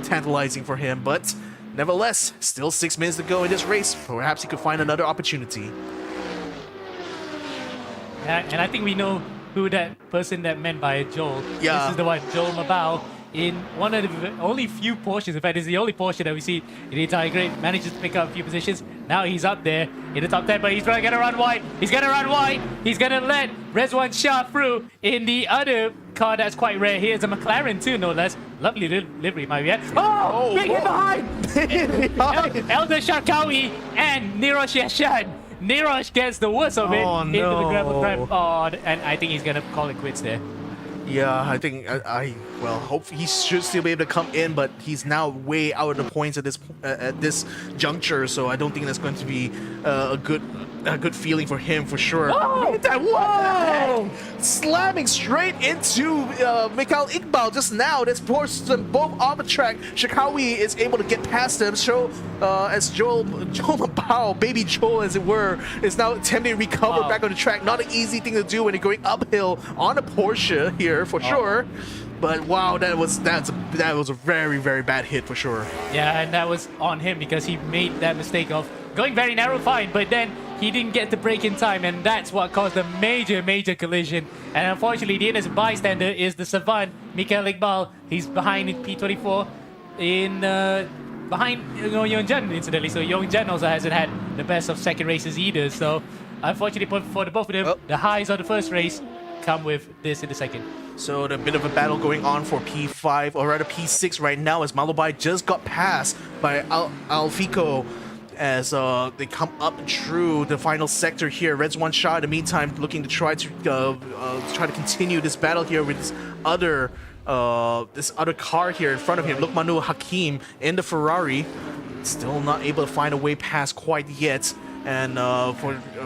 tantalizing for him. But nevertheless, still 6 minutes to go in this race. Perhaps he could find another opportunity. Yeah, and I think we know who that person that meant by Joel. Yeah. This is the one, Joel Mabau. In one of the only few Porsches, in fact, it's the only Porsche that we see in the entire grid, manages to pick up a few positions. Now he's up there in the top 10, but he's going to run wide. He's going to run wide. He's going to let Rezwan Shah through in the other car that's quite rare. Here's a McLaren too, no less. Lovely livery, my man. Oh, big hit behind! Elder Sharkawi and Nirosh Yashan. Nirosh gets the worst of it into the gravel trap. Oh, and I think he's going to call it quits there. Yeah, I think well, hope he should still be able to come in, but he's now way out of the points at this juncture, so I don't think that's going to be a good feeling for him for sure. Whoa! Whoa! Slamming straight into Mikael Iqbal just now. That's forced them both off the track. Shakawi is able to get past them. So as Joel Mabau, baby Joel as it were, is now attempting to recover back on the track. Not an easy thing to do when you're going uphill on a Porsche here for sure. But wow, that was a very, very bad hit for sure. Yeah, and that was on him because he made that mistake of going very narrow, fine, but then he didn't get the break in time, and that's what caused a major collision. And unfortunately, the innocent bystander is the savant, Mikael Iqbal. He's behind in P24, behind Yongjan, incidentally. So Yongjan also hasn't had the best of second races either. So unfortunately for the both of them, Oh. the highs of the first race come with this in the second. So the bit of a battle going on for P5, or rather P6 right now, as Malubai just got passed by Alfico as they come up through the final sector here. Reds one shot in the meantime, looking to try to continue this battle here with this other car here in front of him. Lukmanu Hakim in the Ferrari, still not able to find a way past quite yet. And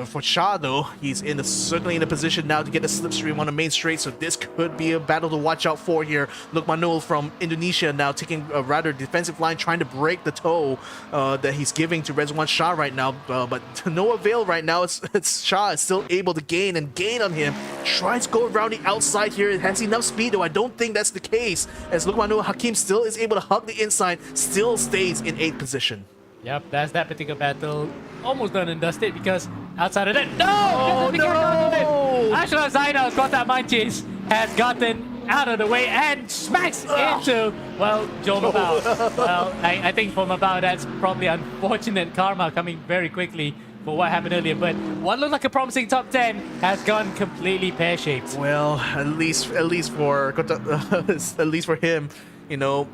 for Shah though, he's certainly in a position now to get a slipstream on the main straight, so this could be a battle to watch out for here. Lukmanul from Indonesia now taking a rather defensive line, trying to break the toe that he's giving to Rezwan Shah right now, but to no avail right now. It's Shah is still able to gain on him. Tries to go around the outside here. It has enough speed though. I don't think that's the case, as Lukmanul Hakim still is able to hug the inside, still stays in 8th position. Yep, that's that particular battle almost done and dusted, because outside of that, Ashraf Zainal's Kota Manchis has gotten out of the way and smacks into, well, Joe Mabao. Well, I think for Mabao, that's probably unfortunate karma coming very quickly for what happened earlier, but what looked like a promising top 10 has gone completely pear-shaped. Well, at least for him, you know,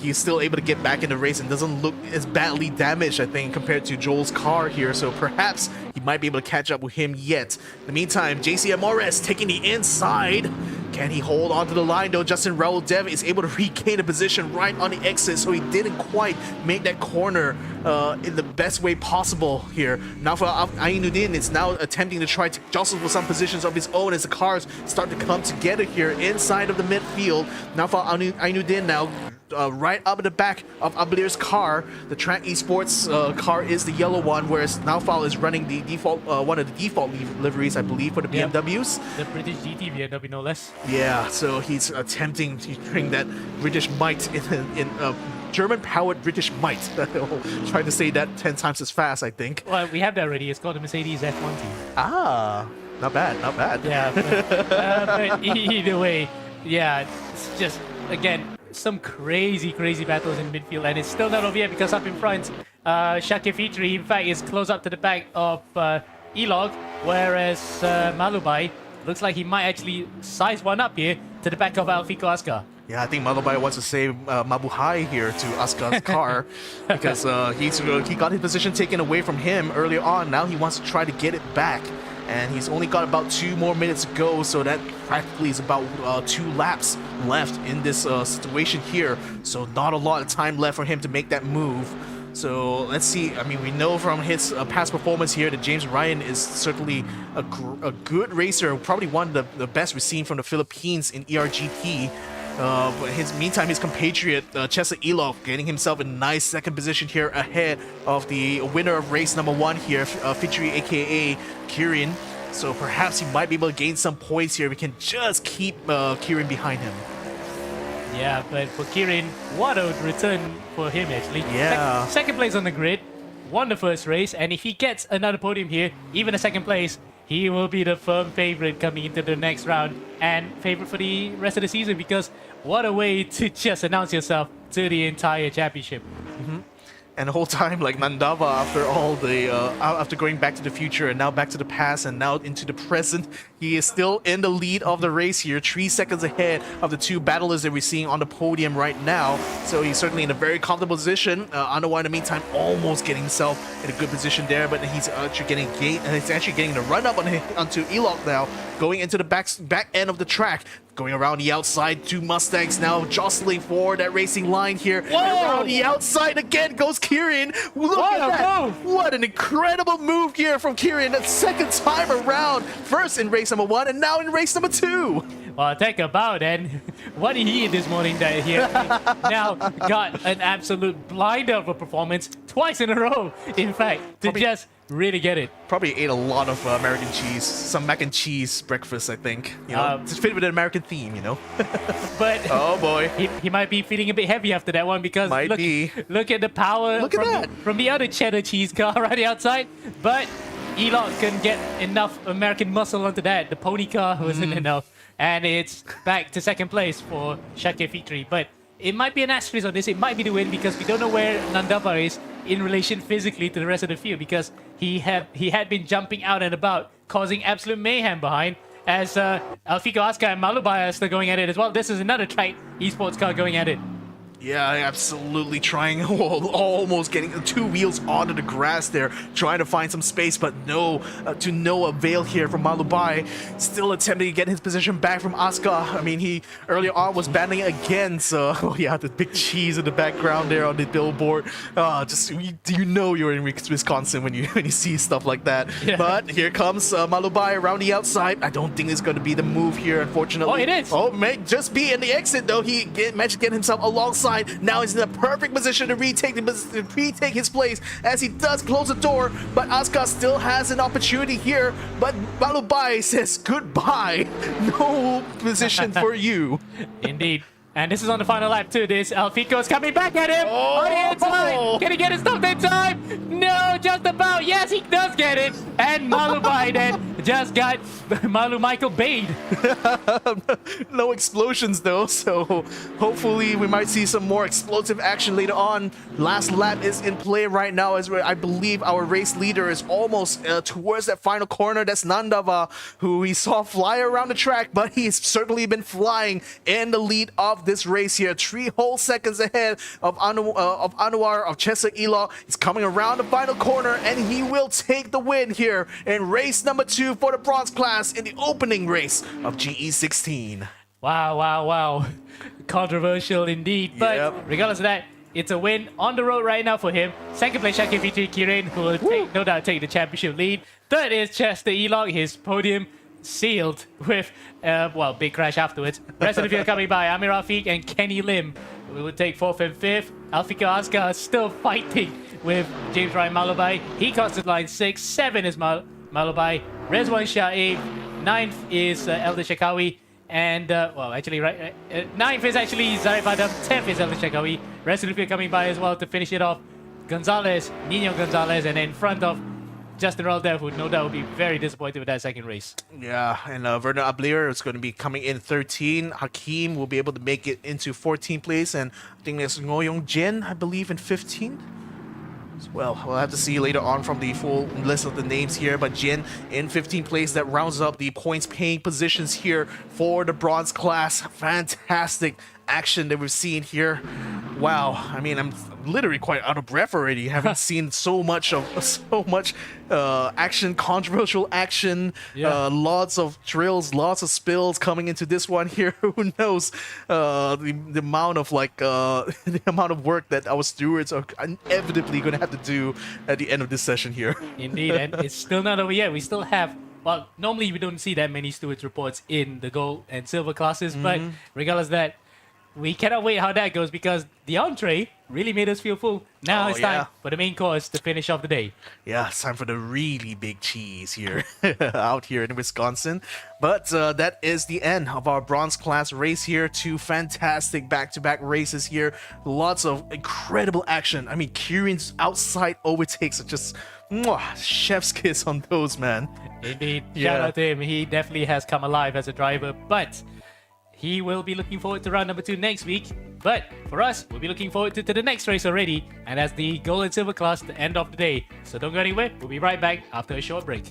he's still able to get back in the race and doesn't look as badly damaged, I think, compared to Joel's car here. So perhaps he might be able to catch up with him yet. In the meantime, JC Amores taking the inside. Can he hold on to the line though? Justin Raul Dev is able to regain a position right on the exit, so he didn't quite make that corner in the best way possible here. Now for Ainuddin, it's now attempting to try to jostle for some positions of his own as the cars start to come together here inside of the midfield. Now for Ainuddin now right up at the back of Ablir's car. The Track Esports car is the yellow one, whereas Naufal is running the default one of the default liveries, I believe, for the BMWs. The British GT BMW, no less. Yeah, so he's attempting to bring that British might in German-powered British might. Trying to say that 10 times as fast, I think. Well, we have that already. It's called the Mercedes F1 team. Ah, not bad, not bad. Yeah, but either way, yeah, it's just, again, some crazy battles in midfield, and it's still not over yet, because up in front, Shake Fitri, in fact, is close up to the back of Elog, whereas Malubai looks like he might actually size one up here to the back of Alfico Ascar. Yeah, I think Malubai wants to say Mabuhay here to Askar's car, because he got his position taken away from him earlier on. Now he wants to try to get it back, and he's only got about 2 more minutes to go, so that practically is about 2 laps left in this situation here. So not a lot of time left for him to make that move. So let's see. I mean, we know from his past performance here that James Ryan is certainly a good racer, probably one of the best we've seen from the Philippines in ERGT. But meantime, his compatriot Chesa Elov getting himself a nice 2nd position here ahead of the winner of race number 1 here, Fitri aka Kirin. So perhaps he might be able to gain some points here. We can just keep Kirin behind him. Yeah, but for Kirin, what a return for him actually. Yeah. Second place on the grid, won the first race, and if he gets another podium here, even a 2nd place, he will be the firm favorite coming into the next round, and favorite for the rest of the season, because what a way to just announce yourself to the entire championship. And the whole time, like Nandava, after all the after going back to the future and now back to the past and now into the present, he is still in the lead of the race here, 3 seconds ahead of the 2 battlers that we're seeing on the podium right now. So he's certainly in a very comfortable position. Underwa, in the meantime, almost getting himself in a good position there, but he's actually getting the run up onto Elok now, going into the back end of the track. Going around the outside, 2 Mustangs now jostling for that racing line here. And around the outside again goes Kirin. Look at that. What an incredible move here from Kirin. That 2nd time around. First in race number 1 and now in race number 2. Well, take a bow then. What did he eat this morning that he now got an absolute blinder of a performance twice in a row, in fact, to just really get it. Probably ate a lot of American cheese, some mac and cheese breakfast, I think. You know, to fit with an American theme, you know. But oh boy, he might be feeling a bit heavy after that one, because look at the power from the other cheddar cheese car right outside. But Elon can get enough American muscle onto that. The pony car wasn't enough. And it's back to 2nd place for Shake Fitri. But it might be an asterisk on this. It might be the win, because we don't know where Nandava is. in relation physically to the rest of the field because he had been jumping out and about, causing absolute mayhem behind. As Alfiko Aska and Malubai are still going at it as well. This is another track esports car going at it. Yeah, absolutely trying, almost getting the two wheels onto the grass there, trying to find some space, but to no avail here from Malubai. Still attempting to get his position back from Asuka. I mean, he earlier on was battling against, yeah, the big cheese in the background there on the billboard. You know you're in Wisconsin when you see stuff like that. Yeah. But here comes Malubai around the outside. I don't think it's going to be the move here, unfortunately. Oh, it is. Oh, may just be in the exit though. He managed to get himself alongside. Now he's in the perfect position to retake his place as he does close the door, but Asuka still has an opportunity here, but Malubai says goodbye. No position for you. Indeed. And this is on the final lap too. This Alfiko's coming back at him on the inside. Can he get it stopped in time? No, just about. Yes, he does get it. And Malubai then just got Malu Michael bait. No explosions though, so hopefully we might see some more explosive action later on. Last lap is in play right now as I believe our race leader is almost towards that final corner. That's Nandava, who we saw fly around the track, but he's certainly been flying in the lead of this race here. 3 whole seconds ahead of Anwar of Chesa Elo. He's coming around the final corner and he will take the win here in race number 2 for the bronze class in the opening race of GE16. Wow. Controversial indeed. But regardless of that, it's a win on the road right now for him. Second place, Shaki Fitri Kirin, who will no doubt take the championship lead. Third is Chester Elog, his podium sealed with, big crash afterwards. Rest of the field coming by Amir Rafiq and Kenny Lim. We will take 4th and 5th. Alfiko Aska still fighting with James Ryan Malubai. He comes to line 6. 7 is Malubai. Rezwan Shah 8th. 9th is Elder Shakawi. And, 9th is actually Zarif Adam. 10th is Elder Shakawi. Rest of the field coming by as well to finish it off. Gonzalez, Nino Gonzalez, and in front of Justin Raldev, who no doubt will be very disappointed with that second race. Yeah, and Werner Abler is going to be coming in 13. Hakim will be able to make it into 14th place, and I think there's Ngoyong Jin, I believe, in 15th. Well, we'll have to see later on from the full list of the names here, but Jin in 15th place. That rounds up the points paying positions here for the bronze class. Fantastic action that we've seen here. Wow, I mean, I'm literally quite out of breath already. Haven't seen so much action, controversial action, lots of drills, lots of spills coming into this one here. Who knows the amount of the amount of work that our stewards are inevitably going to have to do at the end of this session here. Indeed, and it's still not over yet. We still have, well, normally we don't see that many stewards reports in the gold and silver classes, but regardless of that, we cannot wait how that goes because the entree really made us feel full. Now it's time for the main course to finish off the day. Yeah, it's time for the really big cheese here out here in Wisconsin. But that is the end of our bronze class race here. 2 fantastic back-to-back races here. Lots of incredible action. I mean, Kieran's outside overtakes are just chef's kiss on those, man. Indeed. Shout out to him. He definitely has come alive as a driver, but he will be looking forward to round number 2 next week. But for us, we'll be looking forward to the next race already. And that's the gold and silver class, the end of the day. So don't go anywhere. We'll be right back after a short break.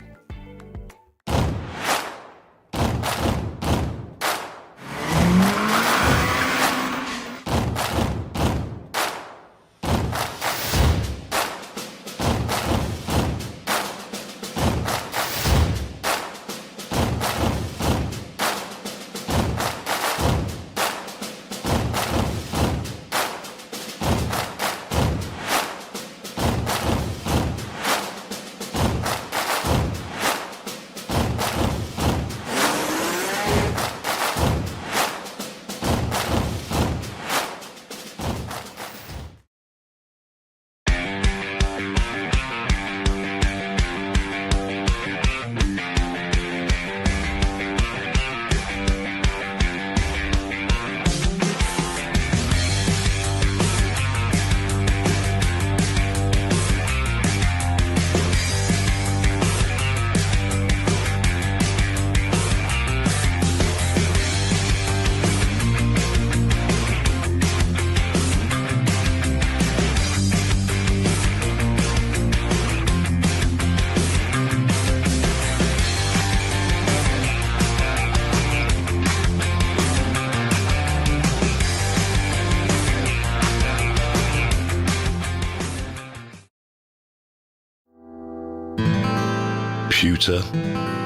Pewter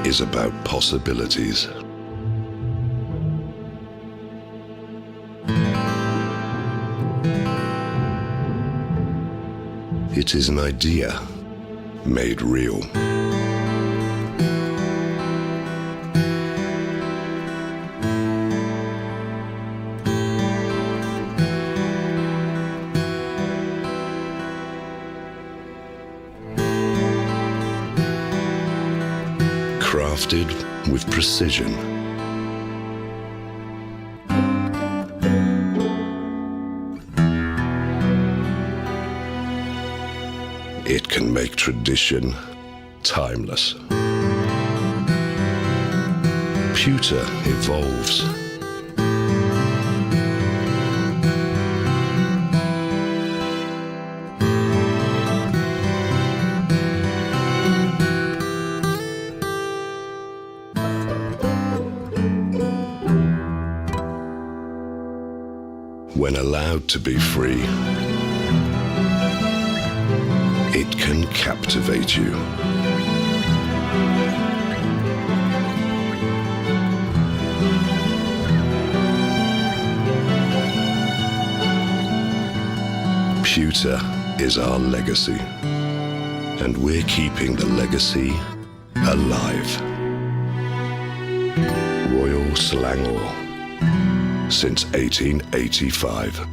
is about possibilities. It is an idea made real. Crafted with precision. It can make tradition timeless. Pewter evolves. When allowed to be free, it can captivate you. Pewter is our legacy, and we're keeping the legacy alive. Royal Selangor, since 1885.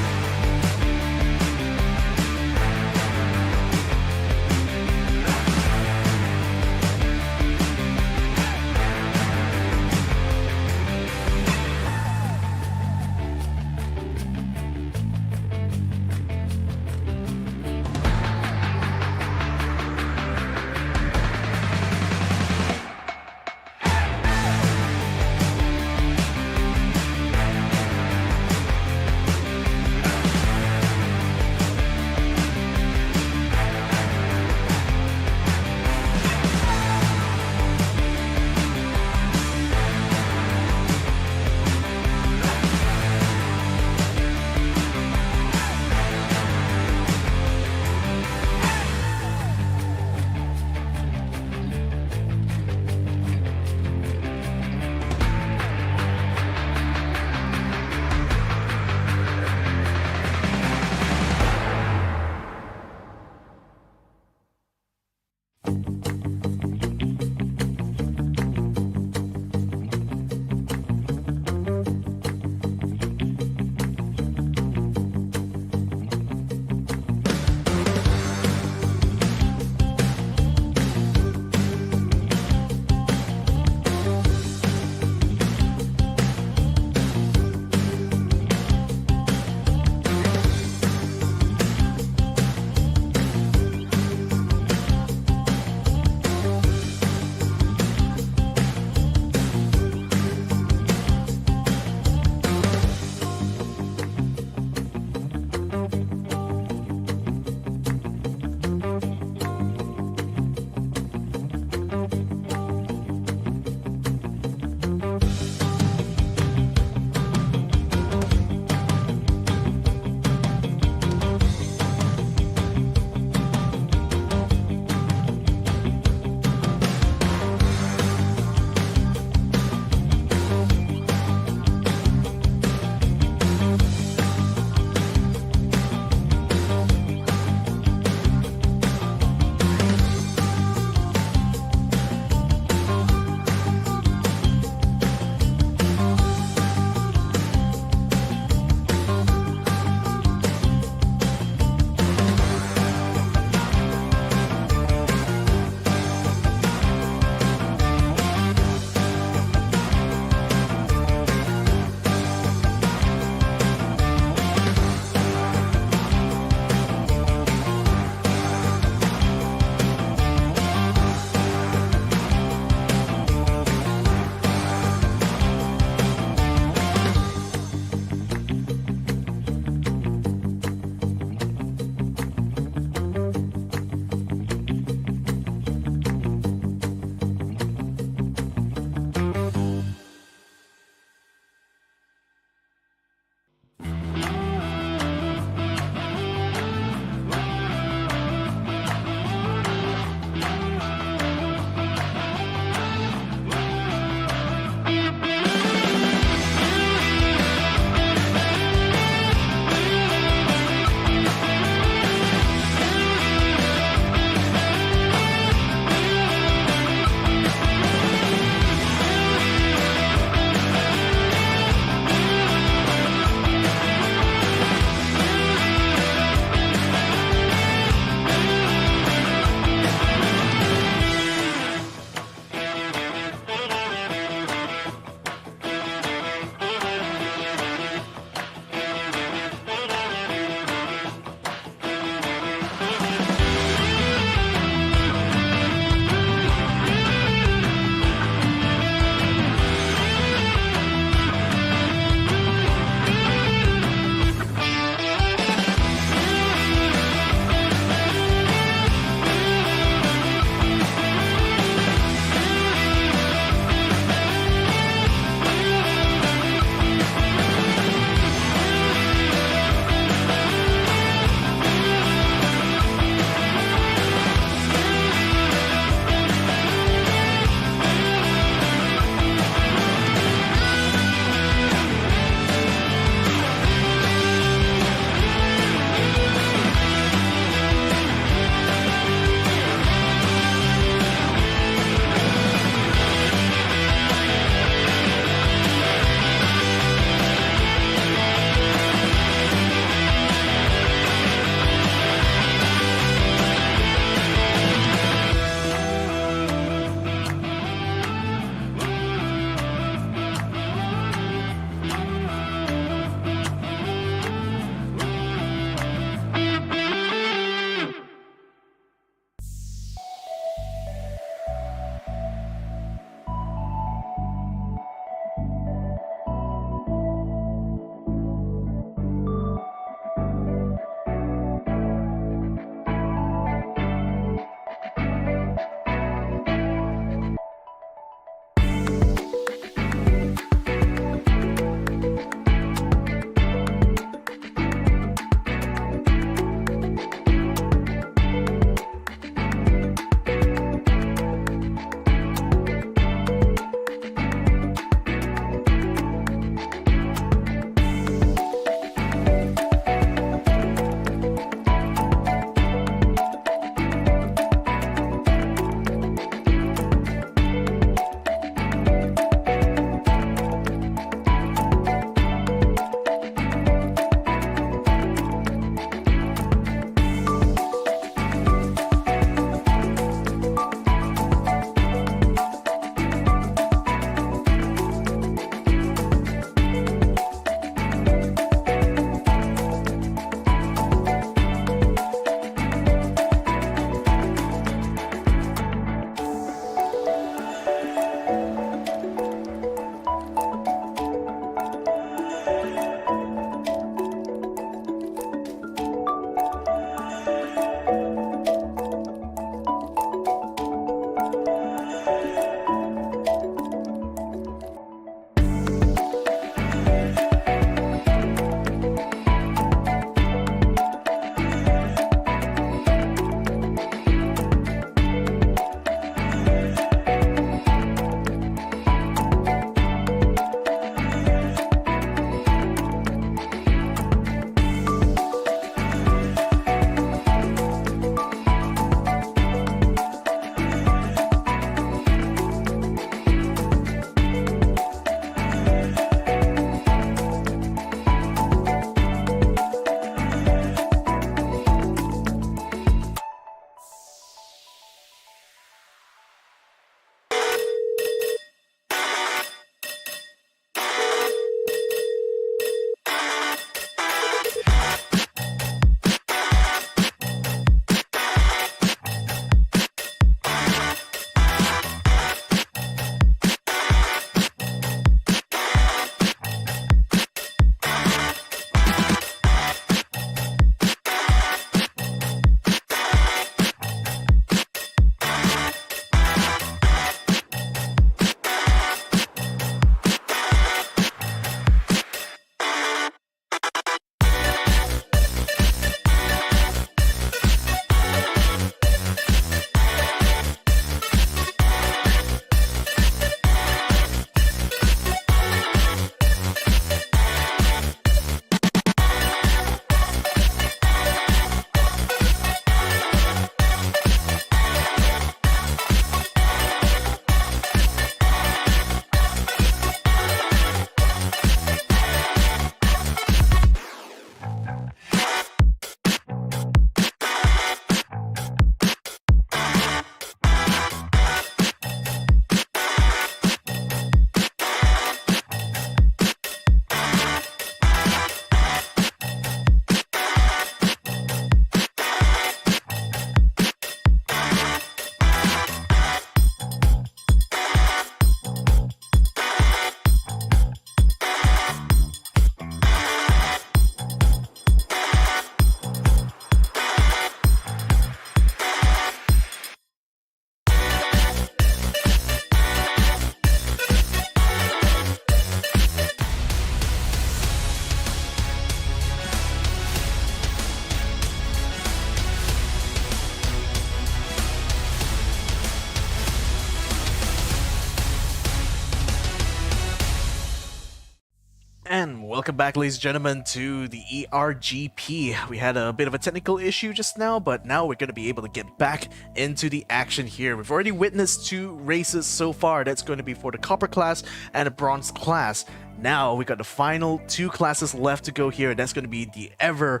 And welcome back, ladies and gentlemen, to the eRGP. We had a bit of a technical issue just now, but now we're going to be able to get back into the action here. We've already witnessed 2 races so far. That's going to be for the Copper class and the Bronze class. Now we got the final 2 classes left to go here, and that's going to be the ever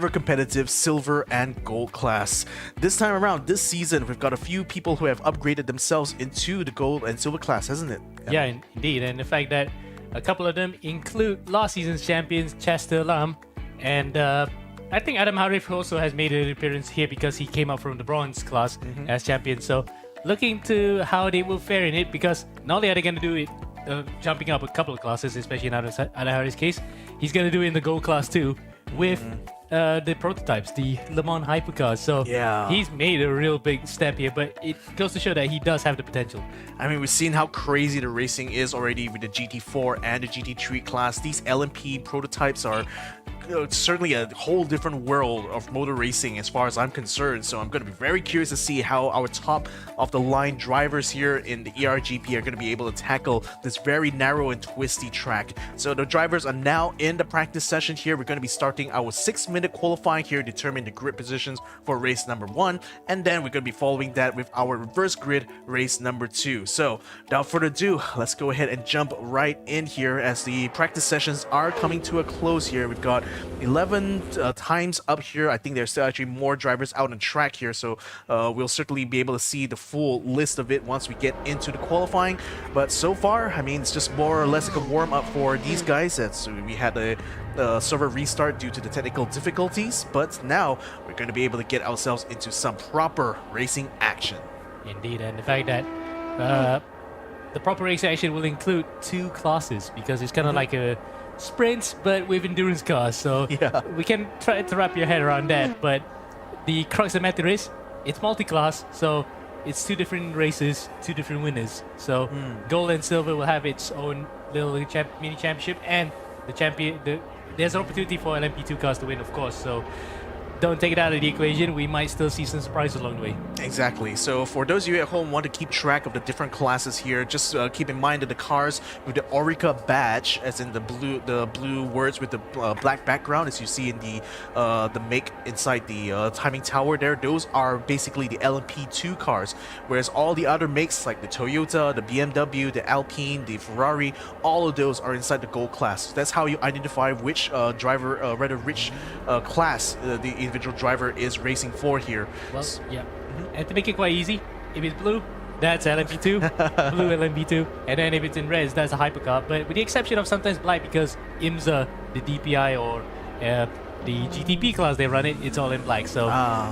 competitive Silver and Gold class. This time around, this season, we've got a few people who have upgraded themselves into the Gold and Silver class, hasn't it? Yeah, indeed. And the fact that a couple of them include last season's champions, Chester Lam, and I think Adam Harif also has made an appearance here because he came up from the Bronze class as champion. So looking to how they will fare in it, because not only are they going to do it jumping up a couple of classes, especially in Adam Harif's case, he's going to do it in the Gold class too with the prototypes, the Le Mans hypercars. So yeah, he's made a real big step here, but it goes to show that he does have the potential. I mean, we've seen how crazy the racing is already with the GT4 and the GT3 class. These LMP prototypes are certainly a whole different world of motor racing as far as I'm concerned. So I'm going to be very curious to see how our top of the line drivers here in the eRGP are going to be able to tackle this very narrow and twisty track. So the drivers are now in the practice session here. We're going to be starting our 6-minute qualifying here, determine the grid positions for race number 1, and then we're going to be following that with our reverse grid race number 2. So without further ado, let's go ahead and jump right in here as the practice sessions are coming to a close here. We've got 11 times up here. I think there's still actually more drivers out on track here, so we'll certainly be able to see the full list of it once we get into the qualifying. But so far, I mean, it's just more or less like a warm-up for these guys. We had a server restart due to the technical difficulties, but now we're going to be able to get ourselves into some proper racing action. Indeed, and the fact that the proper racing action will include 2 classes, because it's kind of like a sprint but with endurance cars, so yeah, we can try to wrap your head around that. But the crux of the matter is it's multi-class, so it's 2 different races, 2 different winners. So Gold and Silver will have its own little mini championship, and the champion, there's an opportunity for LMP2 cars to win, of course, so don't take it out of the equation. We might still see some surprises along the way. Exactly. So for those of you at home want to keep track of the different classes here, just keep in mind that the cars with the Orica badge, as in the blue words with the black background, as you see in the make inside the timing tower there, those are basically the LMP2 cars, whereas all the other makes like the Toyota, the BMW, the Alpine, the Ferrari, all of those are inside the Gold class. That's how you identify which class the individual driver is racing for here. Well, yeah. And to make it quite easy, if it's blue, that's LMP2, blue LMP2, and then if it's in red, that's a hypercar. But with the exception of sometimes black, because IMSA, the DPI, or the GTP class they run it's all in black. So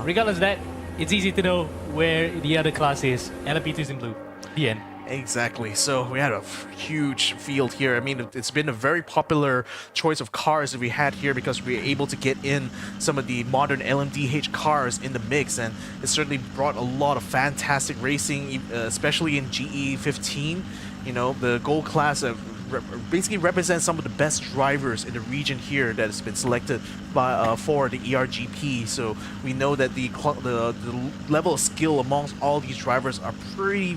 regardless of that, it's easy to know where the other class is. LMP2 is in blue. The end. Exactly. So we had a huge field here. I mean, it's been a very popular choice of cars that we had here because we were able to get in some of the modern LMDH cars in the mix, and it certainly brought a lot of fantastic racing, especially in GE15. You know, the Gold class basically represents some of the best drivers in the region here that has been selected by for the eRGP. So we know that the level of skill amongst all these drivers are pretty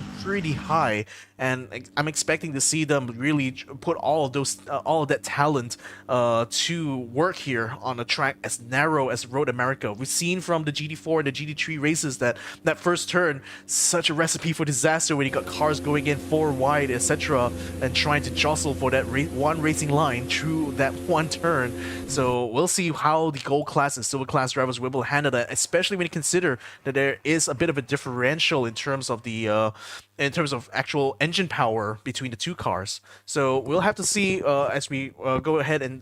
high, and I'm expecting to see them really put all of that talent to work here on a track as narrow as Road America. We've seen from the GT4 and the GT3 races that first turn, such a recipe for disaster when you got cars going in 4 wide, etc., and trying to jostle for that one racing line through that one turn. So we'll see how the Gold class and Silver class drivers will handle that, especially when you consider that there is a bit of a differential in terms of the actual engine power between the 2 cars. So we'll have to see as we go ahead, and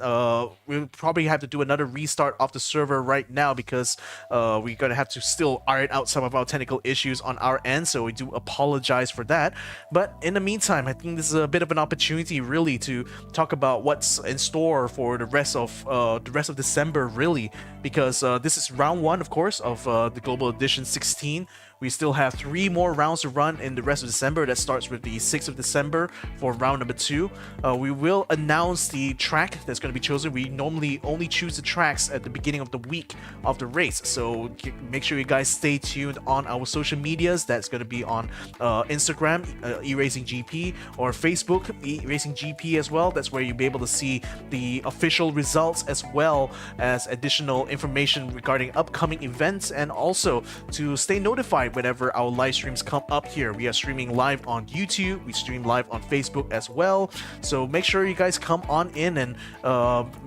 we'll probably have to do another restart of the server right now because we're gonna have to still iron out some of our technical issues on our end, so we do apologize for that. But in the meantime, I think this is a bit of an opportunity really to talk about what's in store for the rest of December, really, because this is round 1, of course, of the Global Edition 16, We still have 3 more rounds to run in the rest of December. That starts with the 6th of December for round number 2. We will announce the track that's going to be chosen. We normally only choose the tracks at the beginning of the week of the race, so make sure you guys stay tuned on our social medias. That's going to be on Instagram, eRacing GP, or Facebook, eRacing GP as well. That's where you'll be able to see the official results as well as additional information regarding upcoming events, and also to stay notified whenever our live streams come up here. We are streaming live on YouTube, we stream live on Facebook as well, so make sure you guys come on in and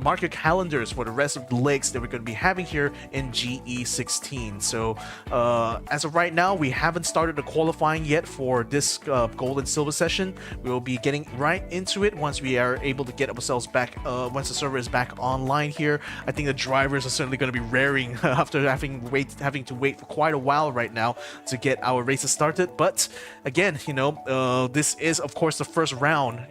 mark your calendars for the rest of the legs that we're going to be having here in GE16. So as of right now, we haven't started the qualifying yet for this gold and silver session. We will be getting right into it once we are able to get ourselves back, once the server is back online here. I think the drivers are certainly going to be raring after having to wait for quite a while right now to get our races started. But again, this is of course the first round.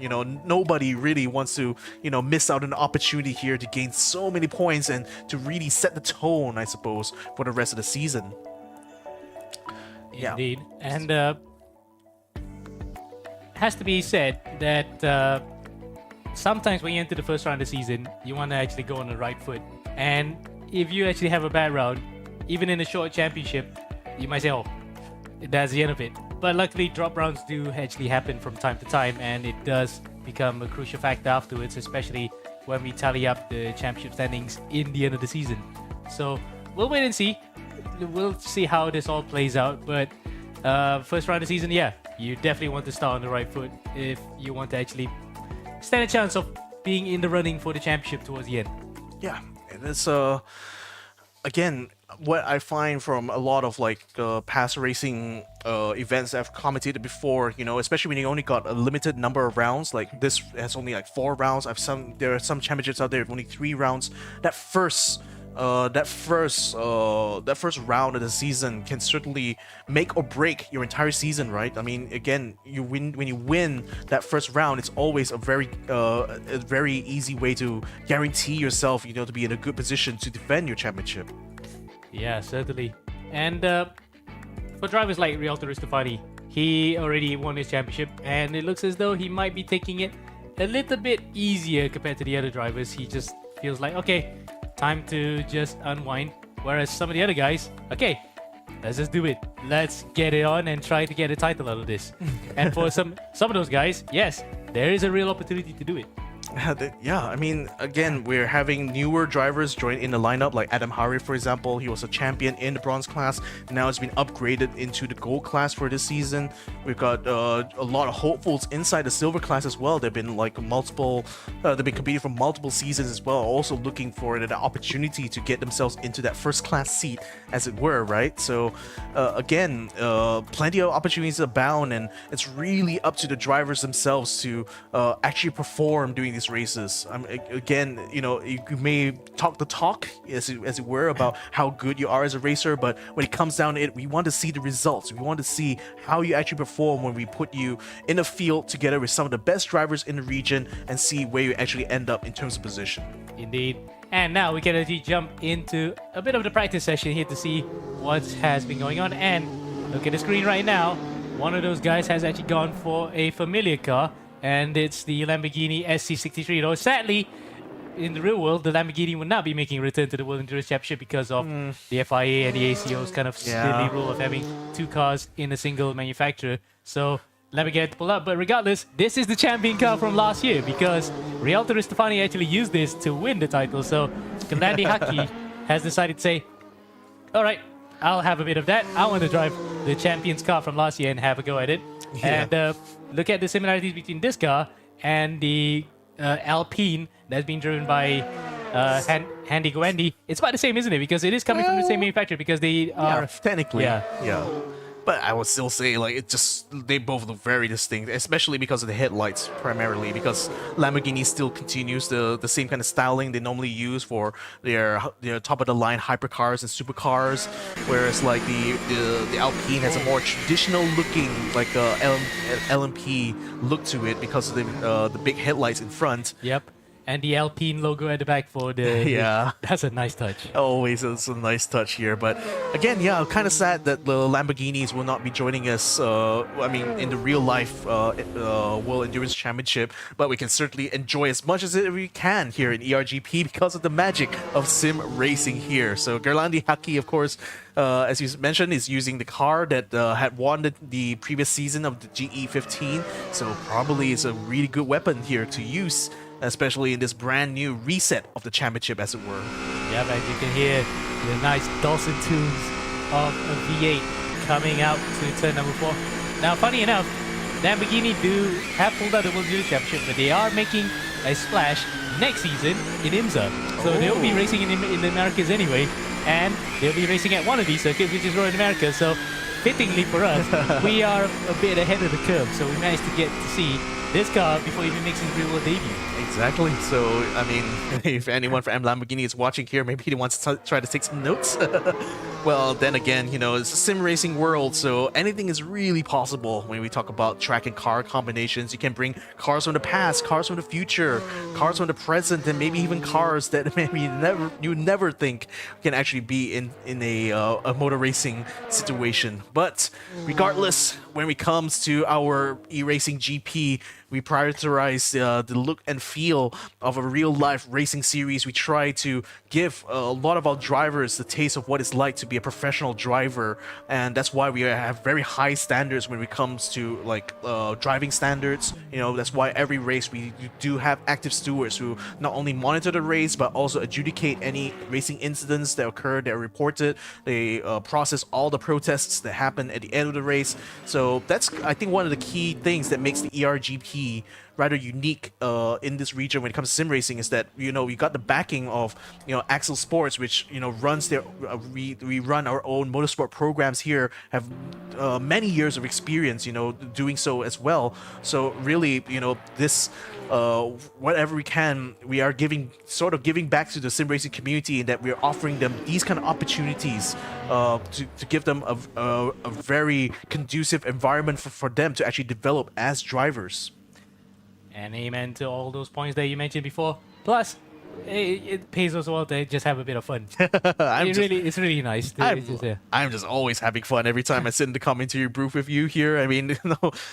Nobody really wants to miss out on an opportunity here to gain so many points and to really set the tone, I suppose, for the rest of the season. Indeed. And has to be said that sometimes when you enter the first round of the season, you want to actually go on the right foot. And if you actually have a bad round, even in a short championship, you might say, oh, that's the end of it. But luckily, drop rounds do actually happen from time to time, and it does become a crucial factor afterwards, especially when we tally up the championship standings in the end of the season. So we'll wait and see. We'll see how this all plays out. But first round of the season, yeah, you definitely want to start on the right foot if you want to actually stand a chance of being in the running for the championship towards the end. Yeah, and it's again, what I find from a lot of past racing events that I've commentated before, especially when you only got a limited number of rounds, like this has only 4 rounds. There are some championships out there with only 3 rounds. That first round of the season can certainly make or break your entire season, right? I mean, again, when you win that first round, it's always a very easy way to guarantee yourself, to be in a good position to defend your championship. Yeah, certainly. And for drivers like Rialto Ristofani, he already won his championship, and it looks as though he might be taking it a little bit easier compared to the other drivers. He just feels like, okay, time to just unwind. Whereas some of the other guys, okay, let's just do it. Let's get it on and try to get a title out of this. And for some of those guys, yes, there is a real opportunity to do it. Yeah, I mean, again, we're having newer drivers join in the lineup, like Adam Hari, for example. He was a champion in the bronze class. Now it's been upgraded into the gold class for this season. We've got a lot of hopefuls inside the silver class as well. They've been they've been competing for multiple seasons as well, also looking for an opportunity to get themselves into that first class seat, as it were, right? So again, plenty of opportunities abound, and it's really up to the drivers themselves to actually perform during these races. Again, you may talk the talk, as it were, about how good you are as a racer, but when it comes down to it, we want to see the results. We want to see how you actually perform when we put you in a field together with some of the best drivers in the region and see where you actually end up in terms of position. Indeed. And now we can actually jump into a bit of the practice session here to see what has been going on. And look at the screen right now. One of those guys has actually gone for a familiar car, and it's the Lamborghini SC63. Though sadly, in the real world, the Lamborghini will not be making a return to the World Endurance Championship because of the FIA and the ACO's kind of silly rule of having 2 cars in a single manufacturer. So Lamborghini had to pull up. But regardless, this is the champion car from last year because Rialto Ristofani actually used this to win the title. So Kalandi Haki has decided to say, all right, I'll have a bit of that. I want to drive the champion's car from last year and have a go at it. Yeah. And look at the similarities between this car and the Alpine that's been driven by Handy Gwendy. It's about the same, isn't it? Because it is coming from the same manufacturer because they are... Yeah, technically. Yeah. But I would still say, they both look very distinct, especially because of the headlights, primarily, because Lamborghini still continues the same kind of styling they normally use for their top-of-the-line hypercars and supercars, whereas, the Alpine has a more traditional-looking, LMP look to it because of the big headlights in front. Yep. And the Alpine logo at the back for the... Yeah. That's a nice touch. Always, it's a nice touch here. But again, yeah, kind of sad that the Lamborghinis will not be joining us. I mean, in the real life World Endurance Championship, but we can certainly enjoy as much as we can here in eRGP because of the magic of sim racing here. So Gerlandi Haki, of course, as you mentioned, is using the car that had won the previous season of the GE15. So probably it's a really good weapon here to use, especially in this brand new reset of the championship, as it were. Yeah, but you can hear the nice dulcet tunes of a V8 coming out to turn number 4. Now, funny enough, Lamborghini do have pulled out the World Endurance Championship, but they are making a splash next season in IMSA. So they'll be racing in the Americas anyway, and they'll be racing at one of these circuits, which is Road America. So fittingly for us, we are a bit ahead of the curve. So we managed to get to see this car before he even makes his real world debut. Exactly. So, I mean, if anyone from Lamborghini is watching here, maybe he wants to try to take some notes. Well, then again, you know, it's a sim racing world, so anything is really possible when we talk about track and car combinations. You can bring cars from the past, cars from the future, cars from the present, and maybe even cars that maybe you never think can actually be in a motor racing situation. But regardless, when it comes to our eRacing GP, we prioritize the look and feel of a real-life racing series. We try to give a lot of our drivers the taste of what it's like to be a professional driver, and that's why we have very high standards when it comes to like driving standards. You know, that's why every race we do have active stewards who not only monitor the race but also adjudicate any racing incidents that occur, that are reported. They process all the protests that happen at the end of the race. So that's, I think, one of the key things that makes the eRGP rather unique in this region when it comes to sim racing, is that, you know, we got the backing of, you know, Axel Sports, which, you know, runs their we run our own motorsport programs here, have many years of experience, you know, doing so as well. So really, you know, this whatever we can, we are giving back to the sim racing community, in that we're offering them these kind of opportunities to give them a very conducive environment for them to actually develop as drivers. And amen to all those points that you mentioned before. Plus, it pays us well to just have a bit of fun. It's really nice. I'm just always having fun every time I sit in the commentary booth with you here. I mean,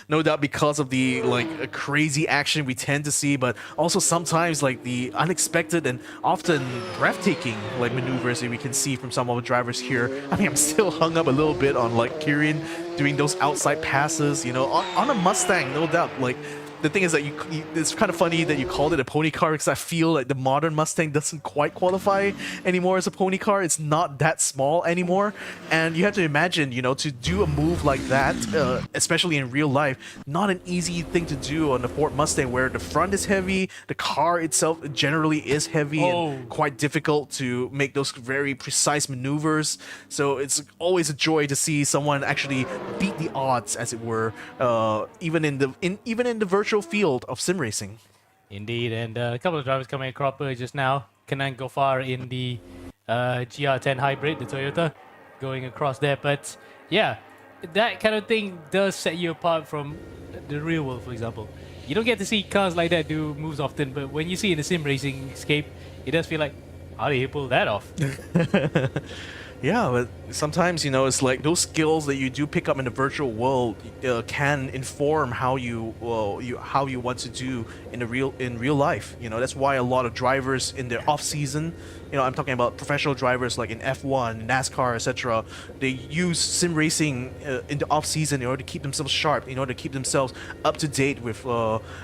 no doubt because of the like crazy action we tend to see, but also sometimes like the unexpected and often breathtaking like maneuvers that we can see from some of the drivers here. I mean, I'm still hung up a little bit on like Kirin doing those outside passes, you know, on a Mustang, no doubt. Like, the thing is that it's kind of funny that you called it a pony car, because I feel like the modern Mustang doesn't quite qualify anymore as a pony car. It's not that small anymore, and you have to imagine, you know, to do a move like that, especially in real life, not an easy thing to do on the Ford Mustang, where the front is heavy, the car itself generally is heavy, and quite difficult to make those very precise maneuvers. So it's always a joy to see someone actually beat the odds, as it were, even in the virtual field of sim racing. Indeed, and a couple of drivers coming across just now. Kanan Gofar in the GR10 hybrid, the Toyota, going across there. But yeah, that kind of thing does set you apart from the real world, for example. You don't get to see cars like that do moves often, but when you see in the sim racing scape, it does feel like, how did he pull that off? Yeah, but sometimes, you know, it's like those skills that you do pick up in the virtual world can inform how you want to do in real life. You know, that's why a lot of drivers in their off season, you know, I'm talking about professional drivers like in F1, NASCAR, etc. They use sim racing in the off season in order to keep themselves sharp, in order to keep themselves up to date with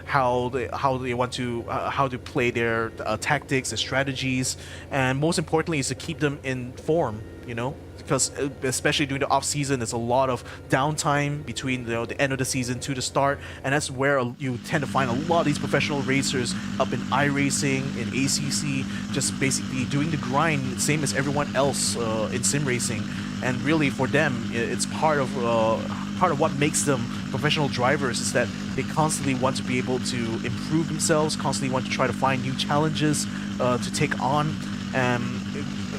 how they want to how to play their tactics, their strategies, and most importantly is to keep them in form. You know, because especially during the off season, there's a lot of downtime between the end of the season to the start, and that's where you tend to find a lot of these professional racers up in iRacing, in ACC, just basically doing the grind, same as everyone else in sim racing. And really, for them, it's part of what makes them professional drivers, is that they constantly want to be able to improve themselves, constantly want to try to find new challenges to take on. And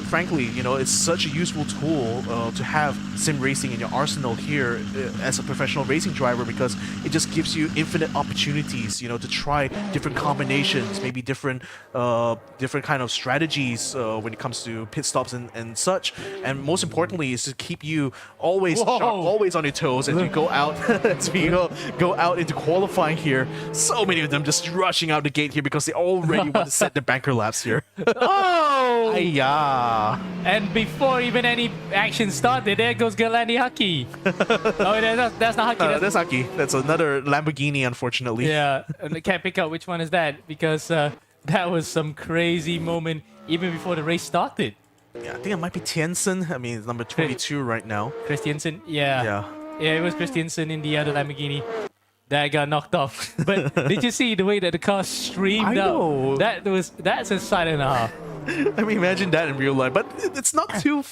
frankly, it's such a useful tool to have sim racing in your arsenal here as a professional racing driver, because it just gives you infinite opportunities, to try different combinations, maybe different kind of strategies when it comes to pit stops and such. And most importantly, is to keep you always sharp, always on your toes as you go out as we go out into qualifying here. So many of them just rushing out the gate here because they already want to set their banker laps here. Oh! Yeah. And before even any action started, there goes Galani Haki. Oh, that's not Haki. That's Haki. That's another Lamborghini, unfortunately. Yeah, and I can't pick out which one is that, because that was some crazy moment even before the race started. Yeah, I think it might be Tiansen. I mean, it's number 22 right now. Christiansen, yeah, it was Christiansen in the other Lamborghini that got knocked off. But did you see the way that the car streamed out? That's a sight and a half. I mean, imagine that in real life, but it's not too.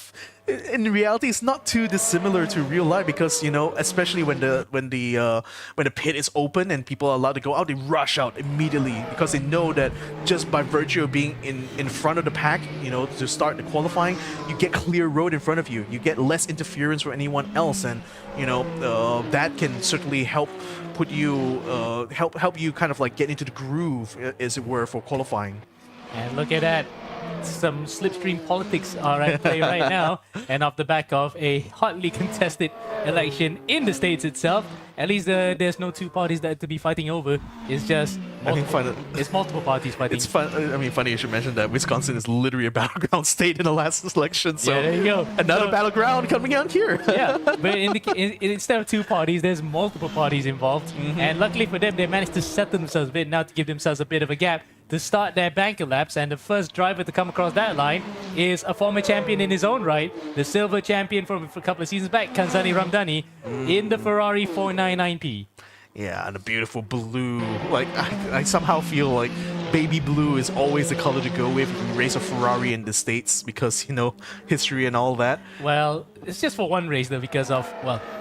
In reality, it's not too dissimilar to real life, because especially when the pit is open and people are allowed to go out, they rush out immediately because they know that just by virtue of being in front of the pack, to start the qualifying, you get clear road in front of you. You get less interference from anyone else, and that can certainly help put you help you kind of like get into the groove, as it were, for qualifying. And look at that. Some slipstream politics are at play right now, and off the back of a hotly contested election in the States itself. At least there's no two parties that to be fighting over. It's just it's multiple parties fighting. It's fun. I mean, funny you should mention that Wisconsin is literally a battleground state in the last election. So yeah, there you go. Another battleground coming out here. Yeah, but instead of two parties, there's multiple parties involved. And luckily for them, they managed to settle themselves a bit now to give themselves a bit of a gap to start their banker laps. And the first driver to come across that line is a former champion in his own right, the silver champion from a couple of seasons back, Kanzani Ramdani, in the Ferrari 499P. Yeah, and a beautiful blue. Like, I somehow feel like baby blue is always the color to go with if you race a Ferrari in the States, because, history and all that. Well, it's just for one race though, because of,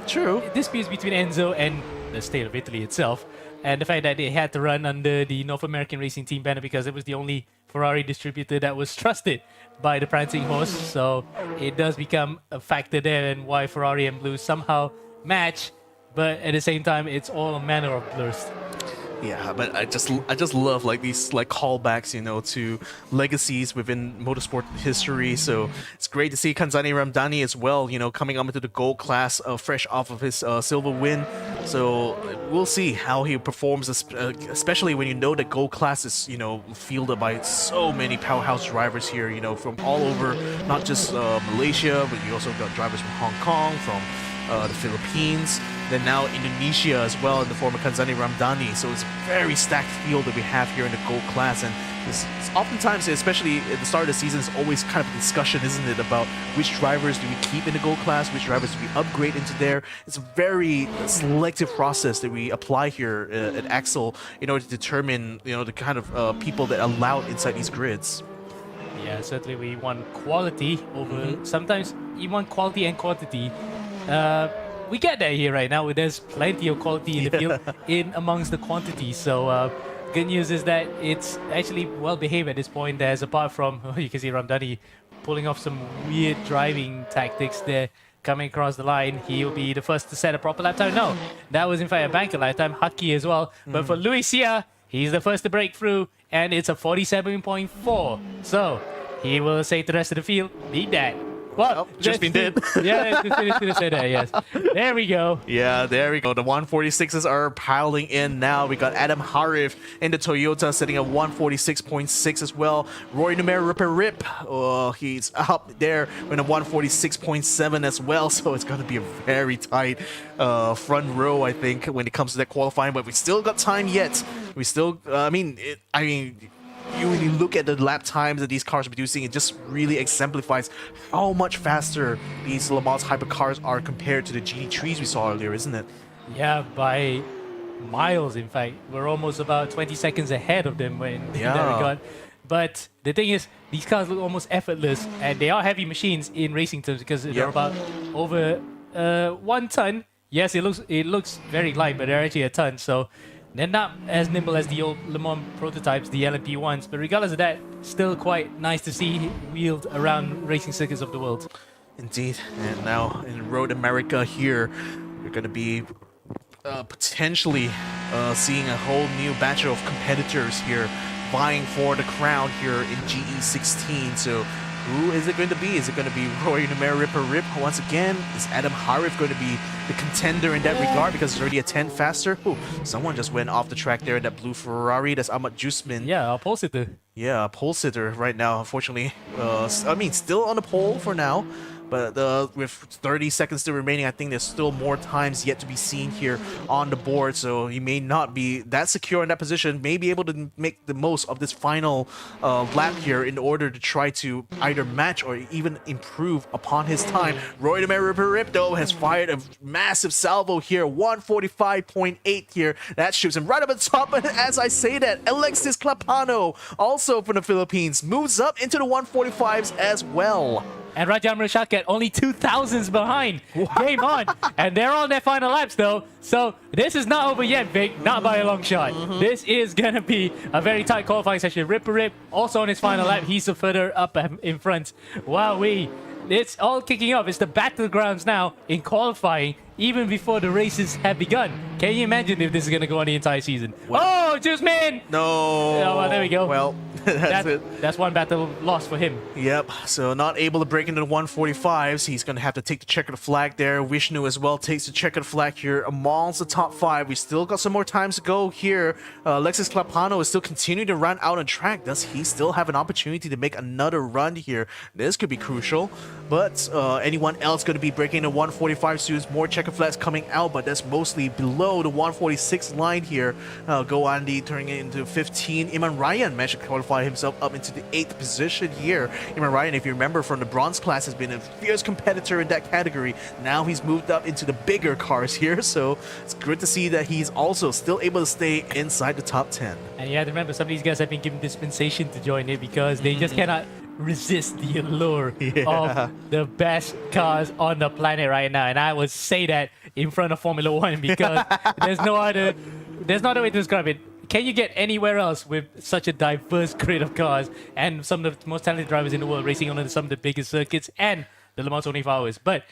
True. disputes between Enzo and the state of Italy itself. And the fact that they had to run under the North American Racing Team banner because it was the only Ferrari distributor that was trusted by the prancing horse. So it does become a factor there, and why Ferrari and Blue somehow match. But at the same time, it's all a manner of blurs. Yeah, but I just love like these like callbacks, to legacies within motorsport history. So it's great to see Kanzani Ramdani as well, coming up into the gold class, fresh off of his silver win. So we'll see how he performs, especially when you know that gold class is fielded by so many powerhouse drivers here, from all over, not just Malaysia, but you also got drivers from Hong Kong, from the Philippines, then now Indonesia as well in the form of Kanzani Ramdani. So it's a very stacked field that we have here in the gold class, and it's oftentimes, especially at the start of the season, it's always kind of a discussion, isn't it, about which drivers do we keep in the gold class, which drivers do we upgrade into there. It's a very selective process that we apply here at Axel in order to determine the kind of people that are allowed inside these grids. Yeah, certainly we want quality over. Sometimes you want quality and quantity. We get that here right now. There's plenty of quality in the field in amongst the quantity. So good news is that it's actually well behaved at this point. As apart from, you can see Ramdani pulling off some weird driving tactics there, coming across the line. He'll be the first to set a proper lap time. No, that was in fact a banker lap time. Haki as well. But for Luis Sia, he's the first to break through, and it's a 47.4. So he will say to the rest of the field, beat that. Well, just been dead. Yeah, let's say that, yes. There we go. Yeah, there we go. The 146s are piling in now. We got Adam Harif in the Toyota sitting at 146.6 as well. Roy Numer Rip. Oh, he's up there with a 146.7 as well. So it's going to be a very tight front row, I think, when it comes to that qualifying. But we still got time yet. We still, when you look at the lap times that these cars are producing, it just really exemplifies how much faster these Le Mans hypercars are compared to the GT3s we saw earlier, isn't it? Yeah, by miles, in fact. We're almost about 20 seconds ahead of them in that regard. But the thing is, these cars look almost effortless, and they are heavy machines in racing terms because they're about over 1 ton. Yes, it looks very light, but they're actually a ton. So They're not as nimble as the old Le Mans prototypes, the LMP ones, but regardless of that, still quite nice to see wheeled around racing circuits of the world. Indeed. And now in Road America here, you're going to be potentially seeing a whole new batch of competitors here vying for the crown here in GE16. So who is it going to be? Is it going to be Roy Numer Ripper Rip once again? Is Adam Harif going to be the contender in that regard because it's already a 10 faster? Ooh, someone just went off the track there in that blue Ferrari. That's Ahmad Jusman. Yeah, our pole sitter. Yeah, pole sitter right now, unfortunately. I mean, still on the pole for now. But with 30 seconds still remaining, I think there's still more times yet to be seen here on the board. So he may not be that secure in that position, may be able to make the most of this final lap here in order to try to either match or even improve upon his time. Roy Rip, though, has fired a massive salvo here, 145.8 here. That shoots him right up at the top. And as I say that, Alexis Clapano, also from the Philippines, moves up into the 145s as well. And Rajam Rashakat only 2,000s behind. Game on. And they're on their final laps, though. So this is not over yet, Vic. Not by a long shot. This is going to be a very tight qualifying session. Ripper Rip also on his final lap. He's further up in front. Wowee. It's all kicking off. It's the battlegrounds now in qualifying, even before the races have begun. Can you imagine if this is going to go on the entire season? What? Oh, Jusman! No. Oh, well, there we go. Well, that's it. That's one battle lost for him. Yep, so not able to break into the 145s. He's going to have to take the checkered flag there. Vishnu as well takes the checkered flag here amongst the top 5. We still got some more times to go here. Alexis Clapano is still continuing to run out on track. Does he still have an opportunity to make another run here? This could be crucial. But anyone else going to be breaking the 145 soon? More checkered flags coming out, but that's mostly below the 146 line here. Go Andy turning it into 15. Iman Ryan managed to qualify himself up into the 8th position here. Iman Ryan, if you remember from the bronze class, has been a fierce competitor in that category. Now he's moved up into the bigger cars here, so it's good to see that he's also still able to stay inside the top 10. And you have to remember, some of these guys have been given dispensation to join it because they just cannot resist the allure of the best cars on the planet right now. And I would say that in front of Formula One because there's no other way to describe it. Can you get anywhere else with such a diverse grid of cars and some of the most talented drivers in the world racing on some of the biggest circuits and the Le Mans 24 hours? But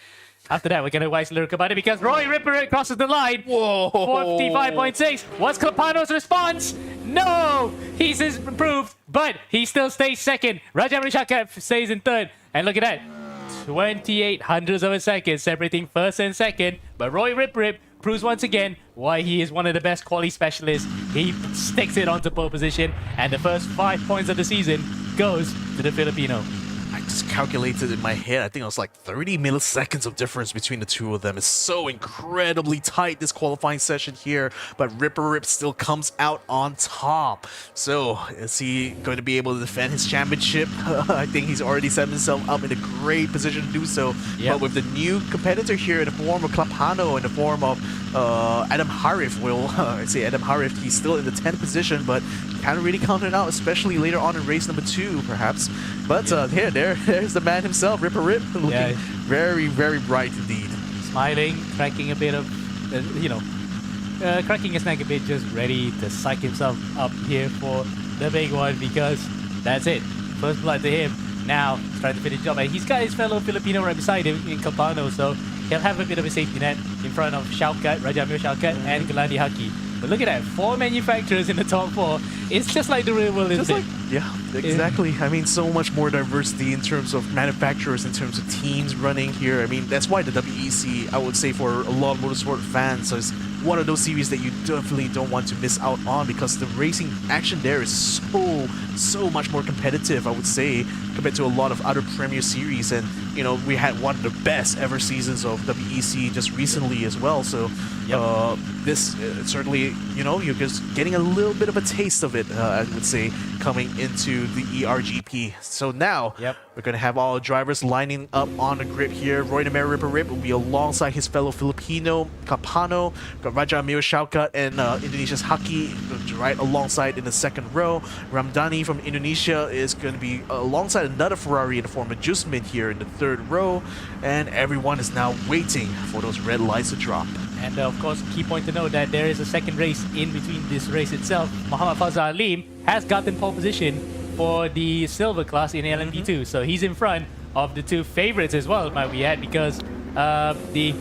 after that, we're going to wise lyric about it because Roy Ripper crosses the line. Whoa! 45.6. What's Clapano's response? No! He's improved, but he still stays second. Rajam Rishaka stays in third. And look at that. 28 hundredths of a second separating first and second. But Roy Rip proves once again why he is one of the best quali specialists. He sticks it onto pole position, and the first 5 points of the season goes to the Filipino. I just calculated in my head, I think it was like 30 milliseconds of difference between the two of them. It's so incredibly tight, this qualifying session here, but Ripper Rip still comes out on top. So, is he going to be able to defend his championship? I think he's already set himself up in a great position to do so. Yep. But with the new competitor here in the form of Clapano, in the form of Adam Harif, I say Adam Harif, he's still in the 10th position, but can't really count it out, especially later on in race number 2, perhaps. But there's the man himself, Ripper Rip, looking very, very bright indeed. Smiling, cracking a bit of, cracking his neck a bit, just ready to psych himself up here for the big one because that's it. First blood to him. Now, he's trying to finish the job. And he's got his fellow Filipino right beside him in Capano, so he'll have a bit of a safety net in front of Shaukat, Rajamil Shaukat, and Galandi Haki. But look at that, 4 manufacturers in the top 4. It's just like the real world, isn't it? Yeah, exactly. I mean, so much more diversity in terms of manufacturers, in terms of teams running here. I mean, that's why the WEC, I would say, for a lot of motorsport fans, is one of those series that you definitely don't want to miss out on because the racing action there is so much more competitive, I would say, compared to a lot of other Premier Series. And, you know, we had one of the best ever seasons of WEC just recently as well. So, this certainly, you know, you're just getting a little bit of a taste of it, I would say, coming into the eRGP. So now, we're going to have all drivers lining up on the grid here. Roy Namer Ripper Rip will be alongside his fellow Filipino, Capano. Got got Raja Amir Shaukat and Indonesia's Haki right alongside in the second row. Ramdhani from Indonesia is going to be alongside another Ferrari in the form of Jusmin here in the third row. And everyone is now waiting for those red lights to drop. And of course, key point to note that there is a second race in between this race itself. Muhammad Fazal Alim has gotten pole position for the silver class in LMP2. So he's in front of the two favorites as well, might we add, because the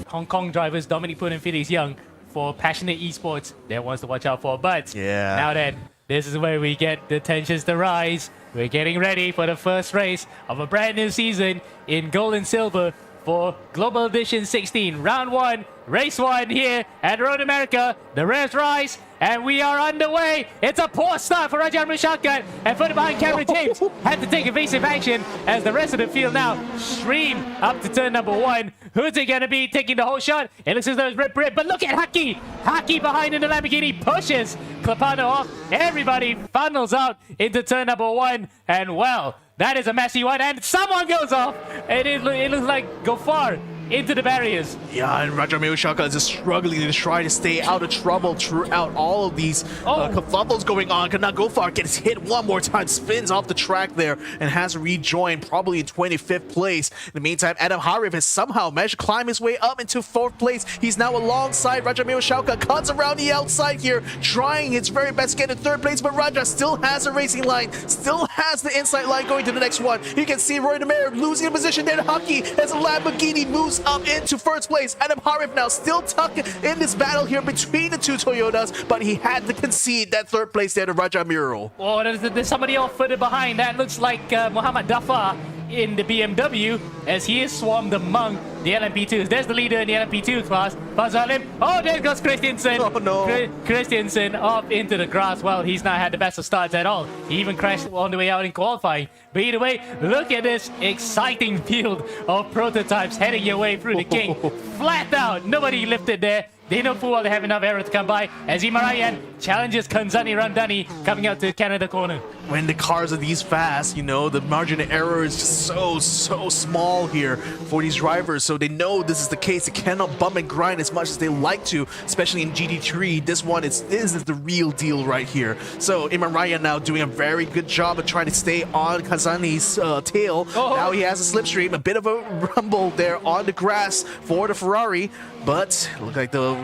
Hong Kong drivers, Dominic Poon and Felix Young, for passionate esports, they're ones to watch out for. But now then, this is where we get the tensions to rise. We're getting ready for the first race of a brand new season in gold and silver for Global Edition 16. Round 1, race 1 here at Road America. The revs rise, and we are underway. It's a poor start for Raja Shaukat, and further behind, Cameron James had to take evasive action as the rest of the field now stream up to turn number 1. Who's it going to be taking the whole shot? It looks as though it's Rip Rip, but look at Haki. Haki behind in the Lamborghini pushes Clapano off. Everybody funnels out into turn number 1, and well, that is a messy one, and someone goes off, and it looks like Gofar into the barriers. Yeah, and Raja Amir Shaukat is just struggling to try to stay out of trouble throughout all of these kerfuffles going on. Cannot go far, gets hit one more time, spins off the track there, and has to rejoin probably in 25th place. In the meantime, Adam Harif has somehow managed to climb his way up into 4th place. He's now alongside Raja Amir Shaukat, cuts around the outside here, trying his very best to get in 3rd place, but Raja still has a racing line, still has the inside line going to the next one. You can see Roy Demare losing a position there to Haki as a Lamborghini moves up into 1st place. Adam Harif now still tucked in this battle here between the two Toyotas, but he had to concede that 3rd place there to Raja Muro. Oh, there's somebody else further behind. That looks like Muhammad Dafar in the BMW as he is swarmed among the LMP2s. There's the leader in the LMP2 class, Fazalim. Oh, there goes Christiansen. Oh no. Christiansen off into the grass. Well, he's not had the best of starts at all. He even crashed on the way out in qualifying. But either way, look at this exciting field of prototypes heading your way through the King. Flat out, nobody lifted there. They know full well they have enough aero to come by as Imarayan challenges Kanzani Ramdhani coming out to Canada corner. When the cars are these fast, you know, the margin of error is just so small here for these drivers. So they know this is the case. They cannot bump and grind as much as they like to, especially in GT3. This one is the real deal right here. So Imarayan now doing a very good job of trying to stay on Kazani's tail. Now he has a slipstream, a bit of a rumble there on the grass for the Ferrari. But look like the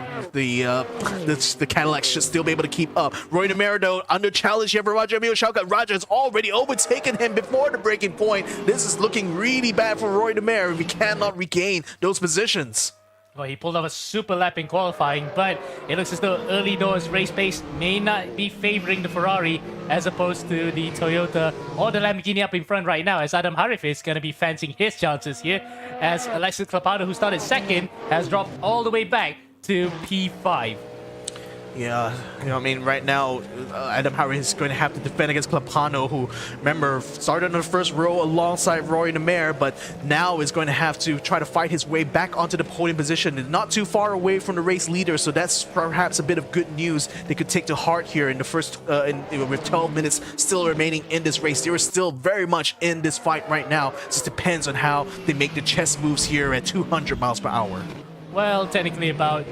Cadillac should still be able to keep up. Roy Demerdo under challenge here for Raja Amir Shaukat. Raja has already overtaken him before the breaking point. This is looking really bad for Roy Demer if he cannot regain those positions. Well, he pulled off a super lap in qualifying, but it looks as though early doors race pace may not be favoring the Ferrari as opposed to the Toyota or the Lamborghini up in front right now, as Adam Harif is going to be fancying his chances here, as Alexis Clapano, who started 2nd, has dropped all the way back to P5. Yeah, you know, I mean, right now, Adam Harris is going to have to defend against Clapano, who, remember, started in the 1st row alongside Roy Demer, but now is going to have to try to fight his way back onto the podium position, and not too far away from the race leader, so that's perhaps a bit of good news they could take to heart here in the first, with 12 minutes still remaining in this race. They are still very much in this fight right now. It just depends on how they make the chess moves here at 200 miles per hour. Well, technically about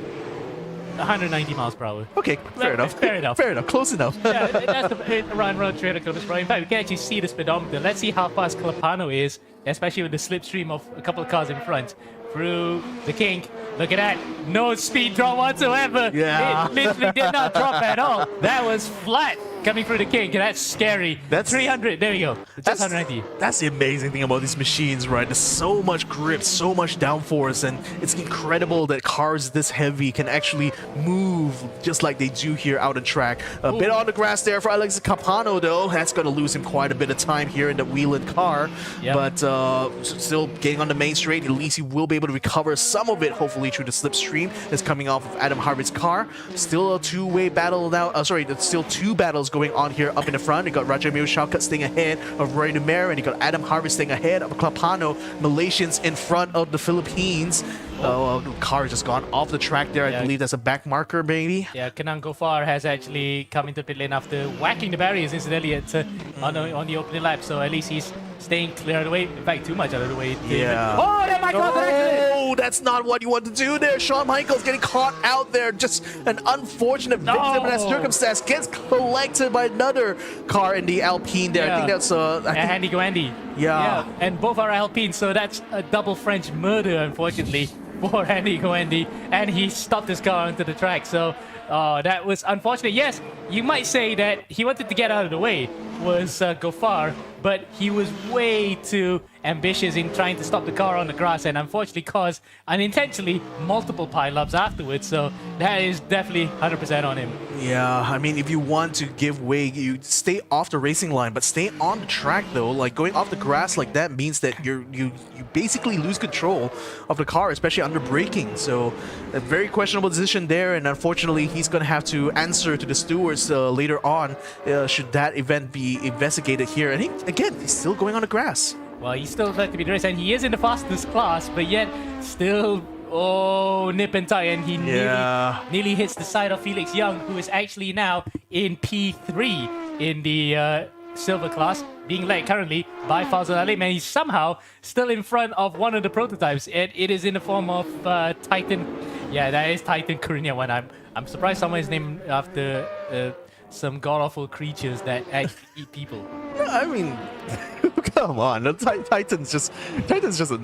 190 miles per hour. Okay, fair enough. Fair enough. Fair enough. Close enough. Yeah, that's the round trailer kilometers per hour. In fact, we can actually see the speedometer. Let's see how fast Clapano is, especially with the slipstream of a couple of cars in front. Through the kink. Look at that. No speed drop whatsoever. Yeah. It literally did not drop at all. That was flat coming through the kink. That's scary. That's 300. There we go. Just 190. That's the amazing thing about these machines, right? There's so much grip, so much downforce, and it's incredible that cars this heavy can actually move just like they do here out on track. A bit on the grass there for Alexis Capano, though. That's going to lose him quite a bit of time here in the Wheeland car. Yep. But still getting on the main straight, at least he will be able to recover some of it, hopefully, through the slipstream that's coming off of Adam Harvard's car. Still a two-way battle now. There's still 2 battles going on here up in the front. You got Raja Amir Shaukat staying ahead of Roy Demer, and you got Adam Harvard staying ahead of Clapano. Malaysians in front of the Philippines. The car has just gone off the track there. I believe that's a back marker, maybe. Yeah, Kanang Gofar has actually come into pit lane after whacking the barriers, incidentally, on the opening lap. So at least he's staying clear of the way. In fact, too much out of the way. Yeah. Oh, that might cause an accident. no, that's not what you want to do there. Shawn Michaels getting caught out there. Just an unfortunate victim in that circumstance. Gets collected by another car in the Alpine there. I think that's Andy Guandy. Yeah. And both are Alpine, so that's a double French murder, unfortunately, for Andy Guandy. And he stopped his car onto the track, so that was unfortunate. Yes, you might say that he wanted to get out of the way, was Gofar, but he was way too ambitious in trying to stop the car on the grass and unfortunately caused unintentionally multiple pileups afterwards. So that is definitely 100% on him. Yeah, I mean, if you want to give way, you stay off the racing line, but stay on the track though. Like going off the grass like that means that you basically lose control of the car, especially under braking. So a very questionable decision there, and unfortunately he's gonna have to answer to the stewards later on should that event be investigated here. And again, he's still going on the grass. Well, he's still left to be the race, and he is in the fastest class, but yet still, nip and tie, and he nearly hits the side of Felix Young, who is actually now in P3 in the silver class, being led currently by Fazal Alim, and he's somehow still in front of one of the prototypes, and it is in the form of Titan. Yeah, that is Titan Korean one. I'm surprised someone is named after some god-awful creatures that actually eat people. I mean, come on, Titan's just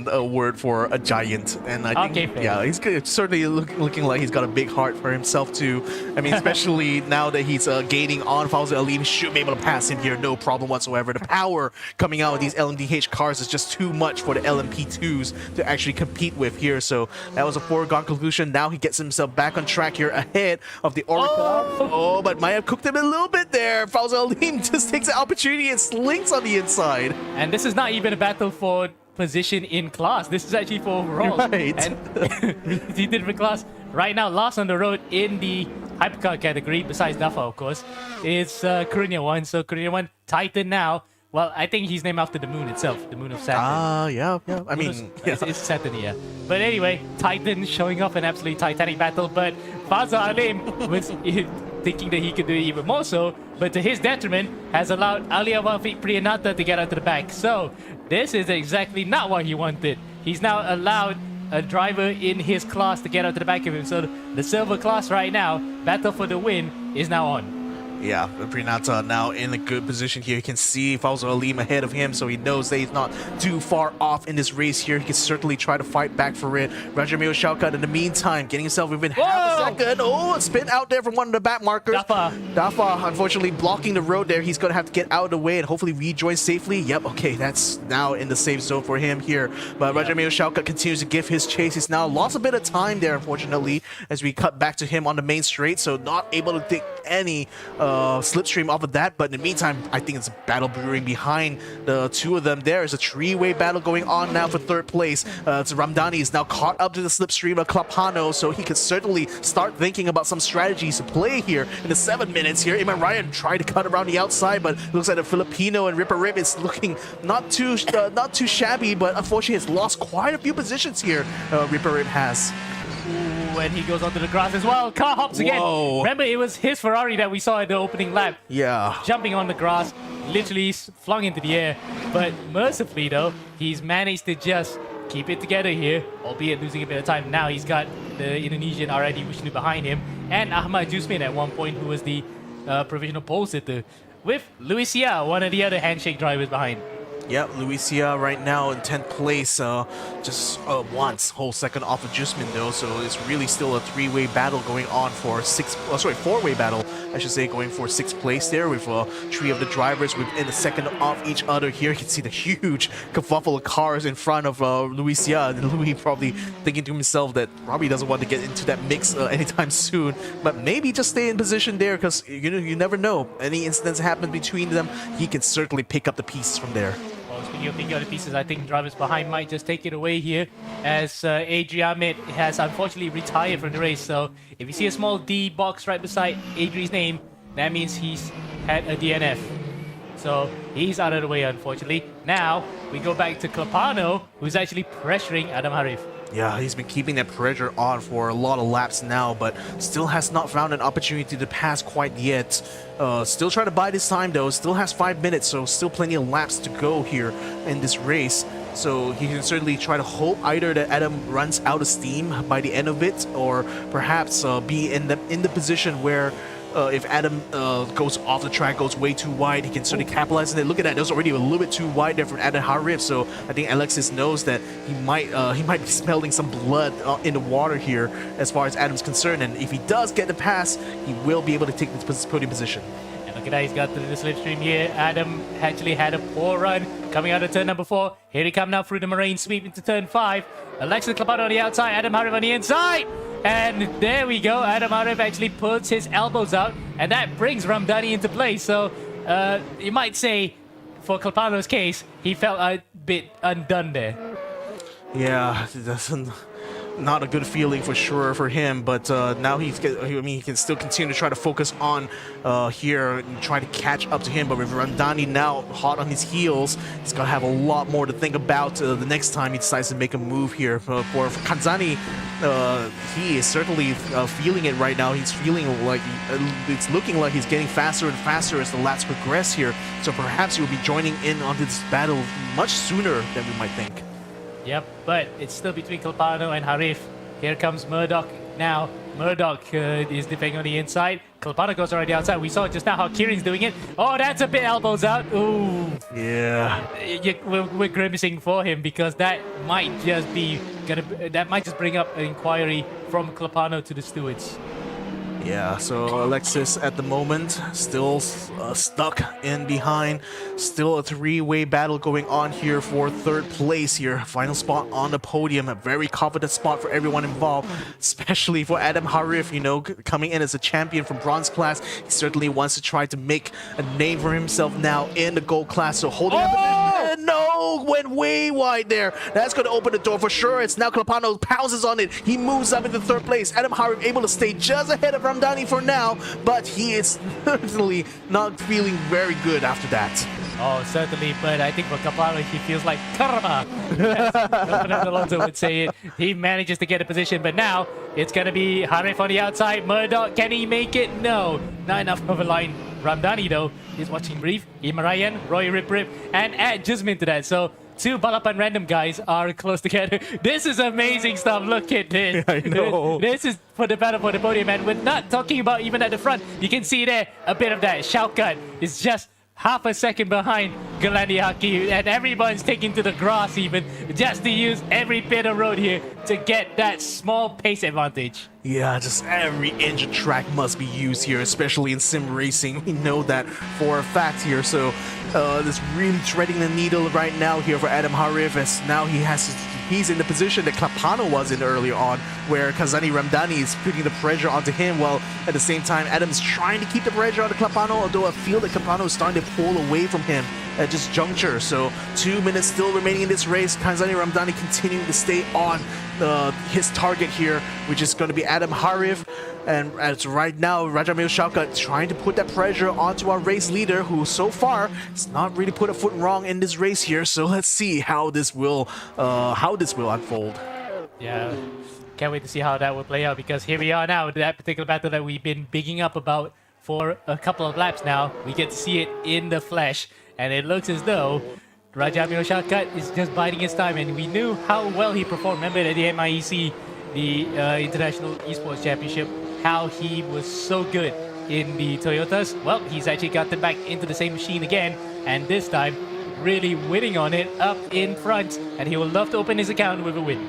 a word for a giant, and I think he's certainly looking like he's got a big heart for himself too. I mean, especially now that he's gaining on Fawzi Alim, should be able to pass him here, no problem whatsoever. The power coming out of these LMDH cars is just too much for the LMP2s to actually compete with here. So that was a foregone conclusion. Now he gets himself back on track here ahead of the Oracle. But might have cooked him a little bit there. Fawzi Alim just takes the opportunity and slinks on the inside. And this is not even a battle for position in class. This is actually for overall. Right. And he did for class. Right now, last on the road in the hypercar category, besides Dafa, of course, is Korean 1. So Korean 1, Titan now. Well, I think he's named after the moon itself, the moon of Saturn. Yeah. I mean, it's Saturn, yeah. But anyway, Titan showing off an absolutely titanic battle, but Fazal Alim was thinking that he could do it even more so, but to his detriment, has allowed Ali Awafik Priyanatha to get out to the back. So this is exactly not what he wanted. He's now allowed a driver in his class to get out to the back of him. So the silver class right now, battle for the win, is now on. Yeah, Prinata now in a good position here. You can see Fawzi Alim ahead of him, so he knows that he's not too far off in this race here. He can certainly try to fight back for it. Rajamil Shaukat in the meantime, getting himself within half a second. A spin out there from one of the back markers. Dafa, unfortunately, blocking the road there. He's going to have to get out of the way and hopefully rejoin safely. Yep, okay, that's now in the safe zone for him here. But Rajamil Shaukat continues to give his chase. He's now lost a bit of time there, unfortunately, as we cut back to him on the main straight, so not able to take any slipstream off of that. But in the meantime, I think it's a battle brewing behind the two of them. There is a three-way battle going on now for third place. Ramdani is now caught up to the slipstream of Klapano, so he could certainly start thinking about some strategies to play here in the 7 minutes here. Iman Ryan tried to cut around the outside, but looks like the Filipino and Ripper Rip is looking not too shabby, but unfortunately has lost quite a few positions here. Ripper Rip has. When he goes onto the grass as well. Car hops again. Remember, it was his Ferrari that we saw at the opening lap. Yeah. Jumping on the grass, literally flung into the air. But mercifully, though, he's managed to just keep it together here, albeit losing a bit of time. Now he's got the Indonesian RID Vishnu behind him, and Ahmad Jusmin at one point, who was the provisional pole sitter, with Luisia, one of the other handshake drivers behind. Yep, Luisia right now in 10th place, just whole second off of Jusmin though, so it's really still a three-way battle going on for four-way battle, I should say, going for 6th place there with three of the drivers within a second off each other here. You can see the huge kerfuffle of cars in front of Luisia, and Louis probably thinking to himself that probably doesn't want to get into that mix anytime soon, but maybe just stay in position there, because you never know. Any incidents happen between them, he can certainly pick up the pieces from there. Speaking of picking up the pieces, I think drivers behind might just take it away here, as Adri Ahmed has unfortunately retired from the race. So if you see a small D box right beside Adri's name, that means he's had a DNF. So he's out of the way, unfortunately. Now we go back to Klapano, who's actually pressuring Adam Harif. Yeah, he's been keeping that pressure on for a lot of laps now, but still has not found an opportunity to pass quite yet. Still trying to buy this time though, still has 5 minutes, so still plenty of laps to go here in this race. So he can certainly try to hope either that Adam runs out of steam by the end of it, or perhaps be in the position where if Adam goes off the track, goes way too wide, he can certainly capitalize on it. Look at that, that was already a little bit too wide there from Adam Harif, so I think Alexis knows that he might be smelling some blood in the water here as far as Adam's concerned, and if he does get the pass, he will be able to take this podium position. And look at that, he's got through the slipstream here. Adam actually had a poor run coming out of turn number 4. Here he comes now through the moraine sweep into turn 5. Alexis Clapano on the outside, Adam Harif on the inside. And there we go, Adam Harif actually puts his elbows out, and that brings Ramdani into play. So you might say, for Clapano's case, he felt a bit undone there. Yeah, that's not a good feeling for sure for him, but now he can still continue to try to focus on here and try to catch up to him. But with Ramdani now hot on his heels, he's gonna have a lot more to think about the next time he decides to make a move here. For Kanzani, he is certainly feeling it right now. He's feeling like it's looking like he's getting faster and faster as the laps progress here. So perhaps he will be joining in on this battle much sooner than we might think. Yep, but it's still between Clapano and Harif. Here comes Murdoch now. Murdoch is defending on the inside. Clapano goes already outside. We saw just now how Kieran's doing it. Oh, that's a bit elbows out. Ooh. Yeah. We're grimacing for him because that might just bring up an inquiry from Clapano to the stewards. Yeah, so Alexis at the moment still stuck in behind. Still a three-way battle going on here for third place here. Final spot on the podium. A very confident spot for everyone involved, especially for Adam Harif, you know, coming in as a champion from bronze class. He certainly wants to try to make a name for himself now in the gold class. So holding up, no, went way wide there. That's going to open the door for sure. It's now Clapano pounces on it. He moves up into third place. Adam Harif able to stay just ahead of Ramdani for now, but he is certainly not feeling very good after that. Oh, certainly, but I think for Clapano, he feels like karma. As Alonso would say it. He manages to get a position, but now it's going to be Harif on the outside. Murdoch, can he make it? No, not enough of a line. Ramdani, though, is watching brief. Imarayan, Roy Rip Rip, and add Jusmin to that. So two Balapan random guys are close together. This is amazing stuff. Look at this. I know. This is for the battle for the podium, and we're not talking about even at the front. You can see there a bit of that. Shaukat is just half a second behind Galandi Haki, and everyone's taking to the grass even just to use every bit of road here to get that small pace advantage. Yeah, just every inch of track must be used here, especially in sim racing. We know that for a fact here. So this really threading the needle right now here for Adam Harif, as now he's in the position that Clapano was in earlier on, where Kazani Ramdani is putting the pressure onto him, while at the same time Adam's trying to keep the pressure on Clapano, although I feel that Clapano is starting to pull away from him at this juncture. So 2 minutes still remaining in this race. Kazani Ramdani continuing to stay on his target here, which is going to be Adam Harif. And as right now, Rajamil Shaukat trying to put that pressure onto our race leader, who so far has not really put a foot wrong in this race here. So let's see how this will unfold. Yeah, can't wait to see how that will play out, because here we are now, that particular battle that we've been bigging up about for a couple of laps now. We get to see it in the flesh, and it looks as though Rajamil Shaukat is just biding his time, and we knew how well he performed. Remember at the MIEC, the International Esports Championship, how he was so good in the Toyotas. Well, he's actually gotten back into the same machine again, and this time really winning on it up in front, and he will love to open his account with a win.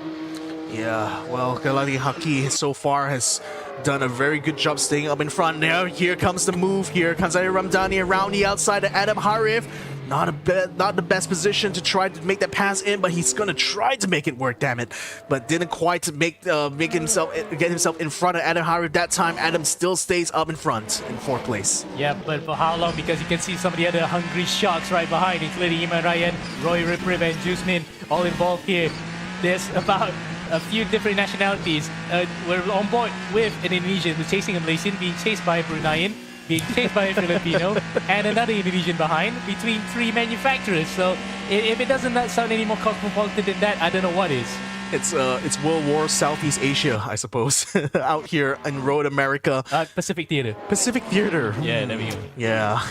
Yeah, well, Galadi Haki so far has done a very good job staying up in front. Now here comes the move here. Kanzai Ramdani around the outside of Adam Harif. Not the best position to try to make that pass in, but he's gonna try to make it work, damn it. But didn't quite get himself in front of Adam Harif that time. Adam still stays up in front in fourth place. Yeah, but for how long? Because you can see some of the other hungry sharks right behind, including Iman Ryan, Roy Rip Rip, and Jusmin all involved here. There's about a few different nationalities. We're on board with an Indonesian who's chasing a Malaysian, being chased by a Bruneian, being chased by a Filipino, and another Indonesian behind, between three manufacturers. So if it doesn't sound any more cosmopolitan than that, I don't know what is. It's World War Southeast Asia, I suppose, out here in Road America. Pacific Theater. Pacific Theater. Yeah, there we go. Yeah.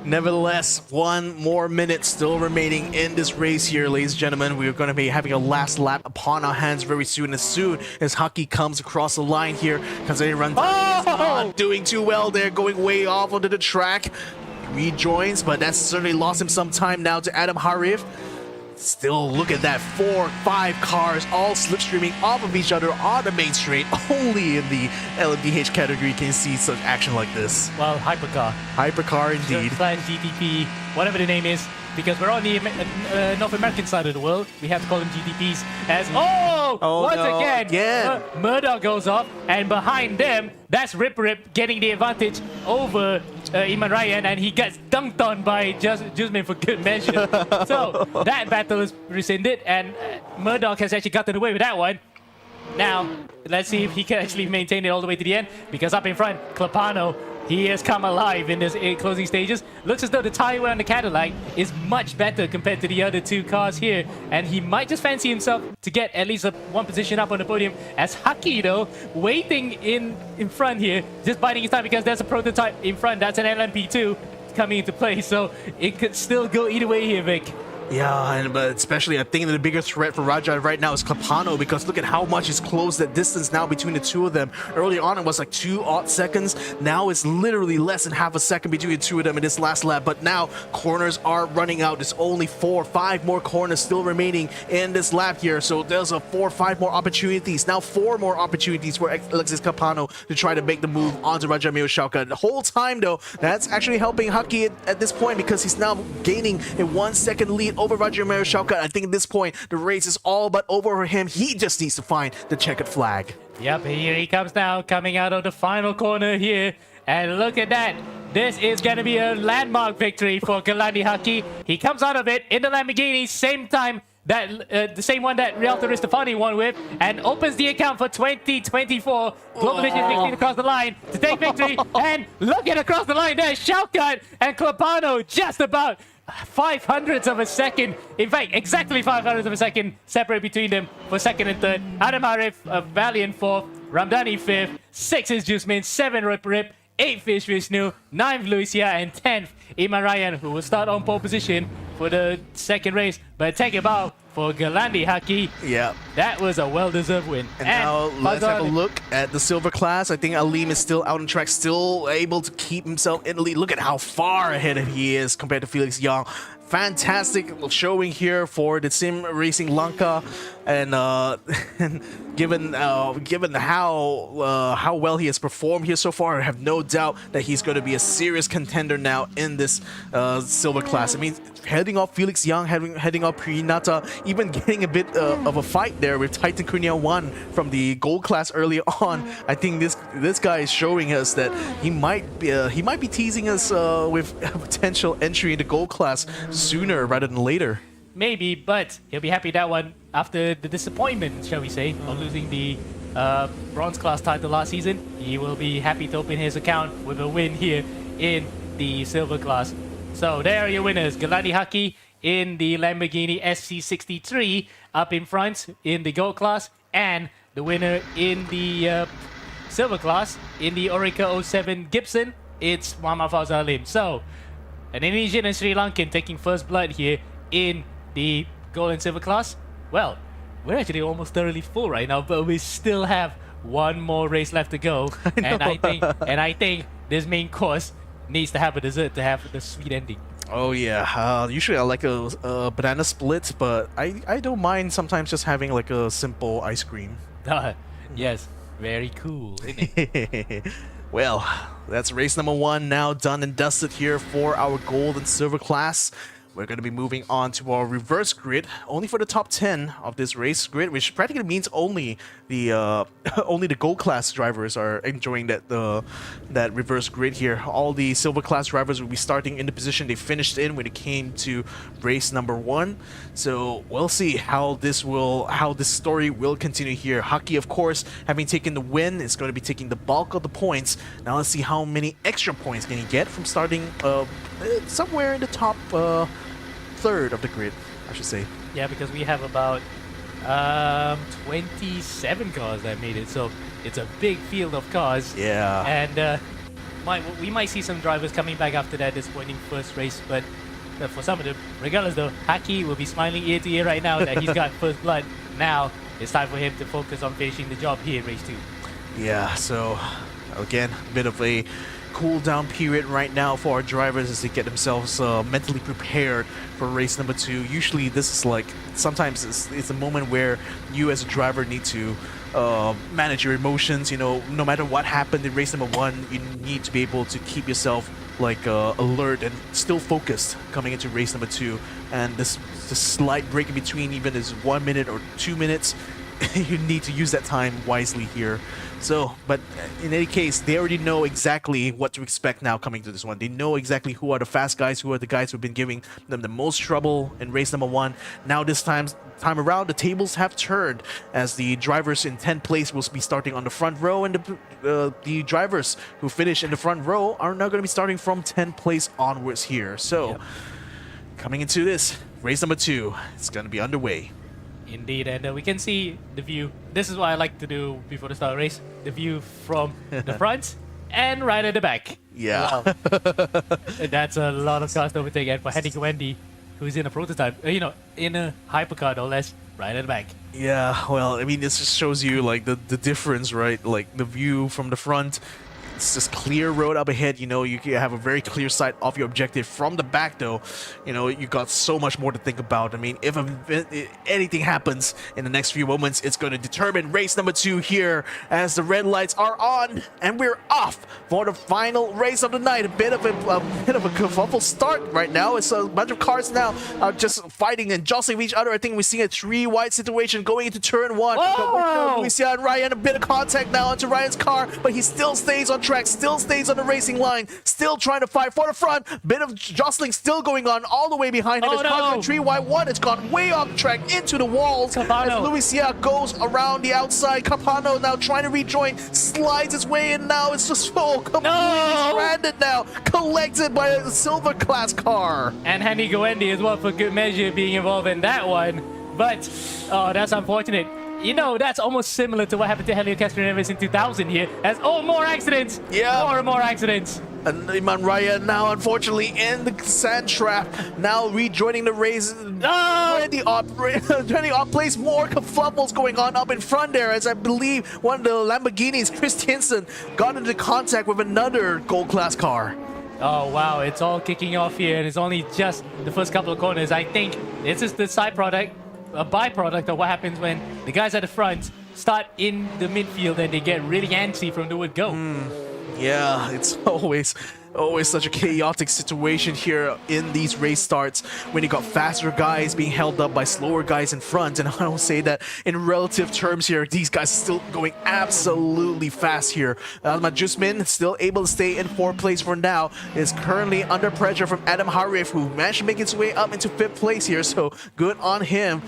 Nevertheless, one more minute still remaining in this race here, ladies and gentlemen. We're going to be having a last lap upon our hands very soon. As soon as Haki comes across the line here, Kazari not doing too well there, going way off onto the track. Rejoins, but that's certainly lost him some time now to Adam Harif. Still, look at that, 4, 5 cars all slipstreaming off of each other on the main straight. Only in the LMDH category can you see such action like this. Well, hypercar. Hypercar indeed. Slash GTP, whatever the name is. Because we're on the North American side of the world, we have to call them GTPs. As once again, Murdoch goes off, and behind them, that's Rip getting the advantage over Iman Ryan, and he gets dunked on by Jusmin for good measure. So that battle is rescinded, and Murdoch has actually gotten away with that one. Now, let's see if he can actually maintain it all the way to the end, because up in front, Clapano, he has come alive in this closing stages. Looks as though the tire wear on the Cadillac is much better compared to the other two cars here, and he might just fancy himself to get at least one position up on the podium. As Haki, though, waiting in front here, just biding his time because there's a prototype in front. That's an LMP2 coming into play, so it could still go either way here, Vic. Yeah, but especially I think the bigger threat for Raja right now is Clapano, because look at how much is closed that distance now between the two of them. Early on it was like 2 odd seconds. Now it's literally less than half a second between the two of them in this last lap. But now corners are running out. There's only 4 or 5 more corners still remaining in this lap here. So there's a 4 or 5 more opportunities. Now 4 more opportunities for Alexis Clapano to try to make the move onto Raja Miyoshauka. The whole time though, that's actually helping Haki at this point, because he's now gaining a 1 second lead over Roger Miyoshauka. I think at this point, the race is all but over for him. He just needs to find the checkered flag. Yep, here he comes now, coming out of the final corner here. And look at that. This is going to be a landmark victory for Galandi Haki. He comes out of it in the Lamborghini, same time that the same one that Rialto Ristafani won with, and opens the account for 2024. Global Vision 16 across the line to take victory. And look at across the line there, Shaukat and Clapano just about 500ths of a second. In fact, exactly 500ths of a second separate between them for second and third. Adam Harif, Valiant fourth, Ramdani fifth, 6 is Jusmin, 7 Rip, 8th is Vishnu, 9th Lucia, and 10th Iman Ryan, who will start on pole position for the second race. But take a bow for Galandi Haki. Yeah. That was a well-deserved win. And now let's have a look at the silver class. I think Aleem is still out on track, still able to keep himself in the lead. Look at how far ahead he is compared to Felix Young. Fantastic showing here for the Sim Racing Lanka, and given how well he has performed here so far, I have no doubt that he's going to be a serious contender now in this silver class. I mean, heading off Felix Young, heading off Prinata, even getting a bit of a fight there with Titan Kunia 1 from the gold class early on. I think this guy is showing us that he might be teasing us with a potential entry into gold class sooner rather than later. Maybe, but he'll be happy that one after the disappointment, shall we say, of losing the bronze class title last season. He will be happy to open his account with a win here in the silver class. So there are your winners. Galandi Haki in the Lamborghini SC63 up in front in the gold class, and the winner in the silver class in the Orica 07 Gibson, it's Muhammad Fauzal Alim. So an Indonesian and Sri Lankan taking first blood here in the gold and silver class. Well, we're actually almost thoroughly full right now, but we still have one more race left to go. I think this main course needs to have a dessert to have the sweet ending. Oh yeah, usually I like a banana split, but I don't mind sometimes just having like a simple ice cream. Yes, very cool, isn't it? Well, that's race number 1 now done and dusted here for our gold and silver class. We're going to be moving on to our reverse grid, only for the top 10 of this race grid, which practically means only the gold class drivers are enjoying that reverse grid here. All the silver class drivers will be starting in the position they finished in when it came to race number 1. So we'll see how this story will continue here. Haki, of course, having taken the win, is going to be taking the bulk of the points. Now let's see how many extra points can he get from starting somewhere in the top third of the grid, I should say. Yeah, because we have about 27 cars that made it, so it's a big field of cars. Yeah. And we might see some drivers coming back after that disappointing first race, but for some of them, regardless though, Haki will be smiling ear to ear right now that he's got first blood. Now it's time for him to focus on finishing the job here in race 2. Yeah, so again, a bit of a cool down period right now for our drivers as they get themselves mentally prepared for race number 2. Usually this is like, sometimes it's a moment where you as a driver need to manage your emotions. You know, no matter what happened in race number 1, you need to be able to keep yourself like alert and still focused coming into race number 2. And this slight break in between, even is 1 minute or 2 minutes, you need to use that time wisely here. So, but in any case, they already know exactly what to expect now coming to this one. They know exactly who are the fast guys, who are the guys who've been giving them the most trouble in race number 1. Now this time around, the tables have turned as the drivers in 10th place will be starting on the front row, and the drivers who finish in the front row are now going to be starting from 10th place onwards here. So, coming into this, race number 2, it's going to be underway. Indeed, and we can see the view. This is what I like to do before the start of the race. The view from the front and right at the back. Yeah. Wow. That's a lot of cars to overtake. And for Henry Wendy, who's in a prototype, in a hypercar no less, right at the back. Yeah, well, I mean, this just shows you like the difference, right? Like the view from the front, it's just clear road up ahead. You know, you can have a very clear sight of your objective. From the back, though, you know, you got so much more to think about. I mean, if anything happens in the next few moments, it's going to determine race number 2 here as the red lights are on and we're off for the final race of the night. A bit of a kerfuffle start right now. It's a bunch of cars now just fighting and jostling with each other. I think we're seeing a 3-wide situation going into turn 1. Whoa! We see Ryan, a bit of contact now onto Ryan's car, but he still stays on track, still stays on the racing line, still trying to fight for the front. Bit of jostling still going on all the way behind him. Oh, no. 3-wide-1, it's gone way off track into the walls. Capano. As Lucia goes around the outside. Capano now trying to rejoin, slides his way in now. It's just completely stranded now, collected by a silver class car. And Henry Goendi as well, for good measure, being involved in that one. But, oh, that's unfortunate. You know, that's almost similar to what happened to Helio Castroneves in 2000 here. As more accidents. Yeah. More and more accidents. And Iman Raya now, unfortunately, in the sand trap. Now rejoining the race. Turning off place. More kerfuffles going on up in front there, as I believe one of the Lamborghinis, Christiansen, got into contact with another gold class car. Oh, wow. It's all kicking off here, and it's only just the first couple of corners. I think this is the side product, a byproduct of what happens when the guys at the front start in the midfield and they get really antsy from the word go. Yeah, it's always such a chaotic situation here in these race starts when you got faster guys being held up by slower guys in front. And I will say that in relative terms here, these guys are still going absolutely fast here. Majusmin still able to stay in 4th place for now, is currently under pressure from Adam Harif, who managed to make his way up into 5th place here. So good on him,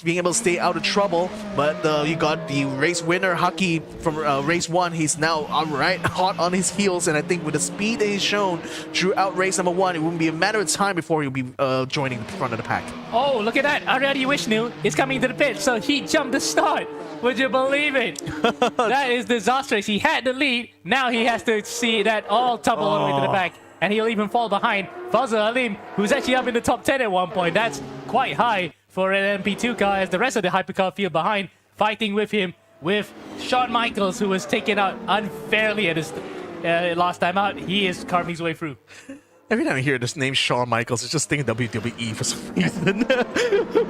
being able to stay out of trouble. But you got the race winner, Haki, from race 1. He's now hot on his heels, and I think with the speed that he's shown throughout race number 1, it wouldn't be a matter of time before he'll be joining the front of the pack. Oh, look at that. Ariadi Vishnu is coming to the pit, so he jumped the start. Would you believe it? That is disastrous. He had the lead. Now he has to see that all tumble all the way to the back. And he'll even fall behind Fazal Alim, who's actually up in the top 10 at one point. That's quite high for an MP2 car, as the rest of the hypercar field behind, fighting with him, with Shawn Michaels, who was taken out unfairly at his last time out. He is carving his way through. Every time I hear this name, Shawn Michaels, it's just thinking WWE for some reason.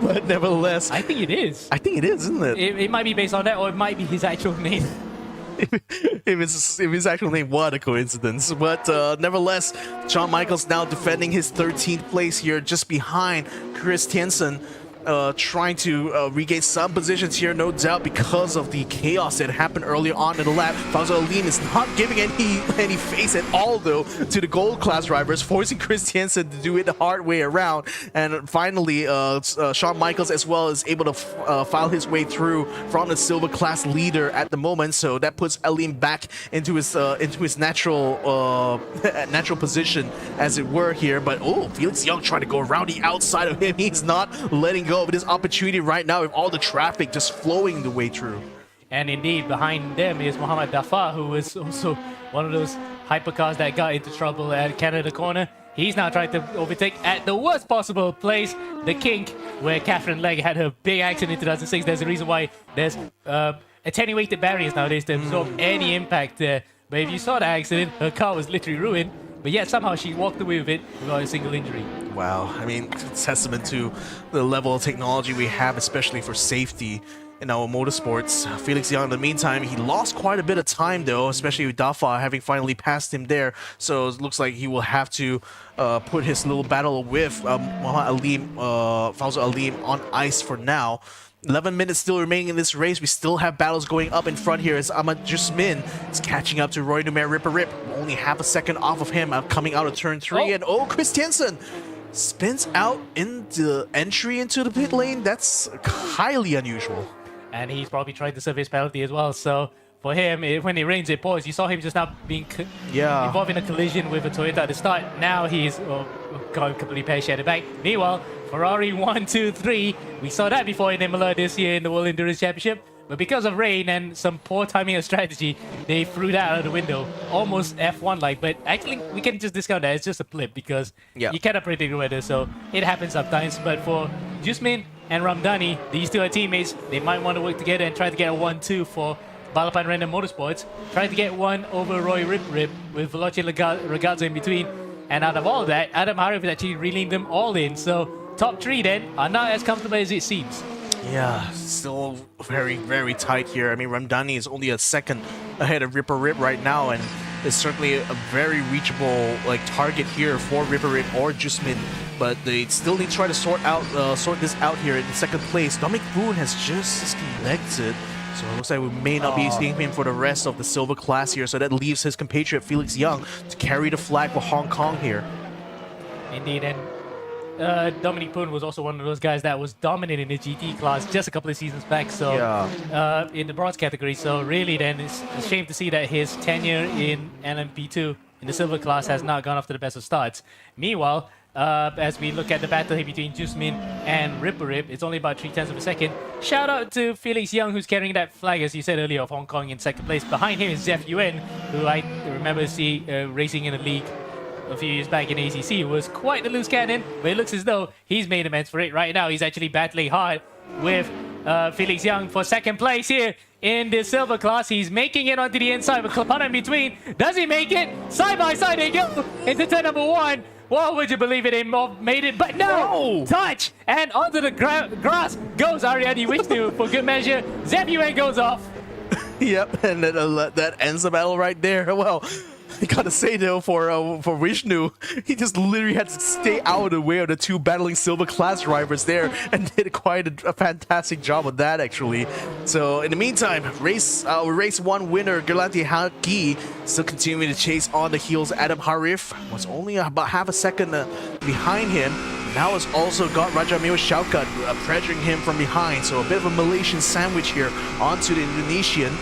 But nevertheless, I think it is. I think it is, isn't it? It might be based on that, or it might be his actual name. if his actual name, what a coincidence. But nevertheless, Shawn Michaels now defending his 13th place here, just behind Chris Tiensen. Trying to regain some positions here, no doubt, because of the chaos that happened earlier on in the lap. Fauzo Alim is not giving any face at all, though, to the gold class drivers, forcing Chris Tiensen to do it the hard way around. And finally, Shawn Michaels as well is able to file his way through from the silver class leader at the moment. So that puts Alim back into his natural position, as it were, here. But oh, Felix Young trying to go around the outside of him. He's not letting go go with this opportunity right now with all the traffic just flowing the way through. And indeed, behind them is Mohamed Dafa, who was also one of those hypercars that got into trouble at Canada Corner. He's now trying to overtake at the worst possible place, the kink, where Catherine Legg had her big accident in 2006. There's a reason why there's attenuated barriers nowadays to absorb any impact there. But if you saw the accident, her car was literally ruined. But yet somehow she walked away with it without a single injury. Wow, I mean, it's testament to the level of technology we have, especially for safety in our motorsports. Felix Young, in the meantime, he lost quite a bit of time though, especially with Dafa having finally passed him there. So it looks like he will have to put his little battle with Fauzo Alim on ice for now. 11 minutes still remaining in this race. We still have battles going up in front here as Ahmad Jusmin is catching up to Roy Numer Ripper Rip. Only half a second off of him coming out of turn 3. And Christiansen spins out in the entry into the pit lane. That's highly unusual. And he's probably tried the service penalty as well. So for him, when it rains, it pours. You saw him just now being involved in a collision with a Toyota at the start. Now he's gone completely pear-shaded back. Meanwhile, Ferrari 1, 2, 3. We saw that before in Imola this year in the World Endurance Championship. But because of rain and some poor timing of strategy, they threw that out of the window. Almost F1-like. But actually, we can just discount that. It's just a blip because you cannot predict the weather. So it happens sometimes. But for Jusmin and Ramdani, these two are teammates. They might want to work together and try to get a 1-2 for Balapan Random Motorsports. Trying to get one over Roy Rip with Veloce Ragazzo in between. And out of all that, Adam Harif actually reeling them all in. So top 3 then are not as comfortable as it seems. Yeah, still very, very tight here. I mean, Ramdani is only a second ahead of Ripper Rip right now, and it's certainly a very reachable target here for Ripper Rip or Jusmin. But they still need to try to sort this out here in second place. Dominic Boone has just disconnected, so it looks like we may not be seeing him for the rest of the silver class here. So that leaves his compatriot Felix Young to carry the flag for Hong Kong here. Indeed, and Dominic Poon was also one of those guys that was dominant in the GT class just a couple of seasons back, so in the bronze category. So really then it's a shame to see that his tenure in LMP2 in the silver class has not gone off to the best of starts. Meanwhile, as we look at the battle here between Jusmin and Ripper Rip, it's only about 0.3 of a second. Shout out to Felix Young, who's carrying that flag, as you said earlier, of Hong Kong in second place. Behind him is Zef Yuen, who I remember racing in the league a few years back in ACC, was quite the loose cannon, but it looks as though he's made amends for it right now. He's actually battling hard with Felix Young for second place here in the silver class. He's making it onto the inside with Klapana in between. Does he make it? Side by side they go into turn number 1. Well, would you believe it? They made it, but no! Touch! And onto the grass goes Ariadne Vishnu for good measure. Zef Yuen goes off. Yep, and that ends the battle right there. Well, I gotta say though, for Vishnu, he just literally had to stay out of the way of the two battling silver class drivers there, and did quite a fantastic job of that actually. So in the meantime, race 1 winner Gerlanti Haki still continuing to chase on the heels. Adam Harif was only about half a second behind him. Now has also got Rajamil Shaukat pressuring him from behind. So a bit of a Malaysian sandwich here onto the Indonesian,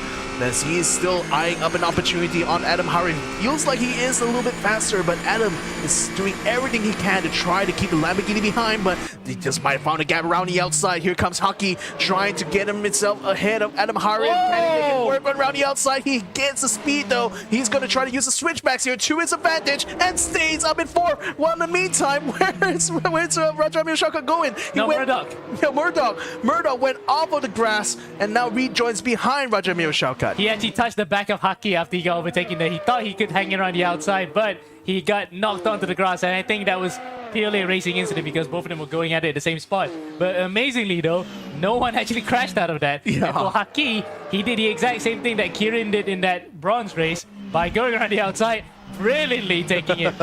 as he is still eyeing up an opportunity on Adam Harif. Feels like he is a little bit faster, but Adam is doing everything he can to try to keep the Lamborghini behind, but he just might have found a gap around the outside. Here comes Haki trying to get himself ahead of Adam Harif. Can he make it work around the outside? He gets the speed though. He's going to try to use the switchbacks here to his advantage and stays up in 4. Well, in the meantime, where's Rajamil Shaukat going? Murdoch. Yeah, Murdoch went off of the grass and now rejoins behind Rajamil Shaukat. He actually touched the back of Haki after he got overtaken there. He thought he could hang around the outside, but he got knocked onto the grass, and I think that was purely a racing incident because both of them were going at it at the same spot. But amazingly though, no one actually crashed out of that. Yeah. And for Haki, he did the exact same thing that Kieran did in that bronze race by going around the outside, brilliantly taking it.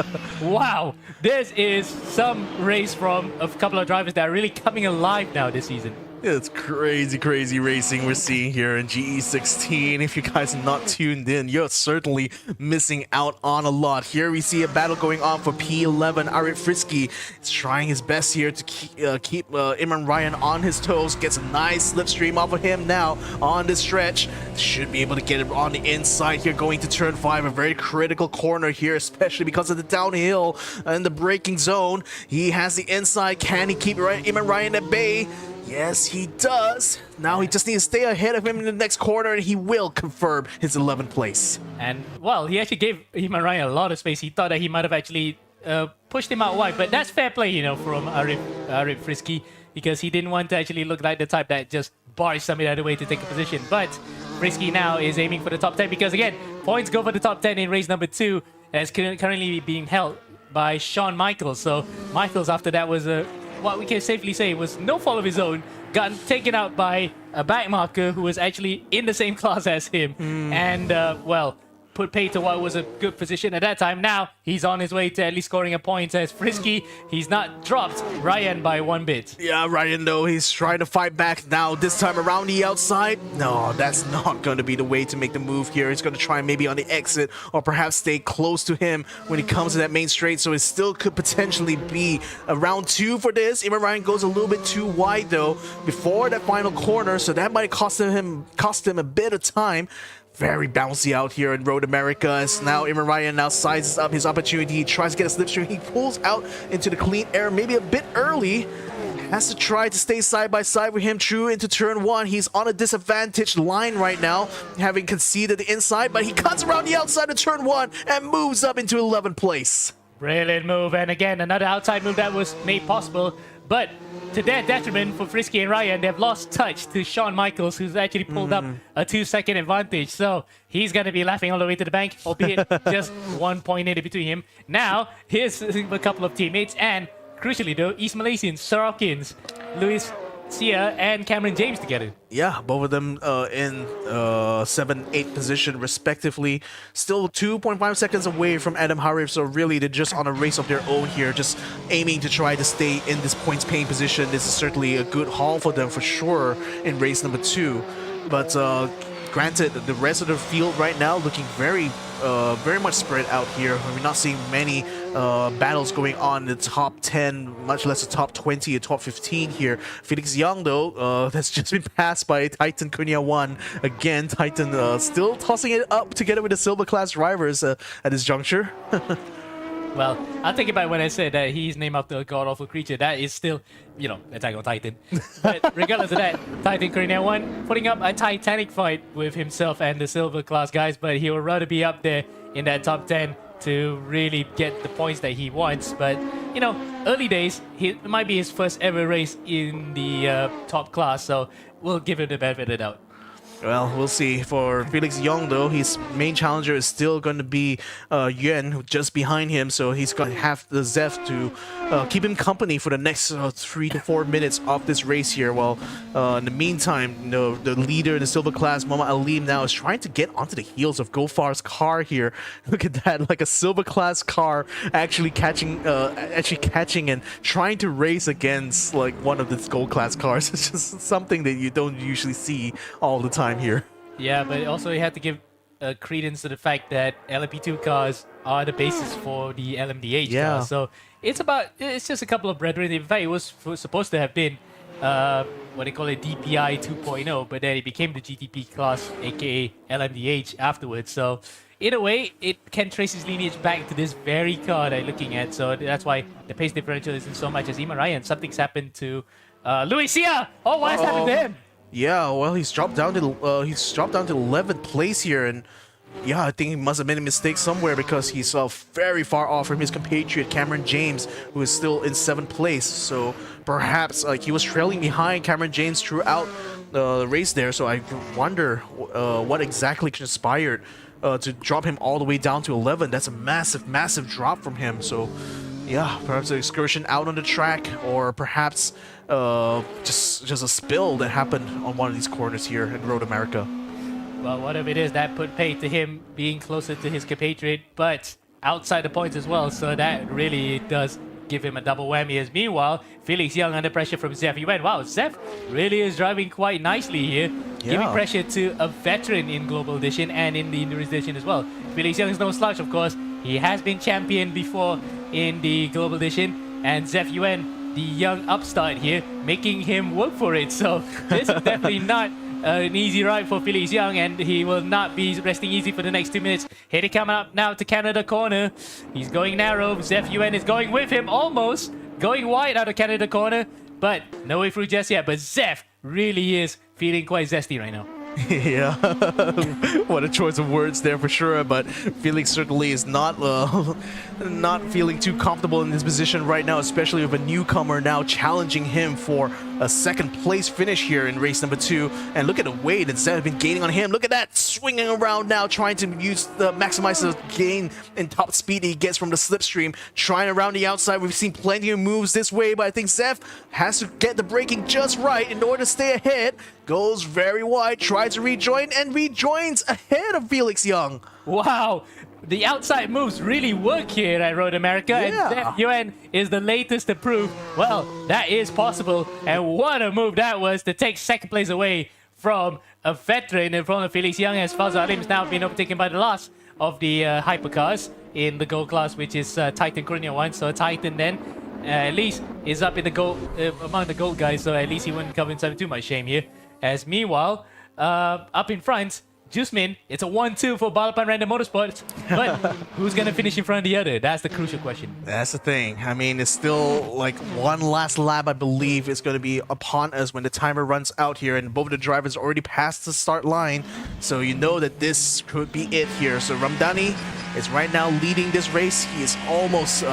Wow, this is some race from a couple of drivers that are really coming alive now this season. It's crazy, crazy racing we're seeing here in GE16. If you guys are not tuned in, you're certainly missing out on a lot. Here we see a battle going on for P11. Arif Frisky is trying his best here to keep Imran Ryan on his toes. Gets a nice slipstream off of him now on this stretch. Should be able to get it on the inside here going to turn 5. A very critical corner here, especially because of the downhill and the braking zone. He has the inside. Can he keep Imran Ryan at bay? Yes, he does. Now he just needs to stay ahead of him in the next corner, and he will confirm his 11th place. And, well, he actually gave Imran Ryan a lot of space. He thought that he might have actually pushed him out wide, but that's fair play, you know, from Arif Frisky, because he didn't want to actually look like the type that just barged somebody out of the way to take a position. But Frisky now is aiming for the top 10 because, again, points go for the top 10 in race number 2, as currently being held by Shawn Michaels. So Michaels, after that, was what we can safely say was no fault of his own, got taken out by a backmarker who was actually in the same class as him, and well, put pay to what was a good position at that time. Now he's on his way to at least scoring a point as Frisky. He's not dropped Ryan by 1 bit. Yeah, Ryan, though, he's trying to fight back now. This time around the outside. No, that's not going to be the way to make the move here. He's going to try maybe on the exit or perhaps stay close to him when he comes to that main straight. So it still could potentially be a round 2 for this. Imran Ryan goes a little bit too wide, though, before that final corner. So that might cost him a bit of time. Very bouncy out here in Road America as now Imran Ryan now sizes up his opportunity. He tries to get a slipstream. He pulls out into the clean air maybe a bit early. Has to try to stay side by side with him true into turn 1. He's on a disadvantaged line right now, having conceded the inside, but he cuts around the outside of turn 1 and moves up into 11th place. Brilliant move, and again, another outside move that was made possible. But to their detriment for Frisky and Ryan, they've lost touch to Shawn Michaels, who's actually pulled up a 2-second advantage. So he's going to be laughing all the way to the bank, albeit just 1 point in between him. Now, here's a couple of teammates, and crucially though, East Malaysians, Sorokins, Luis Sia, and Cameron James together. Yeah, both of them in 7-8 position respectively. Still 2.5 seconds away from Adam Harif, so really they're just on a race of their own here, just aiming to try to stay in this points paying position. This is certainly a good haul for them for sure in race number 2. But granted, the rest of the field right now looking very much spread out here. We're not seeing many battles going on in the top 10, much less the top 20 or top 15 here. Felix Young, though, that's just been passed by Titan Kunia 1. Again, Titan still tossing it up together with the silver class drivers at this juncture. Well, I'll take it back when I said that he's named after a god-awful creature. That is still, you know, Attack on Titan. But regardless of that, Titan Korean 1 putting up a titanic fight with himself and the silver class guys, but he would rather be up there in that top 10 to really get the points that he wants. But, you know, early days, it might be his first ever race in the top class, so we'll give him the benefit of the doubt. Well, we'll see. For Felix Young, though, his main challenger is still going to be Yuan, just behind him. So he's going to have the Zeph to keep him company for the next 3 to 4 minutes of this race here. Well, in the meantime, the leader in the silver class, Muhammad Alim, now is trying to get onto the heels of Gofar's car here. Look at that, like a silver class car actually catching and trying to race against like one of the gold class cars. It's just something that you don't usually see all the time here. Yeah, but also you have to give credence to the fact that LMP2 cars are the basis for the LMDH cars. So it's just a couple of brethren. In fact, it was supposed to have been what they call it, DPI 2.0, but then it became the GTP class, aka LMDH afterwards. So in a way, it can trace his lineage back to this very car that you're looking at. So that's why the pace differential isn't so much as Imran Ryan. Something's happened to Luis Sia. Oh, what has happened to him? Yeah, well, he's dropped down to 11th place here, and yeah, I think he must have made a mistake somewhere because he's very far off from his compatriot Cameron James, who is still in 7th place. So perhaps he was trailing behind Cameron James throughout the race there. So I wonder what exactly conspired to drop him all the way down to 11. That's a massive drop from him. So yeah, perhaps an excursion out on the track, or perhaps just a spill that happened on one of these corners here in Road America. Well, whatever it is, that put pay to him being closer to his compatriot, but outside the points as well. So that really does give him a double whammy. As meanwhile, Felix Young under pressure from Zeph. He went, wow, Zeph really is driving quite nicely here, giving pressure to a veteran in Global Edition and in the Endurance Edition as well. Felix Young is no slouch, of course. He has been champion before in the Global Edition, and Zeph Yuen, the young upstart here, making him work for it. So this is definitely not an easy ride for Felix Young, and he will not be resting easy for the next 2 minutes. Here he coming up now to Canada corner. He's going narrow. Zeph Yuen is going with him, almost going wide out of Canada corner, but no way through just yet. But Zeph really is feeling quite zesty right now. Yeah, what a choice of words there for sure. But Felix certainly is not feeling too comfortable in this position right now, especially with a newcomer now challenging him for a second place finish here in race number 2. And look at the way that Zeph has been gaining on him. Look at that, swinging around now, trying to maximize the gain in top speed he gets from the slipstream, trying around the outside. We've seen plenty of moves this way, but I think Zeph has to get the braking just right in order to stay ahead. Goes very wide, tries to rejoin, and rejoins ahead of Felix Young. Wow, the outside moves really work here at Road America, and Zeph Yuen is the latest to prove, well, that is possible. And what a move that was to take second place away from a veteran in front of Felix Young, as Fauzo Alim has now been overtaken by the last of the hypercars in the gold class, which is Titan Chronia 1. So Titan then at least is up in the gold among the gold guys, so at least he wouldn't come inside too much shame here. As meanwhile, up in front, Jusmin, it's a 1-2 for Balapan Random Motorsports, but who's going to finish in front of the other? That's the crucial question. That's the thing. I mean, it's still like one last lap, I believe, is going to be upon us when the timer runs out here, and both of the drivers already passed the start line, so you know that this could be it here. So Ramdani is right now leading this race. He is almost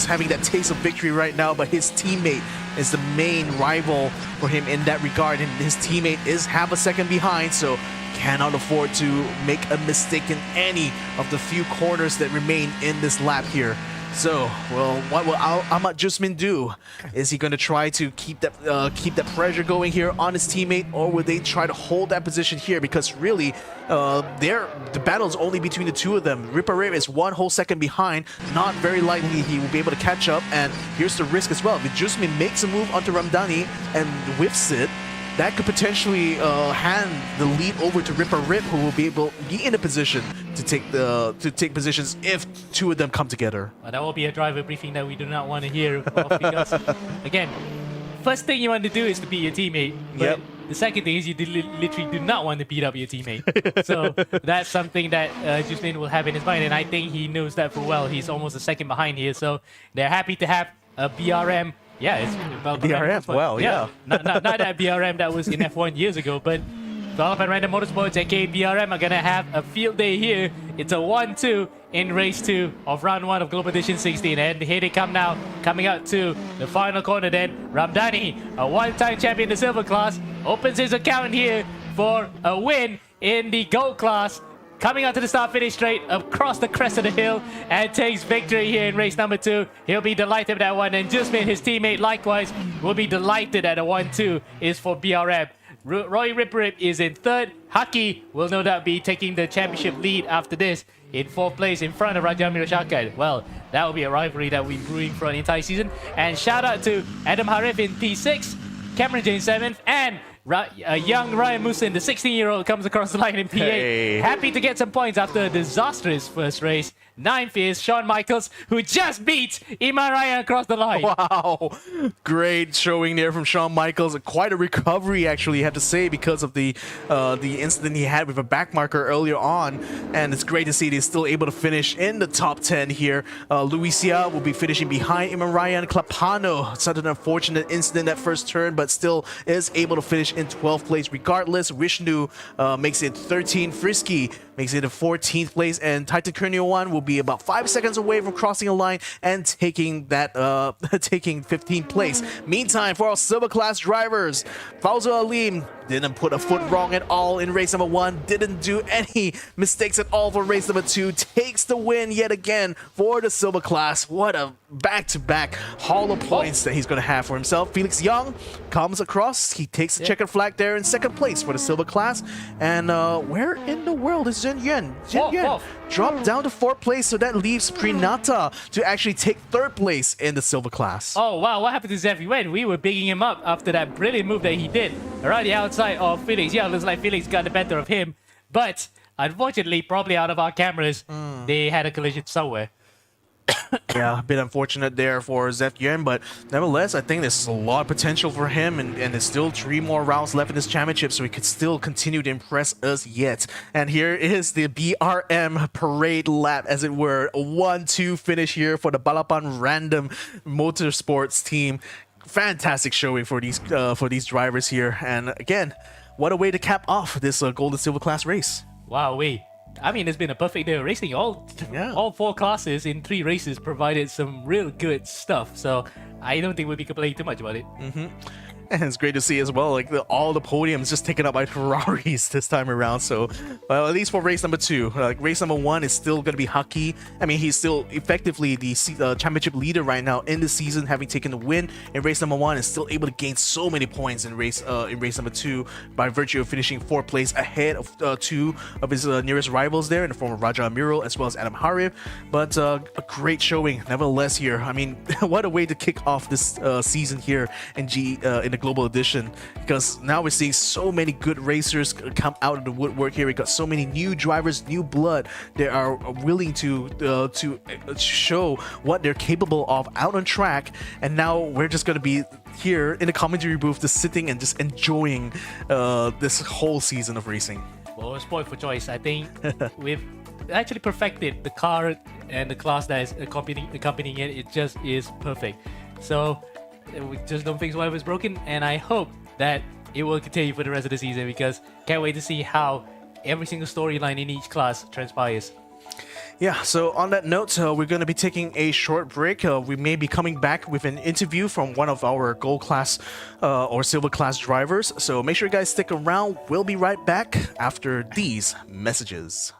having that taste of victory right now, but his teammate is the main rival for him in that regard, and his teammate is half a second behind, so cannot afford to make a mistake in any of the few corners that remain in this lap here. So, well, what will Ahmad Jusmin do? Is he going to try to keep that pressure going here on his teammate, or will they try to hold that position here? Because really, the battle is only between the two of them. Ripper Rip is 1 whole second behind. Not very likely he will be able to catch up. And here's the risk as well. If Jusmin makes a move onto Ramdani and whiffs it, that could potentially hand the lead over to Ripper Rip, who will be in a position to take positions if two of them come together. Well, that will be a driver briefing that we do not want to hear of, because again, first thing you want to do is to beat your teammate. But the second thing is you literally do not want to beat up your teammate. So that's something that Jusmin will have in his mind, and I think he knows that full well. He's almost a second behind here, so they're happy to have a BRM. Yeah, it's BRM. Well, yeah. Not that BRM that was in F1 years ago, but Balapan Random Motorsports, aka BRM, are gonna have a field day here. It's a 1-2 in race 2 of round 1 of Global Edition 16, and here they come now, coming out to the final corner. Then Ramdani, a one-time champion in the silver class, opens his account here for a win in the gold class. Coming out to the start-finish straight across the crest of the hill, and takes victory here in race number 2. He'll be delighted with that one, and Jusmin, his teammate, likewise will be delighted at a 1-2 is for BRM. Roy Ripperip is in 3rd. Haki will no doubt be taking the championship lead after this in 4th place in front of Rajamir Shakai. Well, that will be a rivalry that we've been brewing for an entire season. And shout out to Adam Harif in P6, Cameron Jane 7th, and young Ryan Musin, the 16-year-old, comes across the line in P8. Hey. Happy to get some points after a disastrous first race. 9th is Shawn Michaels, who just beat Iman Ryan across the line. Wow, great showing there from Shawn Michaels. Quite a recovery, actually, you have to say, because of the incident he had with a backmarker earlier on. And it's great to see he's still able to finish in the top 10 here. Luisia will be finishing behind Iman Ryan. Clapano, such an unfortunate incident that first turn, but still is able to finish in 12th place regardless. Vishnu makes it 13th. Frisky makes it a 14th place, and Titan Chronia 1 will be about 5 seconds away from crossing a line and taking that taking 15th place. Meantime, for our silver class drivers, Fauzo Alim didn't put a foot wrong at all in race number 1, didn't do any mistakes at all for race number 2, takes the win yet again for the silver class. What a back-to-back haul of points that he's going to have for himself. Felix Young comes across, he takes the checkered checkered flag there in second place for the silver class. And where in the world is Zhen Yuan? Zhen Yuan dropped down to 4th place, so that leaves Prinata to actually take 3rd place in the silver class. Oh wow, what happened to Zeph Yuan? We were bigging him up after that brilliant move that he did around the outside of Felix. Yeah, looks like Felix got the better of him. But unfortunately, probably out of our cameras, they had a collision somewhere. Yeah, a bit unfortunate there for Zeph Yuan, but nevertheless, I think there's a lot of potential for him, and there's still 3 more rounds left in this championship, so he could still continue to impress us yet. And here is the BRM parade lap, as it were. A 1-2 finish here for the Balapan Random Motorsports team. Fantastic showing for these drivers here, and again, what a way to cap off this gold and silver class race. Wow, I mean, it's been a perfect day of racing. All 4 classes in 3 races provided some real good stuff. So I don't think we'll be complaining too much about it. And it's great to see as well, like all the podiums just taken up by Ferraris this time around. So, well, at least for race number 2, like race number 1 is still going to be Haki. I mean, he's still effectively the championship leader right now in the season, having taken the win in race number 1, and still able to gain so many points in race number 2 by virtue of finishing 4th place ahead of 2 of his nearest rivals there in the form of Raja Amirul as well as Adam Harif. But a great showing nevertheless here. I mean, what a way to kick off this season here in the Global Edition, because now we're seeing so many good racers come out of the woodwork here. We got so many new drivers, new blood. They are willing to show what they're capable of out on track, and now we're just going to be here in the commentary booth, just sitting and just enjoying this whole season of racing. Well, it's point for choice. I think we've actually perfected the car and the class that is accompanying it. It just is perfect. So we just don't fix whatever's broken, and I hope that it will continue for the rest of the season, because can't wait to see how every single storyline in each class transpires. Yeah, so on that note, we're going to be taking a short break. We may be coming back with an interview from one of our gold class or silver class drivers, so make sure you guys stick around. We'll be right back after these messages.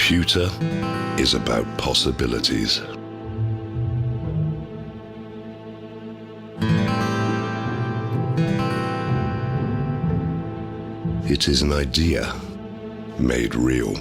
Computer is about possibilities. It is an idea made real.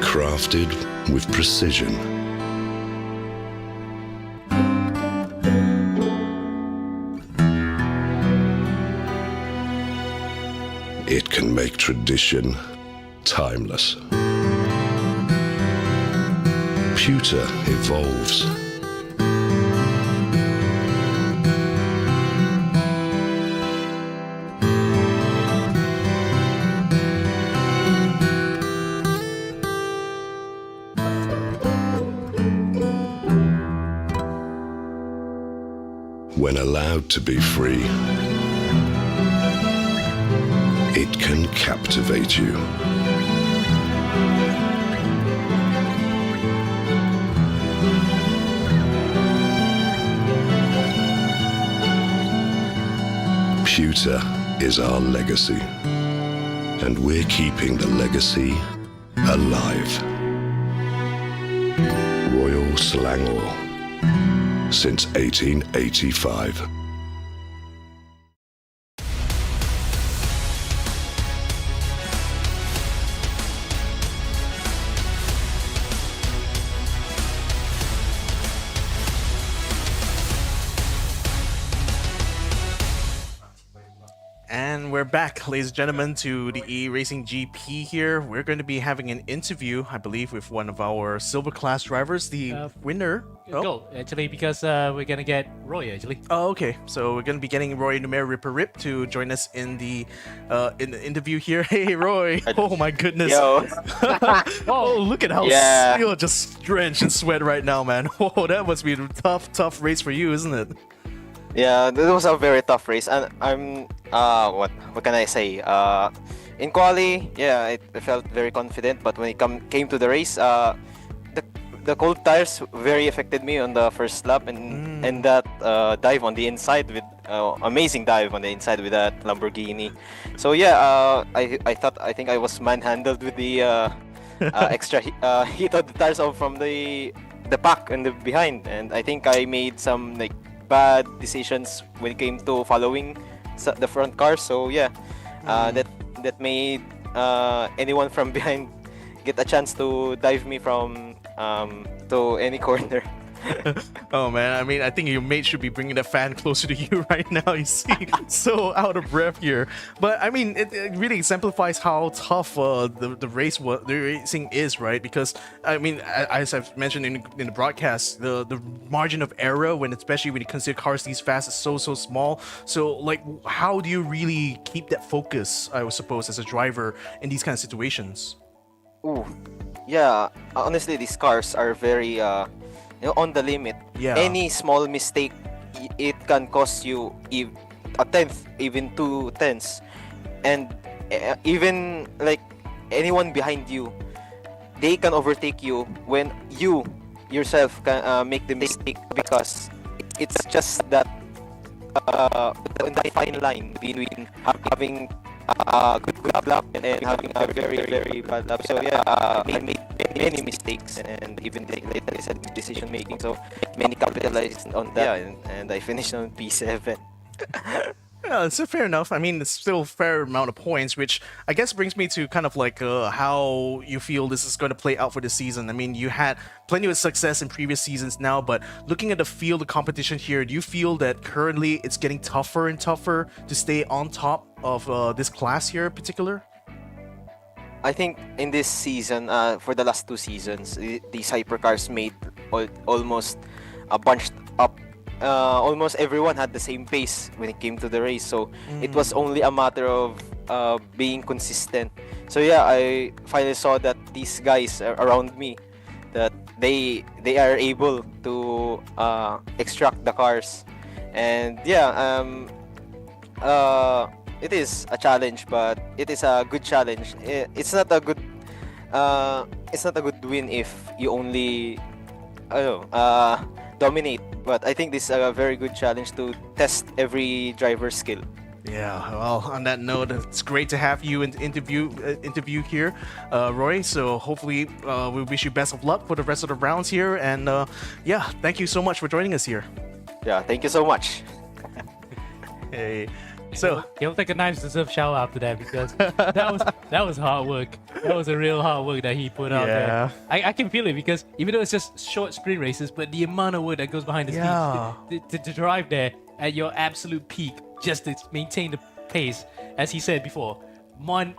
Crafted with precision. It can make tradition timeless. Pewter evolves. When allowed to be free, it can captivate you. Pewter is our legacy, and we're keeping the legacy alive. Royal Selangor, since 1885. And we're back, ladies and gentlemen, to the eRacing GP here. We're going to be having an interview, I believe, with one of our silver class drivers, the winner. Go, actually, because we're going to get Roy, actually. Oh, okay. So we're going to be getting Roy Numer Ripperip to join us in the interview here. Hey, Roy. Oh, my goodness. Yo. Oh, look at how you're just drenched in sweat right now, man. Oh, that must be a tough race for you, isn't it? Yeah, it was a very tough race, and I'm what can I say? In quali, yeah, I felt very confident, but when it came to the race, the cold tires very affected me on the first lap, and that dive on the inside with amazing dive on the inside with that Lamborghini. So yeah, I think I was manhandled with the extra heat of the tires from the pack and the behind, and I think I made some like bad decisions when it came to following the front car. So yeah, that made anyone from behind get a chance to dive me from to any corner. Oh man, I mean, I think your mate should be bringing the fan closer to you right now. You see, so out of breath here. But I mean, it really exemplifies how tough the racing is, right? Because I mean, as I've mentioned in the broadcast, the margin of error especially when you consider cars these fast is so small. So like, how do you really keep that focus? I would suppose as a driver in these kind of situations. Ooh, yeah. Honestly, these cars are very on the limit. Yeah. Any small mistake, it can cost you a tenth, even 2 tenths, and even like anyone behind you, they can overtake you when you yourself can make the mistake, because it's just that in the fine line between having good luck and having a very bad luck. So yeah, I made many mistakes, and even later I said decision making. So many capitalized on that, and I finished on P7. Yeah, it's fair enough. I mean, it's still a fair amount of points, which I guess brings me to kind of like how you feel this is going to play out for the season. I mean, you had plenty of success in previous seasons now, but looking at the field of competition here, do you feel that currently it's getting tougher and tougher to stay on top of this class here in particular? I think in this season, for the last 2 seasons, these hypercars made almost bunched up. Almost everyone had the same pace when it came to the race, so it was only a matter of being consistent. So yeah, I finally saw that these guys around me, that they are able to extract the cars, and yeah, it is a challenge, but it is a good challenge. It's not a good win if you only dominate. But I think this is a very good challenge to test every driver's skill. Yeah, well, on that note, it's great to have you in the interview here, Roy. So hopefully we wish you best of luck for the rest of the rounds here. And yeah, thank you so much for joining us here. Yeah, thank you so much. Hey. So he'll take a nice deserved shower after that, because that was hard work. That was a real hard work that he put out there. I can feel it, because even though it's just short sprint races, but the amount of work that goes behind the scenes to drive there at your absolute peak, just to maintain the pace, as he said before.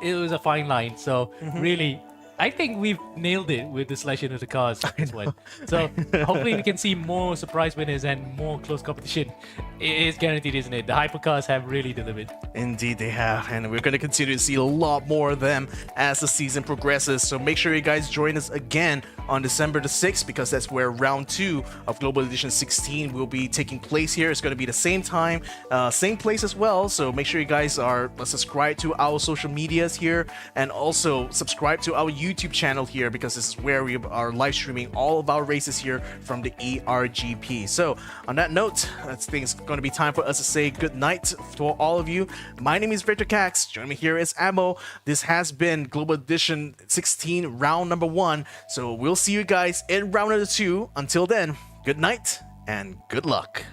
It was a fine line. So really, I think we've nailed it with the selection of the cars. This one. So hopefully we can see more surprise winners and more close competition. It is guaranteed, isn't it? The hypercars have really delivered. Indeed, they have, and we're going to continue to see a lot more of them as the season progresses. So make sure you guys join us again on December the 6th, because that's where round 2 of Global Edition 16 will be taking place here. It's going to be the same time, same place as well. So make sure you guys are subscribed to our social medias here, and also subscribe to our YouTube channel here, because this is where we are live streaming all of our races here from the ERGP. So on that note, I think it's going to be time for us to say good night to all of you. My name is Victor Cax. Join me here is Ammo. This has been Global Edition 16 round number 1. So we'll see you guys in round number 2. Until then, good night and good luck.